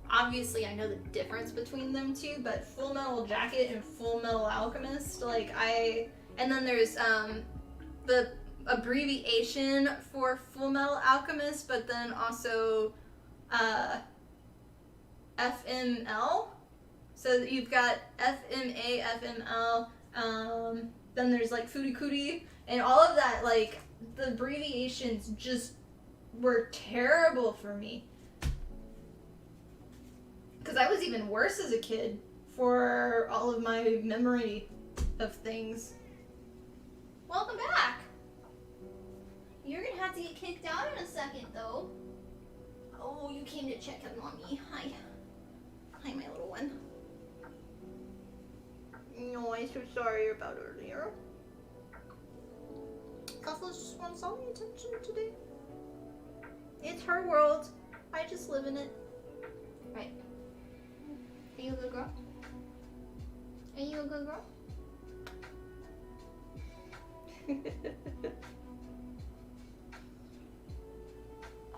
obviously I know the difference between them two, but Full Metal Jacket and Full Metal Alchemist, like and then there's, the abbreviation for Full Metal Alchemist, but then also, FML. So you've got FMA, FML, then there's like Furikuri, and all of that, like, the abbreviations just were terrible for me. Because I was even worse as a kid for all of my memory of things. Welcome back! You're gonna have to get kicked out in a second, though. Oh, you came to check on Mommy. Hi. Hi, my little one. No, I'm so sorry about earlier. Cuffles just wants all the attention today. It's her world. I just live in it. Right. Are you a good girl? Are you a good girl?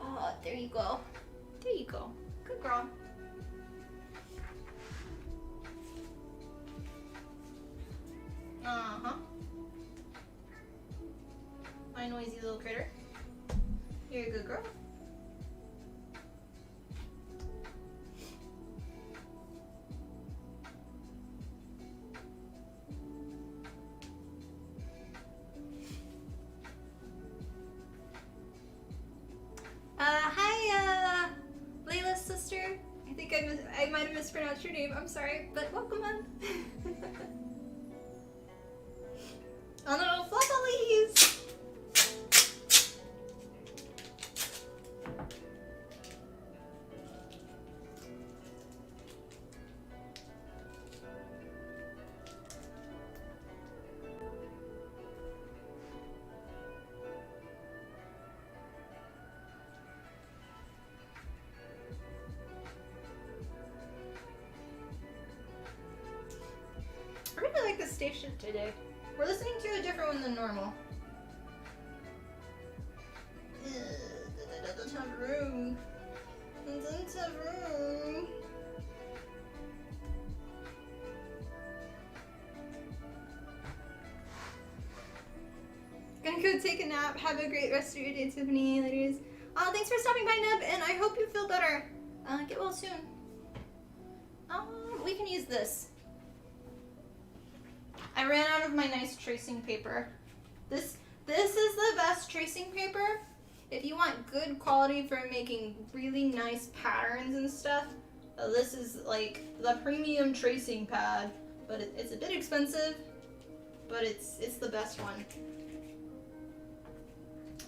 Oh, there you go. There you go. Good girl. Uh-huh. My noisy little critter. You're a good girl. think I might have mispronounced your name. I'm sorry, but welcome on. Oh no, Floppolies! I really like the station today. We're listening to a different one than normal. Doesn't have room. Doesn't have room. Gonna go take a nap. Have a great rest of your day, Tiffany, ladies. Thanks for stopping by, Neb, and I hope you feel better. Get well soon. We can use this. I ran out of my nice tracing paper. This is the best tracing paper. If you want good quality for making really nice patterns and stuff, this is like the premium tracing pad. But it's a bit expensive, but it's the best one.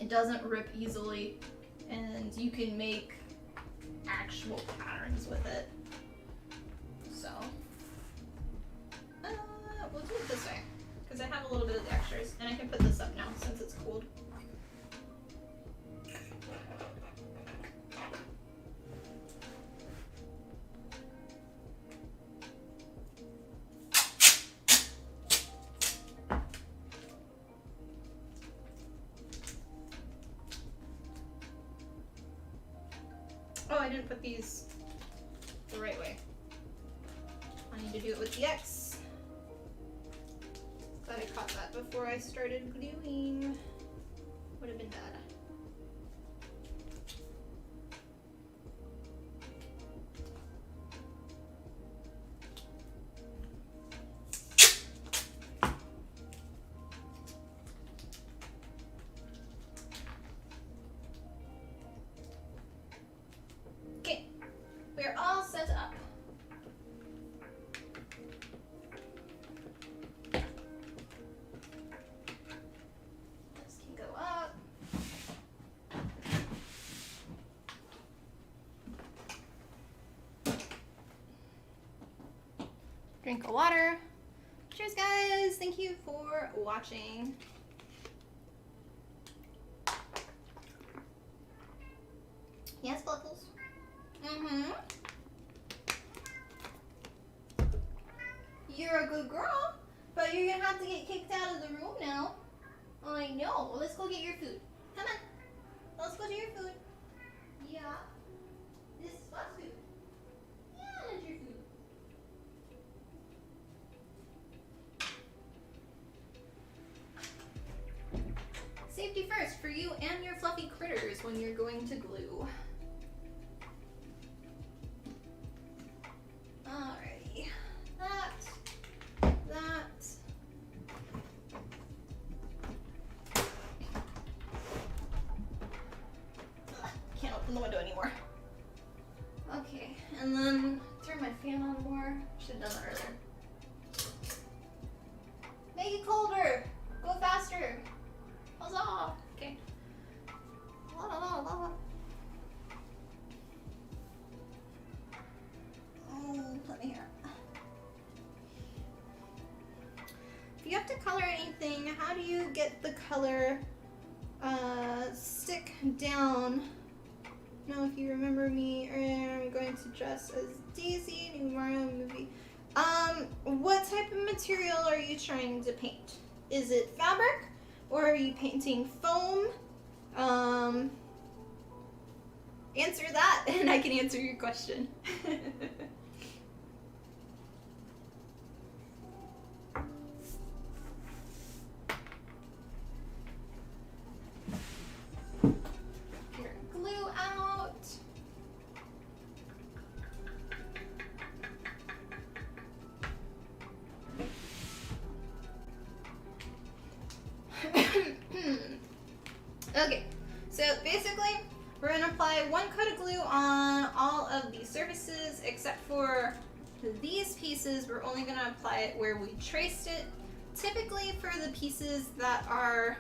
It doesn't rip easily, and you can make actual patterns with it. So, we'll do it this way, because I have a little bit of the extras, and I can put this up now since it's cooled. Oh, I didn't put these the right way. I need to do it with the X. Glad I caught that before I started gluing. Would have been bad. Okay, we're all set up. This can go up. Drink of water. Cheers, guys. Thank you for watching. Yes, Buckles? Mm-hmm. You're a good girl, but you're gonna have to get kicked out of the room now. I know. Well, let's go get your food. Come on. Let's go to your food. Yeah. This is what's food. Yeah, that's your food. Safety first for you and your fluffy critters when you're going to glue. Alrighty. That. Ugh, can't open the window anymore. Okay, and then turn my fan on more. Should have done that earlier. Make it colder. Go faster. Huzzah! Okay. La la la la. Let me hear. If you have to color anything, how do you get the color stick down? Now, if you remember me, I'm going to dress as Daisy, new Mario movie. What type of material are you trying to paint? Is it fabric? Or are you painting foam? Answer that and I can answer your question. Your glue out. Okay, so basically We're going to apply one coat of glue on all of these surfaces except for these pieces. We're only going to apply it where we traced it. Typically for the pieces that are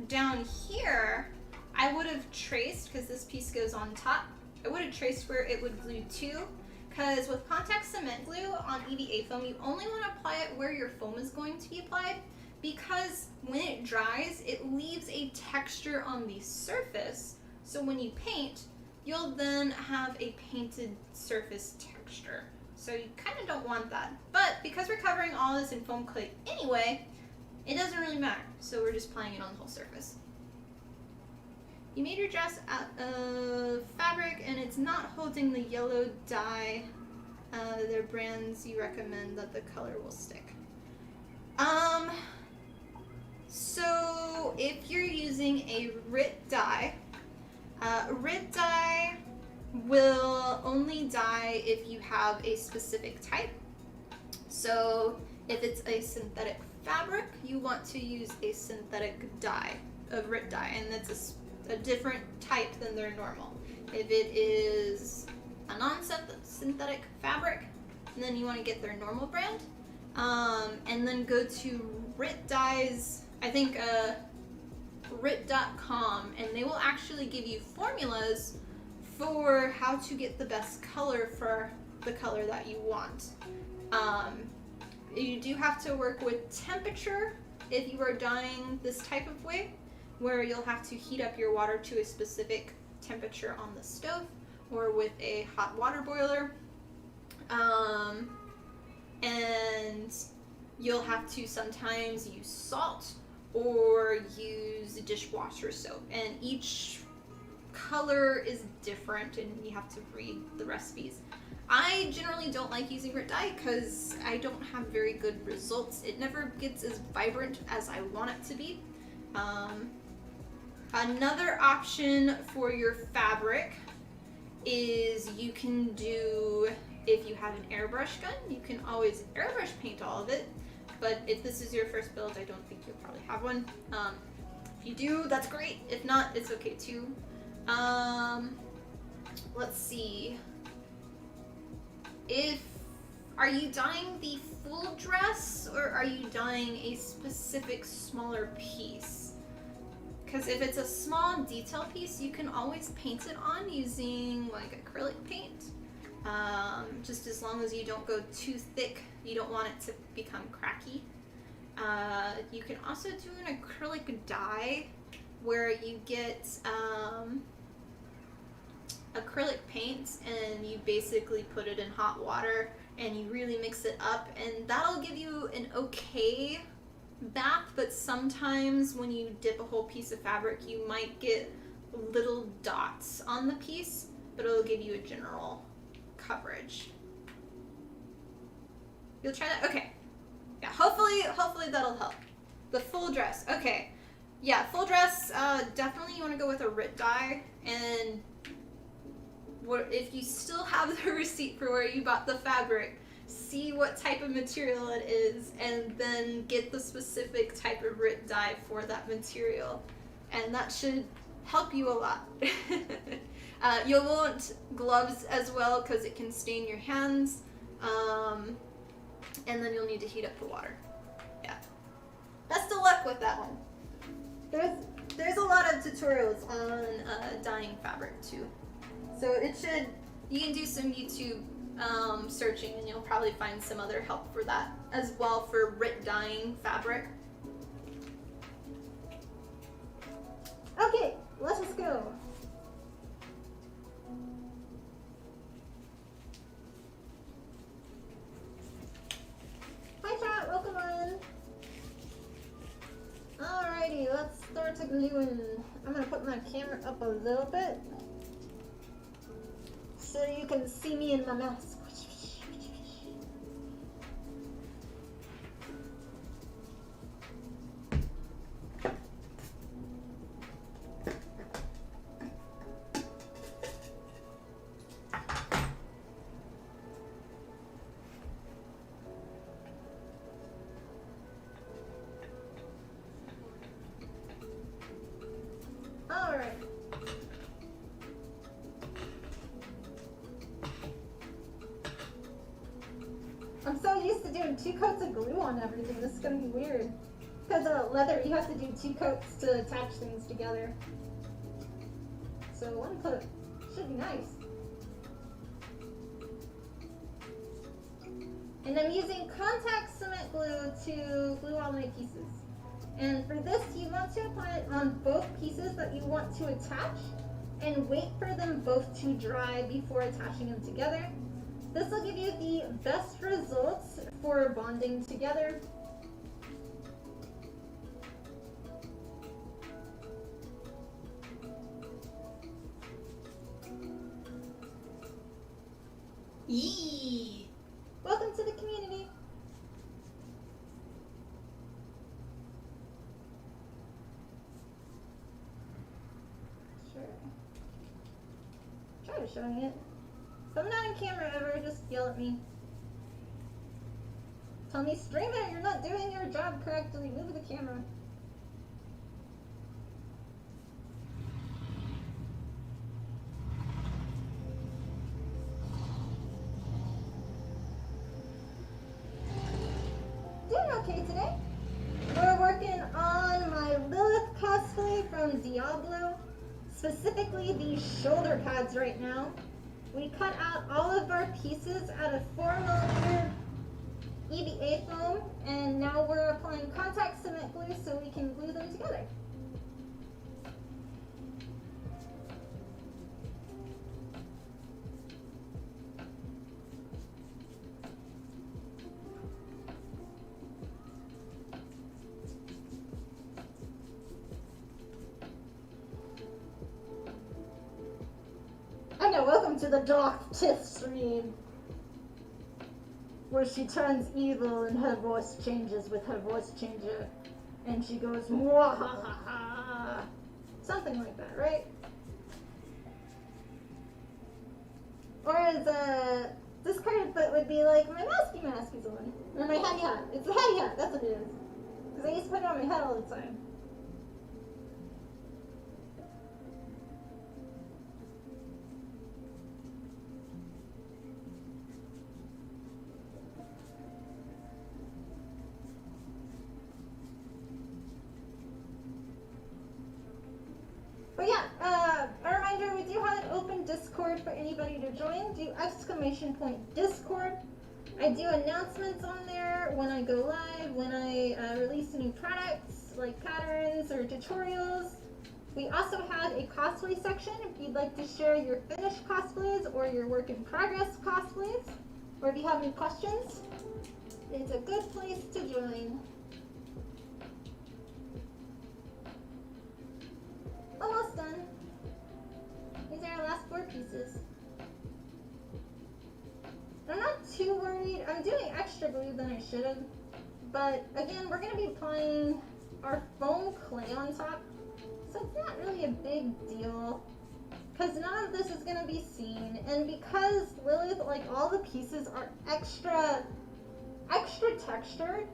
down here, I would have traced, because this piece goes on top, I would have traced where it would glue to, because with contact cement glue on EVA foam, you only want to apply it where your foam is going to be applied, because when it dries, it leaves a texture on the surface. So when you paint, you'll then have a painted surface texture. So you kind of don't want that. But because we're covering all this in foam clay anyway, it doesn't really matter. So we're just applying it on the whole surface. You made your dress out of fabric and it's not holding the yellow dye. There are brands you recommend that the color will stick. So if you're using a RIT dye will only dye if you have a specific type. So if it's a synthetic fabric, you want to use a synthetic dye, a RIT dye, and that's a different type than their normal. If it is a non-synthetic fabric, then you want to get their normal brand, and then go to RIT dyes, I think RIT.com, and they will actually give you formulas for how to get the best color for the color that you want. You do have to work with temperature if you are dyeing this type of way, where you'll have to heat up your water to a specific temperature on the stove or with a hot water boiler. And you'll have to sometimes use salt or use dishwasher soap, and each color is different and you have to read the recipes. I generally don't like using RIT dye because I don't have very good results. It never gets as vibrant as I want it to be. Another option for your fabric is you can do, if you have an airbrush gun, you can always airbrush paint all of it. But if this is your first build, I don't think you'll probably have one. If you do, that's great. If not, it's okay too. Let's see. Are you dyeing the full dress or are you dyeing a specific smaller piece? Because if it's a small detail piece, you can always paint it on using like acrylic paint. Just as long as you don't go too thick, you don't want it to become cracky. You can also do an acrylic dye where you get acrylic paint and you basically put it in hot water and you really mix it up, and that'll give you an okay bath, but sometimes when you dip a whole piece of fabric you might get little dots on the piece, but it'll give you a general coverage. You'll try that? Okay. Yeah, hopefully that'll help. The full dress. Okay. Yeah, full dress, definitely you want to go with a RIT dye, and if you still have the receipt for where you bought the fabric, see what type of material it is, and then get the specific type of RIT dye for that material. And that should help you a lot. You'll want gloves as well because it can stain your hands. And then you'll need to heat up the water. Yeah. Best of luck with that one. There's a lot of tutorials on dyeing fabric too. So you can do some YouTube searching and you'll probably find some other help for that as well for RIT dyeing fabric. Okay, let's just go. Hi chat, welcome on. Alrighty, let's start gluing. I'm gonna put my camera up a little bit so you can see me in my mask. Alright. doing 2 coats of glue on everything. This is gonna be weird. Because leather, you have to do 2 coats to attach things together. So 1 coat should be nice. And I'm using contact cement glue to glue all my pieces. And for this, you want to apply it on both pieces that you want to attach and wait for them both to dry before attaching them together. This will give you the best results for bonding together. Yee! Welcome to the community. Sure. Try showing it. If I'm not on camera ever, just yell at me. Tell me, streamer, you're not doing your job correctly. Move the camera. Doing okay today. We're working on my Lilith cosplay from Diablo. Specifically the shoulder pads right now. We cut out all of our pieces out of 4mm EVA foam, and now we're applying contact cement glue so we can glue them together. I know, welcome to the Dark Tiff stream, where she turns evil and her voice changes with her voice changer, and she goes mwahaha, something like that, right? Or as this card foot would be like, my masky mask is on, or my hatty hat. It's a hatty hat, that's what it is, because I used to put it on my head all the time. But yeah, a reminder, we do have an open Discord for anybody to join. Do !Discord. I do announcements on there when I go live, when I release new products like patterns or tutorials. We also have a cosplay section if you'd like to share your finished cosplays or your work in progress cosplays, or if you have any questions. It's a good place to join. Almost done. These are our last 4 pieces. I'm not too worried. I'm doing extra glue than I should have. But again, we're going to be applying our foam clay on top. So it's not really a big deal. Because none of this is going to be seen. And because Lilith, like all the pieces are extra textured,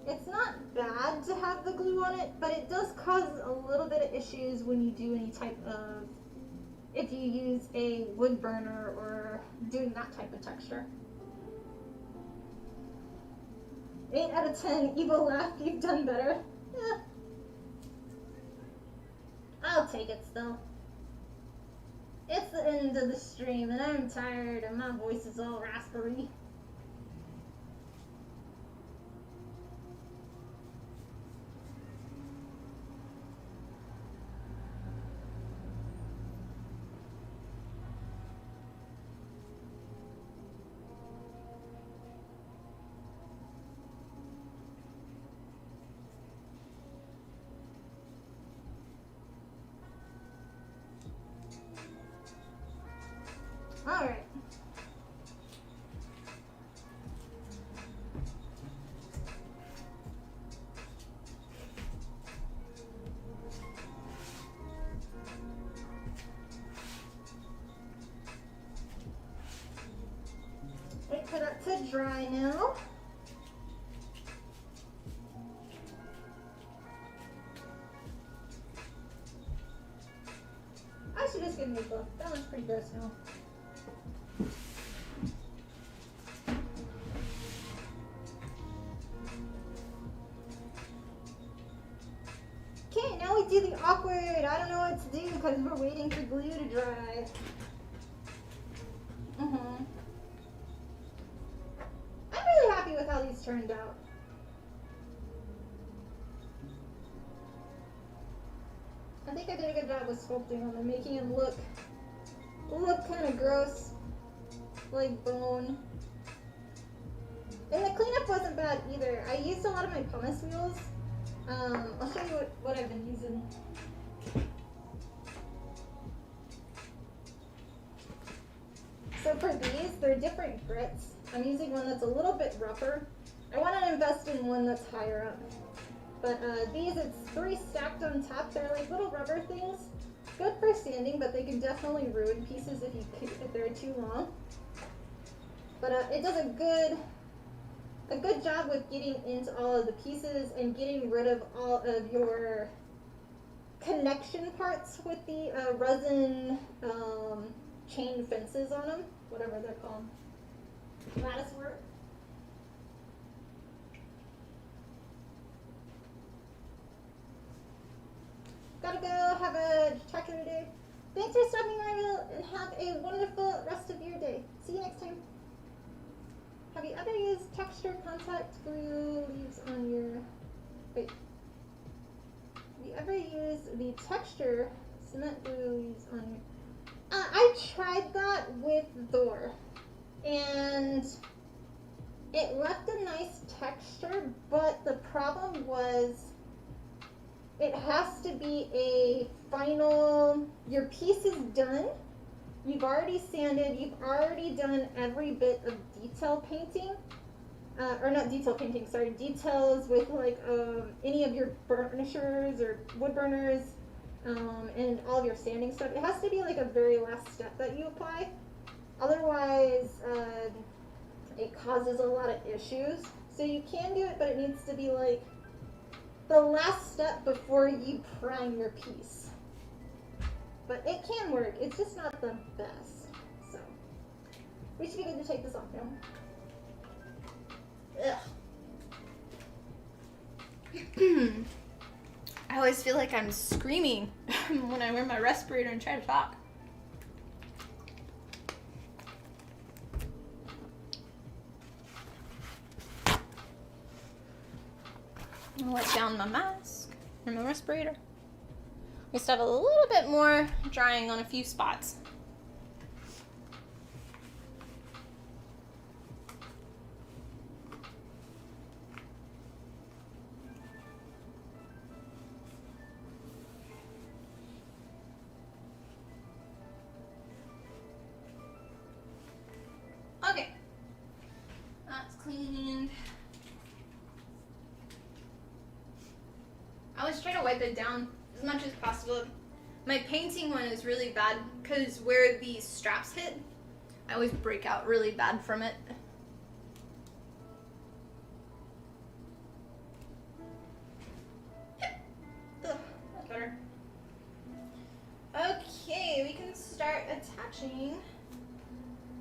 it's not bad to have the glue on it, but it does cause a little bit of issues when you do any type of, if you use a wood burner or doing that type of texture. 8 out of 10, evil laugh, you've done better. Yeah. I'll take it still. It's the end of the stream and I'm tired and my voice is all raspberry. Alright. Wait for that to dry now. I should just give me a book. That one's pretty gross now. do the awkward. I don't know what to do because we're waiting for glue to dry. I'm really happy with how these turned out. I think I did a good job with sculpting on them, making them look kind of gross, like bone. And the cleanup wasn't bad either. I used a lot of my pumice wheels. I'll show you what I've been using. So for these, they're different grits. I'm using one that's a little bit rougher. I want to invest in one that's higher up. But these, it's 3 stacked on top. They're like little rubber things. Good for sanding, but they can definitely ruin pieces if they're too long. But it does a good job with getting into all of the pieces and getting rid of all of your connection parts with the resin chain fences on them, whatever they're called. Lattice work. Gotta go. Have a spectacular day. Thanks for stopping by, and have a wonderful rest of your day. See you next time. Have you ever used texture contact glue leaves on your... Wait. Have you ever used the texture cement glue leaves on your... I tried that with Thor, and it left a nice texture, but the problem was it has to be a final... Your piece is done. You've already sanded, you've already done every bit of detail painting, or not detail painting, sorry, details with like any of your burnishers or wood burners, and all of your sanding stuff. It has to be like a very last step that you apply. Otherwise, it causes a lot of issues. So you can do it, but it needs to be like the last step before you prime your piece. But it can work, it's just not the best. So, we should be good to take this off now. Ugh. I always feel like I'm screaming when I wear my respirator and try to talk. I'll wipe down my mask and my respirator. We still have a little bit more drying on a few spots. Okay, that's cleaned. I always try to wipe it down as much as possible. My painting one is really bad because where the straps hit, I always break out really bad from it. Ugh, that's better. Okay, we can start attaching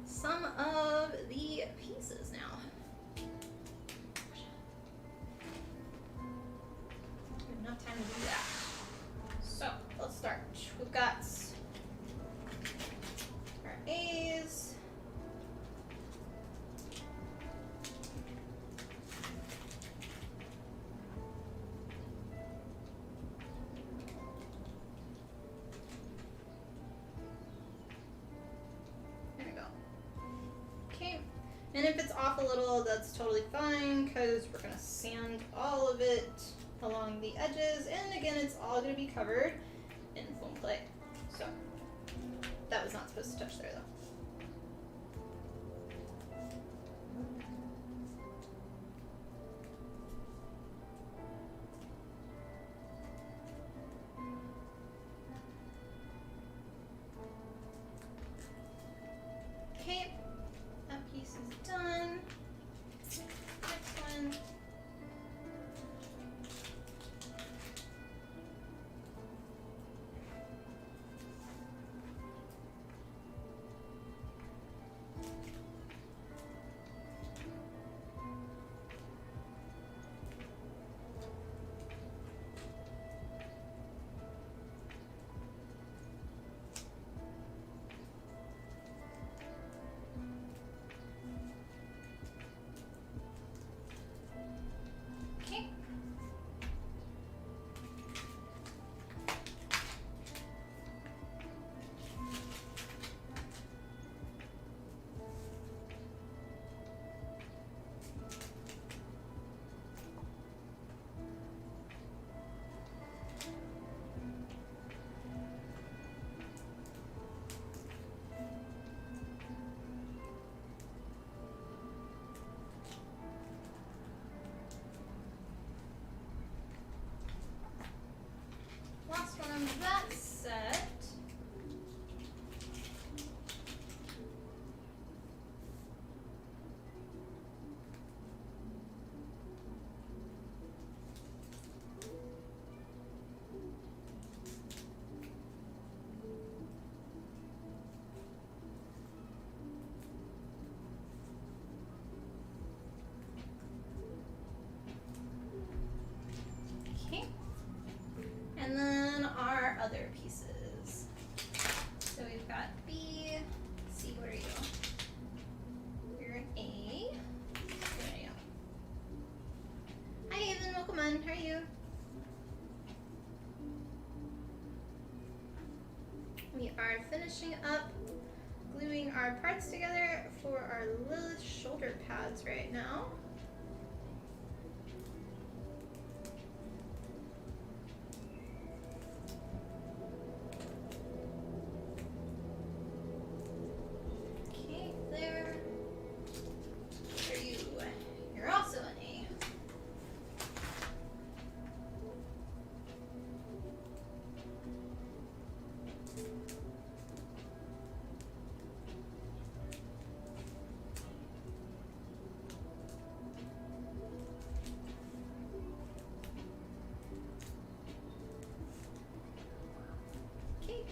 some of the pieces now. Enough time to do that. So let's start. We've got our A's. There we go. Okay. And if it's off a little, that's totally fine because we're going to sand all of it along the edges, and again, it's all going to be covered in foam clay. So that was not supposed to touch there though. Okay, that piece is done. Next one. that set. Okay. And then our other pieces. So we've got B, C, where are you? You're an A. Where are you? Hi Ethan, welcome on. How are you? We are finishing up gluing our parts together for our Lilith shoulder pads right now. Okay, there. Where are you? You're also an A. Okay.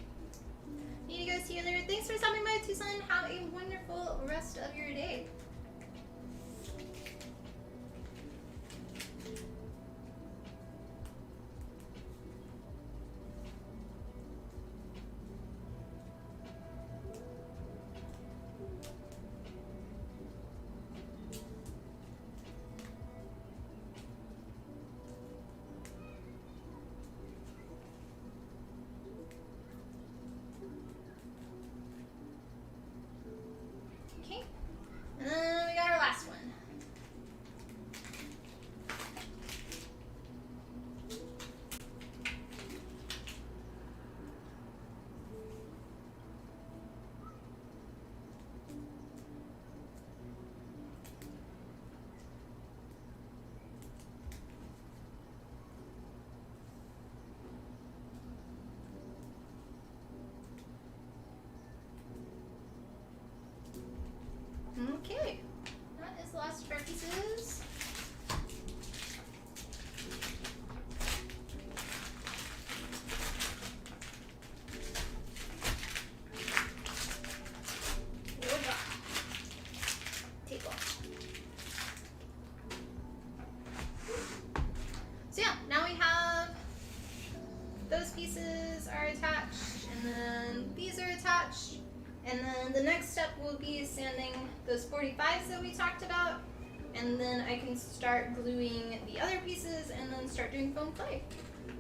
Need to go see you later. Thanks for stopping by, Tucson. Have a wonderful rest of your day. Okay. And then we got our last one. Okay, that is the last of our pieces. Whoa. Take off. So yeah, now we have those pieces are attached, and then these are attached. And then the next step will be sanding those 45s that we talked about. And then I can start gluing the other pieces and then start doing foam clay.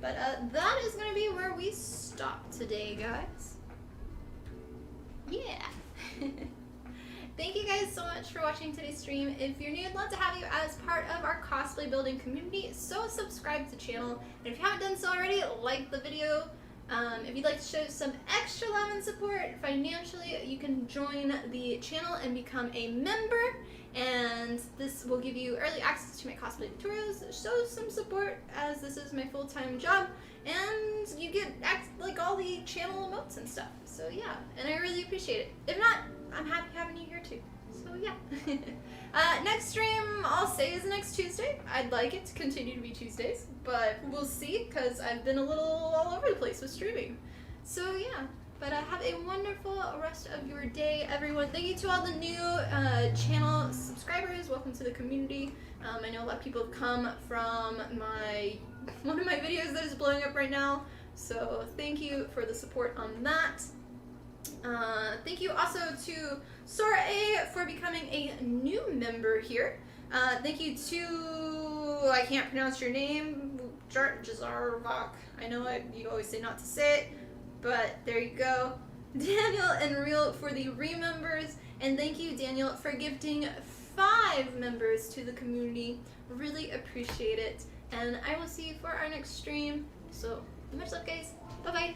But that is going to be where we stop today, guys. Yeah. Thank you guys so much for watching today's stream. If you're new, I'd love to have you as part of our cosplay building community. So subscribe to the channel. And if you haven't done so already, like the video. If you'd like to show some extra love and support financially, you can join the channel and become a member, and this will give you early access to my cosplay tutorials, show some support as this is my full-time job, and you get like all the channel emotes and stuff. So yeah, and I really appreciate it. If not, I'm happy having you here too. So yeah. Next stream I'll say is next Tuesday. I'd like it to continue to be Tuesdays, but we'll see because I've been a little all over the place with streaming. So yeah, but have a wonderful rest of your day, everyone. Thank you to all the new channel subscribers. Welcome to the community. I know a lot of people have come from one of my videos that is blowing up right now. So thank you for the support on that. Thank you also to Sora A for becoming a new member here. Thank you to, I can't pronounce your name, Jazarvok. I know you always say not to say it, but there you go. Daniel and Real for the remembers, and thank you, Daniel, for gifting 5 members to the community. Really appreciate it, and I will see you for our next stream. So much love, guys. Bye bye.